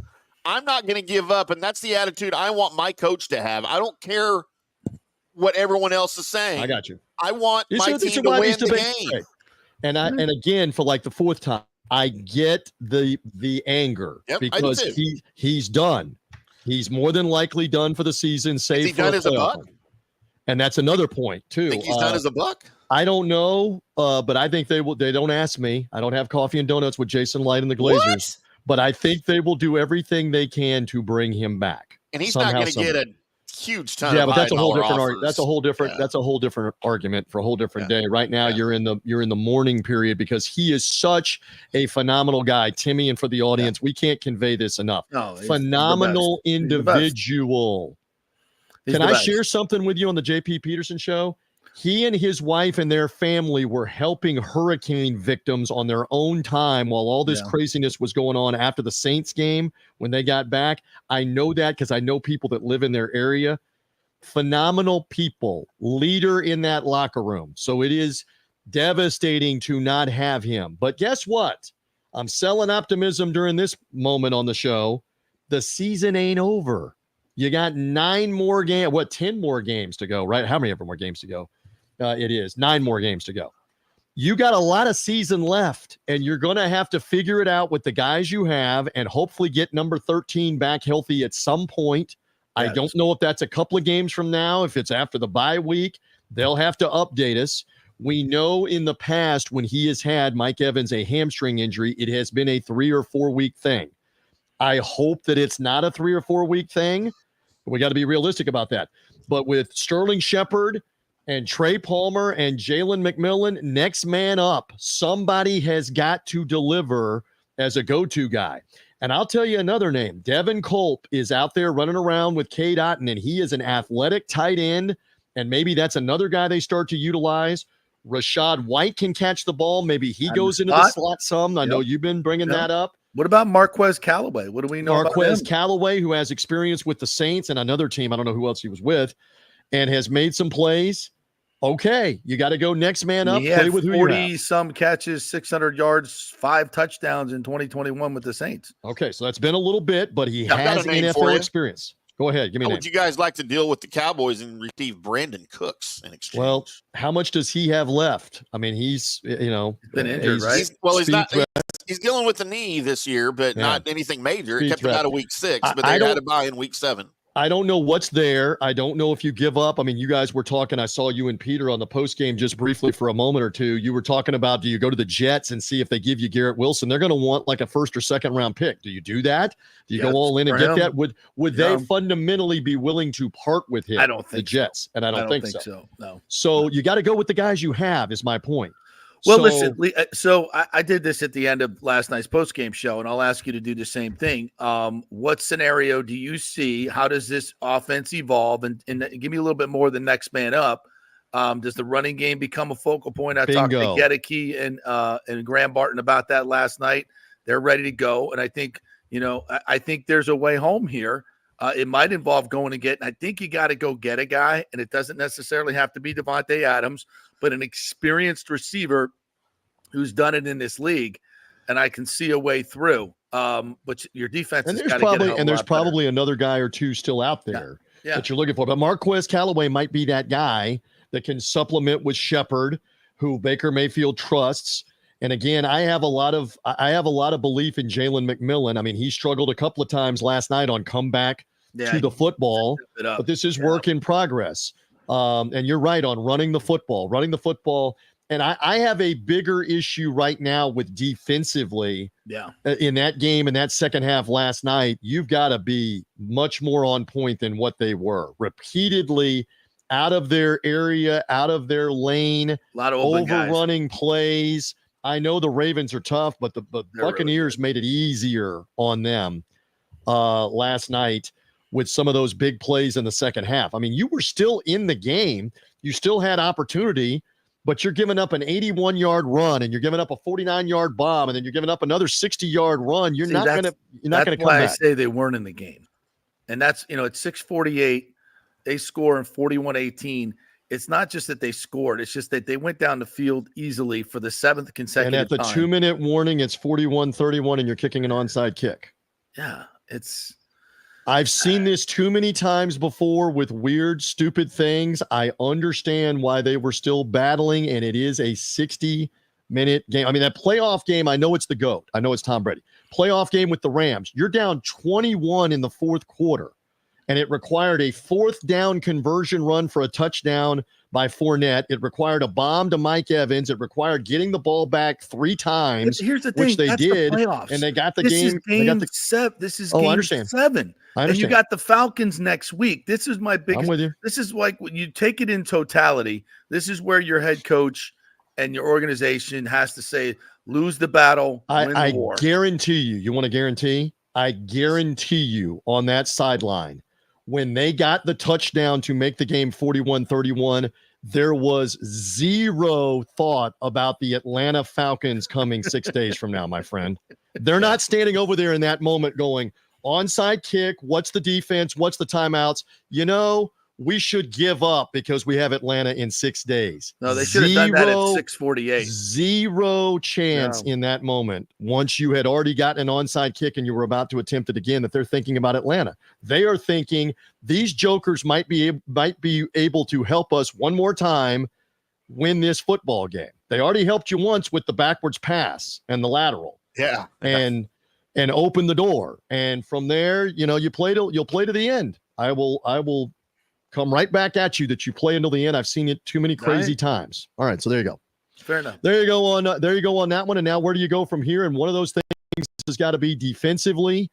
I'm not going to give up, and that's the attitude I want my coach to have. I don't care what everyone else is saying. I got you. I want my team to win the game. And and again, for like the 4th time, I get the anger because he's done. He's more than likely done for the season. Save he done as a Buck? And that's another point too. Think he's done as a Buck? I don't know, but I think they will. They don't ask me. I don't have coffee and donuts with Jason Light and the Glazers. What? But I think they will do everything they can to bring him back. And he's not going to get a huge ton. Yeah, but that's a whole different. That's a whole different. That's a whole different argument for a whole different day. Right now, you're in the mourning period because he is such a phenomenal guy, Timmy. And for the audience, we can't convey this enough. No, phenomenal individual. Can I share something with you on the JP Peterson show? He and his wife and their family were helping hurricane victims on their own time while all this craziness was going on after the Saints game when they got back. I know that because I know people that live in their area. Phenomenal people, leader in that locker room. So it is devastating to not have him. But guess what? I'm selling optimism during this moment on the show. The season ain't over. You got 10 more games to go, right? How many ever more games to go? It is 9 more games to go. You got a lot of season left, and you're going to have to figure it out with the guys you have and hopefully get number 13 back healthy at some point. Yes. I don't know if that's a couple of games from now, if it's after the bye week. They'll have to update us. We know in the past when he has had, Mike Evans, a hamstring injury, it has been a 3 or 4 week thing. I hope that it's not a 3 or 4 week thing. We got to be realistic about that. But with Sterling Shepard and Trey Palmer and Jalen McMillan, next man up. Somebody has got to deliver as a go-to guy. And I'll tell you another name. Devin Culp is out there running around with Cade Otton, and he is an athletic tight end, and maybe that's another guy they start to utilize. Rashad White can catch the ball. Maybe he goes into the slot some. I know you've been bringing that up. What about Marquez Callaway? What do we know about him? Marquez Callaway, who has experience with the Saints and another team, I don't know who else he was with, and has made some plays. Okay, you got to go next man up. He had play with 40-some catches, 600 yards, 5 touchdowns in 2021 with the Saints. Okay, so that's been a little bit, but he has NFL experience. Go ahead, give me a name. Would you guys like to deal with the Cowboys and receive Brandon Cooks in exchange? Well, how much does he have left? I mean, he's been injured, right? He's dealing with the knee this year, but not anything major. It kept him out of week 6, but they had to buy in week 7. I don't know what's there. I don't know if you give up. I mean, you guys were talking. I saw you and Peter on the post game just briefly for a moment or two. You were talking about, do you go to the Jets and see if they give you Garrett Wilson? They're going to want like a 1st or 2nd round pick. Do you do that? Do you go all in and get that? Would they fundamentally be willing to part with him? I don't think the Jets, and I don't think so. No. So you got to go with the guys you have. Is my point. Well, listen, so I did this at the end of last night's postgame show, and I'll ask you to do the same thing. What scenario do you see? How does this offense evolve? And give me a little bit more than next man up. Does the running game become a focal point? I talked to Gedeke and Graham Barton about that last night. They're ready to go, and I think I think there's a way home here. It might involve going and getting. I think you got to go get a guy, and it doesn't necessarily have to be Devontae Adams, but an experienced receiver who's done it in this league, and I can see a way through. But your defense has got to get there's probably another guy or two still out there that you're looking for. But Marquez Callaway might be that guy that can supplement with Shepard, who Baker Mayfield trusts. And again, I have a lot of belief in Jalen McMillan. I mean, he struggled a couple of times last night on comeback to the football, but this is work in progress. And you're right on running the football. And I have a bigger issue right now with defensively. In that game, in that second half last night, you've got to be much more on point than what they were. Repeatedly out of their area, out of their lane, a lot of overrunning plays. I know the Ravens are tough, but the Buccaneers made it easier on them last night with some of those big plays in the second half. I mean, you were still in the game. You still had opportunity, but you're giving up an 81-yard run, and you're giving up a 49-yard bomb, and then you're giving up another 60-yard run. You're not going to come back. That's why I say they weren't in the game. And that's, at 6:48, they score in 41-18. It's not just that they scored. It's just that they went down the field easily for the 7th consecutive time. And at the 2-minute warning, it's 41-31, and you're kicking an onside kick. Yeah, I've seen this too many times before with weird, stupid things. I understand why they were still battling, and it is a 60-minute game. I mean, that playoff game, I know it's the GOAT. I know it's Tom Brady. Playoff game with the Rams. You're down 21 in the 4th quarter. And it required a 4th down conversion run for a touchdown by Fournette. It required a bomb to Mike Evans. It required getting the ball back 3 times, here's the thing, which they did, and they got the game. This is game 7. And you got the Falcons next week. This is my biggest. I'm with you. This is like when you take it in totality. This is where your head coach and your organization has to say, lose the battle, win the war. I guarantee you. You want to guarantee? I guarantee you on that sideline, when they got the touchdown to make the game 41-31, there was zero thought about the Atlanta Falcons coming 6 days from now, my friend. They're not standing over there in that moment going, onside kick, what's the defense, what's the timeouts? We should give up because we have Atlanta in 6 days. No, they should have done that at 6:48. Zero chance in that moment. Once you had already gotten an onside kick and you were about to attempt it again, that they're thinking about Atlanta. They are thinking these jokers might be able to help us one more time win this football game. They already helped you once with the backwards pass and the lateral. Yeah. And open the door. And from there, you'll play to the end. I will come right back at you that you play until the end. I've seen it too many crazy times. All right, so there you go. Fair enough. There you go on that one. And now where do you go from here? And one of those things has got to be defensively.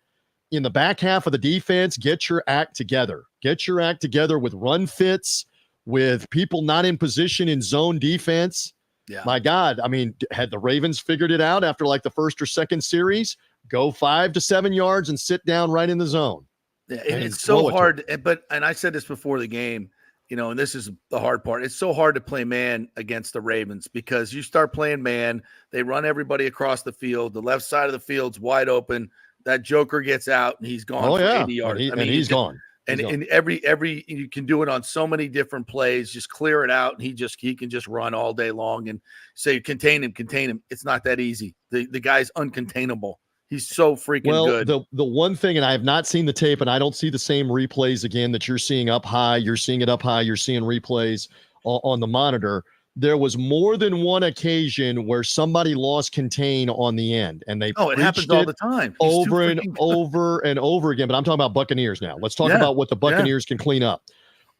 In the back half of the defense, get your act together. Get your act together with run fits, with people not in position in zone defense. Yeah. My God, I mean, had the Ravens figured it out after like the first or second series? Go 5 to 7 yards and sit down right in the zone. Yeah, it's so hard. And I said this before the game, and this is the hard part. It's so hard to play man against the Ravens because you start playing man, they run everybody across the field. The left side of the field's wide open. That joker gets out and he's gone for 80 yards. He's gone. And every you can do it on so many different plays. Just clear it out, and he can just run all day long and say contain him. It's not that easy. The guy's uncontainable. He's so freaking good. The one thing, and I have not seen the tape, and I don't see the same replays again that you're seeing up high. You're seeing it up high. You're seeing replays on the monitor. There was more than one occasion where somebody lost contain on the end, and they it happens all the time. Over and over and over again. But I'm talking about Buccaneers now. Let's talk about what the Buccaneers can clean up.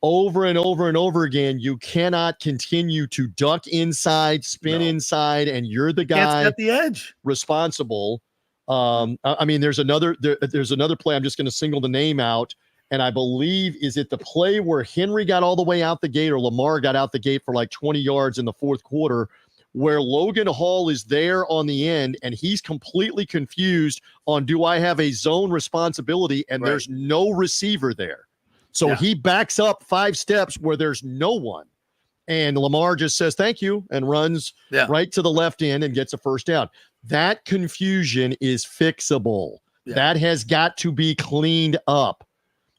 Over and over and over again, you cannot continue to duck inside, spin inside, and you're the guy at the edge responsible. I mean, there's another play. I'm just going to single the name out. And I believe, is it the play where Henry got all the way out the gate or Lamar got out the gate for like 20 yards in the fourth quarter, where Logan Hall is there on the end and he's completely confused on, do I have a zone responsibility? And there's no receiver there. So he backs up 5 steps where there's no one. And Lamar just says, thank you, and runs right to the left end and gets a first down. That confusion is fixable. That has got to be cleaned up.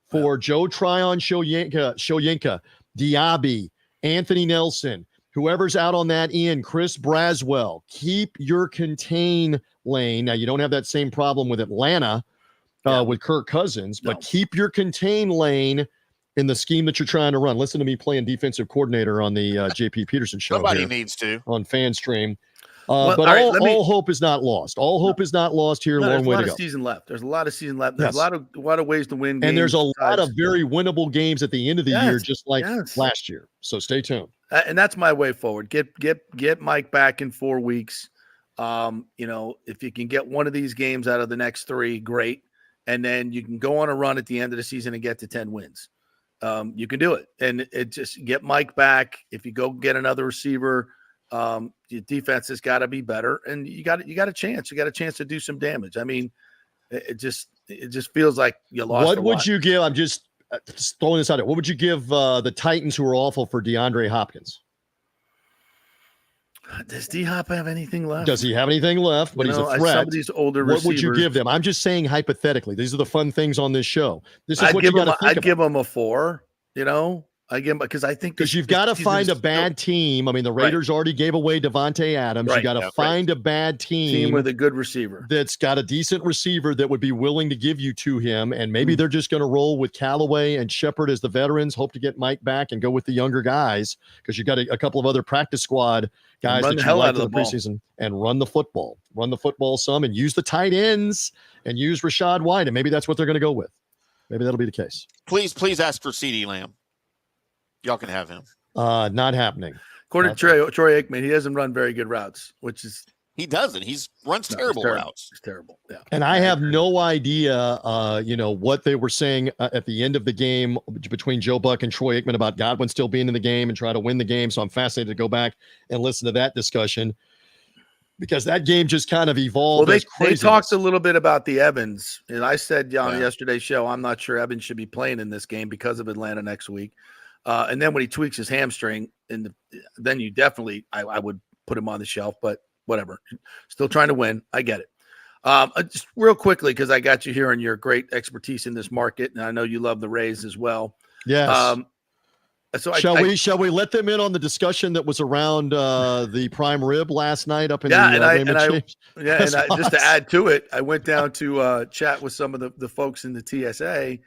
For Joe Tryon, Shoyinka, Diaby, Anthony Nelson, whoever's out on that end, Chris Braswell, keep your contain lane. Now, you don't have that same problem with Atlanta with Kirk Cousins, but keep your contain lane in the scheme that you're trying to run. Listen to me playing defensive coordinator on the JP Peterson show. Somebody needs to. On FanStream. But all hope is not lost. All hope is not lost here. Long way to go. There's a lot of season left. There's a lot of season left. There's a lot of ways to win games. And there's a lot of very winnable games at the end of the year, just like last year. So stay tuned. And that's my way forward. Get Mike back in 4 weeks. If you can get one of these games out of the next 3, great. And then you can go on a run at the end of the season and get to 10 wins. You can do it. And it just get Mike back. If you go get another receiver, your defense has got to be better, and you got a chance. You got a chance to do some damage. I mean, it just feels like you lost. What would you give? I'm just throwing this out there. What would you give the Titans, who are awful, for DeAndre Hopkins? Does D-Hop have anything left? Does he have anything left? But he's a threat. Some of these older receivers. What would you give them? I'm just saying hypothetically. These are the fun things on this show. This is what you got to think about. I'd give them a 4. Because I think you've got to find a bad team. I mean, the Raiders already gave away Devontae Adams. You got to find a bad team with a good receiver that's got a decent receiver that would be willing to give you to him. And maybe they're just going to roll with Callaway and Shepard as the veterans, hope to get Mike back and go with the younger guys, because you got a couple of other practice squad guys that you like in the preseason, and run the football some, and use the tight ends and use Rashad White. And maybe that's what they're going to go with. Maybe that'll be the case. Please ask for CeeDee Lamb. Y'all can have him. Not happening. According to Troy Aikman, he doesn't run very good routes, which is he doesn't. He runs terrible routes. It's terrible. Yeah. And I have no idea, what they were saying at the end of the game between Joe Buck and Troy Aikman about Godwin still being in the game and try to win the game. So I'm fascinated to go back and listen to that discussion, because that game just kind of evolved. Well, they talked a little bit about the Evans, and I said on yesterday's show, I'm not sure Evans should be playing in this game because of Atlanta next week. And then when he tweaks his hamstring, then you definitely I would put him on the shelf. But whatever, still trying to win. I get it. Just real quickly, because I got you here and your great expertise in this market, and I know you love the Rays as well. Yes. So shall we let them in on the discussion that was around the prime rib last night up in the just to add to it, I went down to chat with some of the folks in the TSA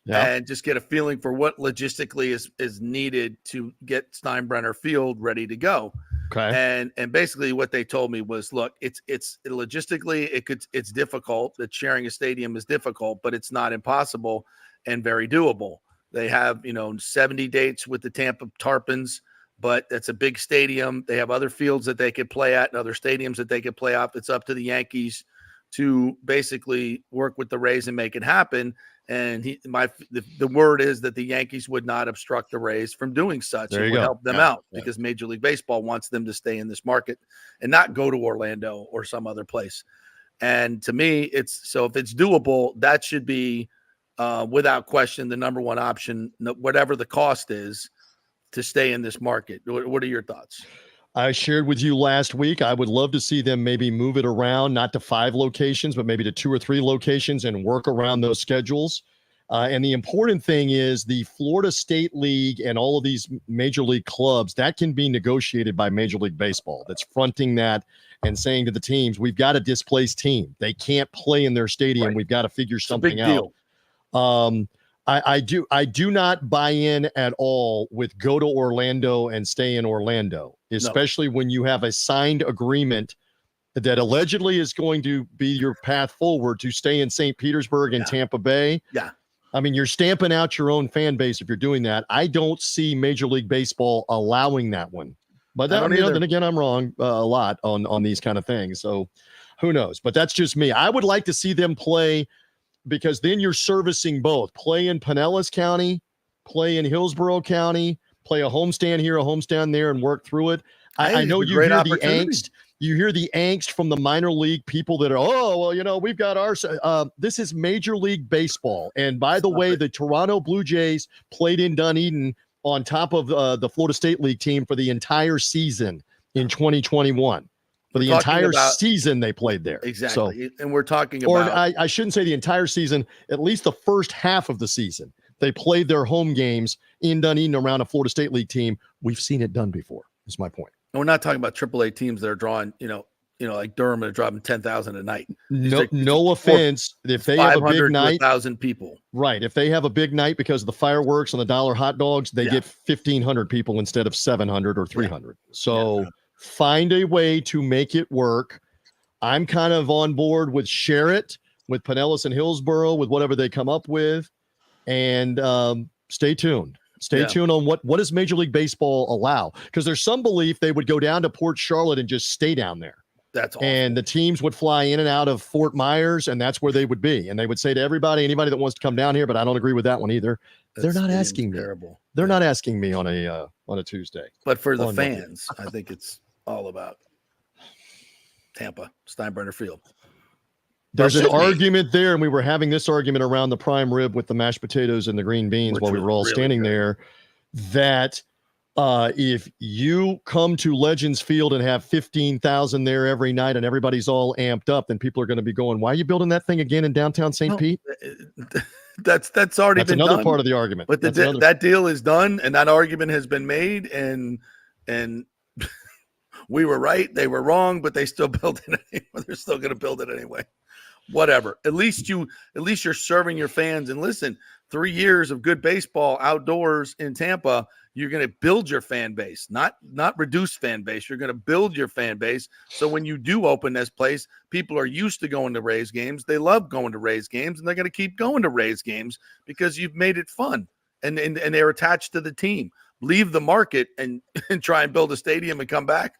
and just get a feeling for what logistically is needed to get Steinbrenner Field ready to go. Okay. And basically what they told me was, look, it's logistically it's difficult. That sharing a stadium is difficult, but it's not impossible and very doable. They have, 70 dates with the Tampa Tarpons, but that's a big stadium. They have other fields that they could play at and other stadiums that they could play off. It's up to the Yankees to basically work with the Rays and make it happen. And the word is that the Yankees would not obstruct the Rays from doing such. It would help them out because Major League Baseball wants them to stay in this market and not go to Orlando or some other place. And to me, if it's doable, that should be without question the number one option, whatever the cost is, to stay in this market. What are your thoughts? I shared with you last week, I would love to see them maybe move it around, not to 5 locations, but maybe to 2 or 3 locations and work around those schedules. And the important thing is the Florida State League and all of these major league clubs, that can be negotiated by Major League Baseball. That's fronting that and saying to the teams, we've got a displaced team. They can't play in their stadium. Right. We've got to figure something out. I do not buy in at all with go to Orlando and stay in Orlando, especially when you have a signed agreement that allegedly is going to be your path forward to stay in St. Petersburg and Tampa Bay. Yeah. I mean, you're stamping out your own fan base if you're doing that. I don't see Major League Baseball allowing that one. But then again, I'm wrong a lot on these kind of things. So who knows? But that's just me. I would like to see them play, because then you're servicing both. Play in Pinellas County, play in Hillsborough County, play a homestand here, a homestand there, and work through it. I know you hear the angst. You hear the angst from the minor league people that are, we've got our this is Major League Baseball. And by the way, the Toronto Blue Jays played in Dunedin on top of the Florida State League team for the entire season in 2021. For the entire season they played there. Exactly. And we're talking about, or I shouldn't say the entire season, at least the first half of the season. They played their home games in Dunedin around a Florida State League team. We've seen it done before, is my point. And we're not talking about AAA teams that are drawing, like Durham and dropping 10,000 a night. No offense. If they have a big night, 1,000 people. Right. If they have a big night because of the fireworks and the dollar hot dogs, they get 1,500 people instead of 700 or 300. So find a way to make it work. I'm kind of on board with share it with Pinellas and Hillsborough, with whatever they come up with, and stay tuned. Stay tuned on what does Major League Baseball allow, because there's some belief they would go down to Port Charlotte and just stay down there. That's awesome. And the teams would fly in and out of Fort Myers, and that's where they would be. And they would say to anybody that wants to come down here, but I don't agree with that one either. They're not asking me. Terrible. They're not asking me on a Tuesday. But for the fans, I think it's all about Tampa, Steinbrenner Field. There's an argument there, and we were having this argument around the prime rib with the mashed potatoes and the green beans while we were all standing there, that if you come to Legends Field and have 15,000 there every night and everybody's all amped up, then people are going to be going, why are you building that thing again in downtown St. Pete? That's already been another done. part of the argument. But that deal is done, and that argument has been made, and we were right, they were wrong, but they still built it anyway. They're still going to build it anyway. Whatever. At least you're serving your fans. And listen, 3 years of good baseball outdoors in Tampa, you're going to build your fan base, not reduce fan base. You're going to build your fan base. So when you do open this place, people are used to going to Rays games. They love going to Rays games, and they're going to keep going to Rays games because you've made it fun, and they're attached to the team. Leave the market and try and build a stadium and come back.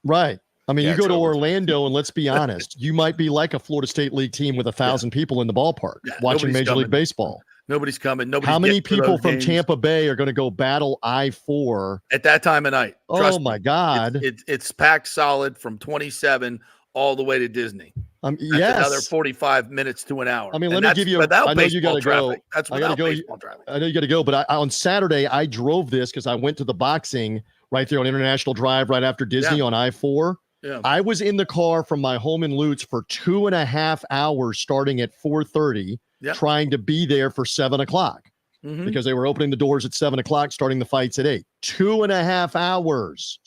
Right. I mean, you go to Orlando, and let's be honest, you might be like a Florida State League team with 1,000 people in the ballpark watching Major League Baseball. Nobody's coming. How many people from Tampa Bay are going to go battle I-4 at that time of night? Oh my God. It's packed solid from 27 all the way to Disney. Yes. Another 45 minutes to an hour. I mean, let me give you I know you got to go. That's without baseball traffic. I know you got to go, but on Saturday I drove this because I went to the boxing right there on International Drive, right after Disney on I-4. Yeah. I was in the car from my home in Lutz for 2.5 hours starting at 4:30, trying to be there for 7 o'clock because they were opening the doors at 7 o'clock, starting the fights at 8. 2.5 hours.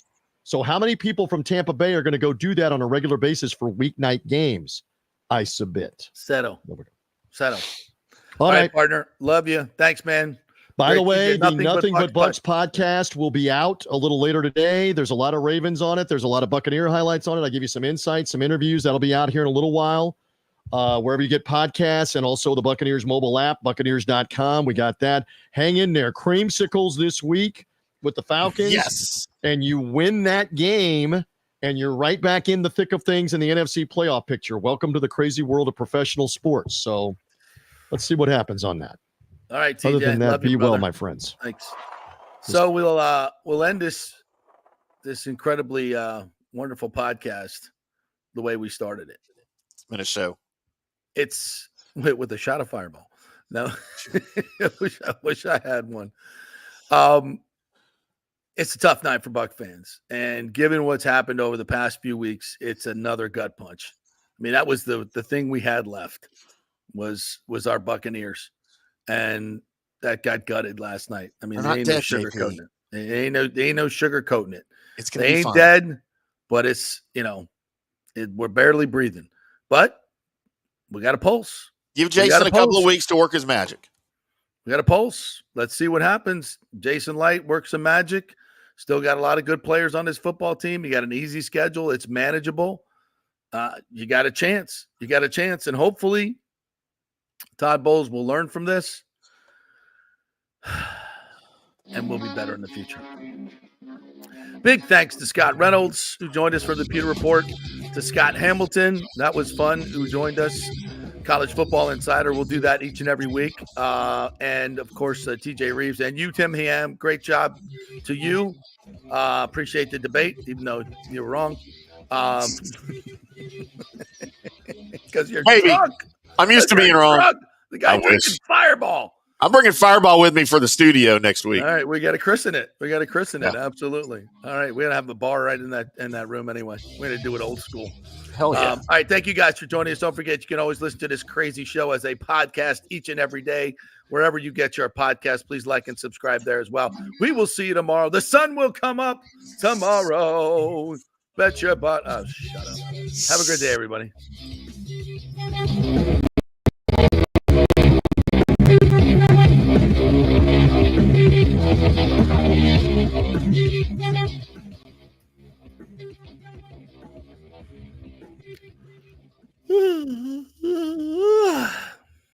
So how many people from Tampa Bay are going to go do that on a regular basis for weeknight games? I submit. Settle. Settle. All right, partner. Love you. Thanks, man. By the way, the Nothing But Bucs podcast will be out a little later today. There's a lot of Ravens on it. There's a lot of Buccaneer highlights on it. I give you some insights, some interviews. That'll be out here in a little while. Wherever you get podcasts and also the Buccaneers mobile app, Buccaneers.com. We got that. Hang in there. Creamsicles this week with the Falcons. Yes. And you win that game, and you're right back in the thick of things in the NFC playoff picture. Welcome to the crazy world of professional sports. So let's see what happens on that. All right, TJ. Other than that, love be you, well, brother. my friends. Thanks. So we'll end this incredibly wonderful podcast the way we started it. It's been a show. It's with a shot of Fireball. No, I wish I had one. It's a tough night for Buck fans, and given what's happened over the past few weeks, it's another gut punch. I mean, that was the thing we had left was our Buccaneers, and that got gutted last night. I mean, they ain't no sugarcoating it. They ain't no sugarcoating it. It's gonna they be ain't fun. dead, but it's we're barely breathing. But we got a pulse. Give Jason a couple of weeks to work his magic. We got a pulse. Let's see what happens. Jason Light works some magic. Still got a lot of good players on his football team. You got an easy schedule. It's manageable. You got a chance. And hopefully Todd Bowles will learn from this and we'll be better in the future. Big thanks to Scott Reynolds, who joined us for the Pewter Report, to Scott Hamilton. That was fun, who joined us. College Football Insider. We'll do that each and every week. And, of course, TJ Reeves. And you, Tim Ham, great job to you. Appreciate the debate, even though you were wrong. Because you're drunk. I'm used to being wrong. Drunk. The guy drinking Fireball. I'm bringing Fireball with me for the studio next week. All right, we got to christen it. Absolutely. All right, we got to have a bar right in that room anyway. We're going to do it old school. Hell yeah. All right, thank you guys for joining us. Don't forget, you can always listen to this crazy show as a podcast each and every day. Wherever you get your podcast, please like and subscribe there as well. We will see you tomorrow. The sun will come up tomorrow. Bet your butt. Oh, shut up. Have a good day, everybody.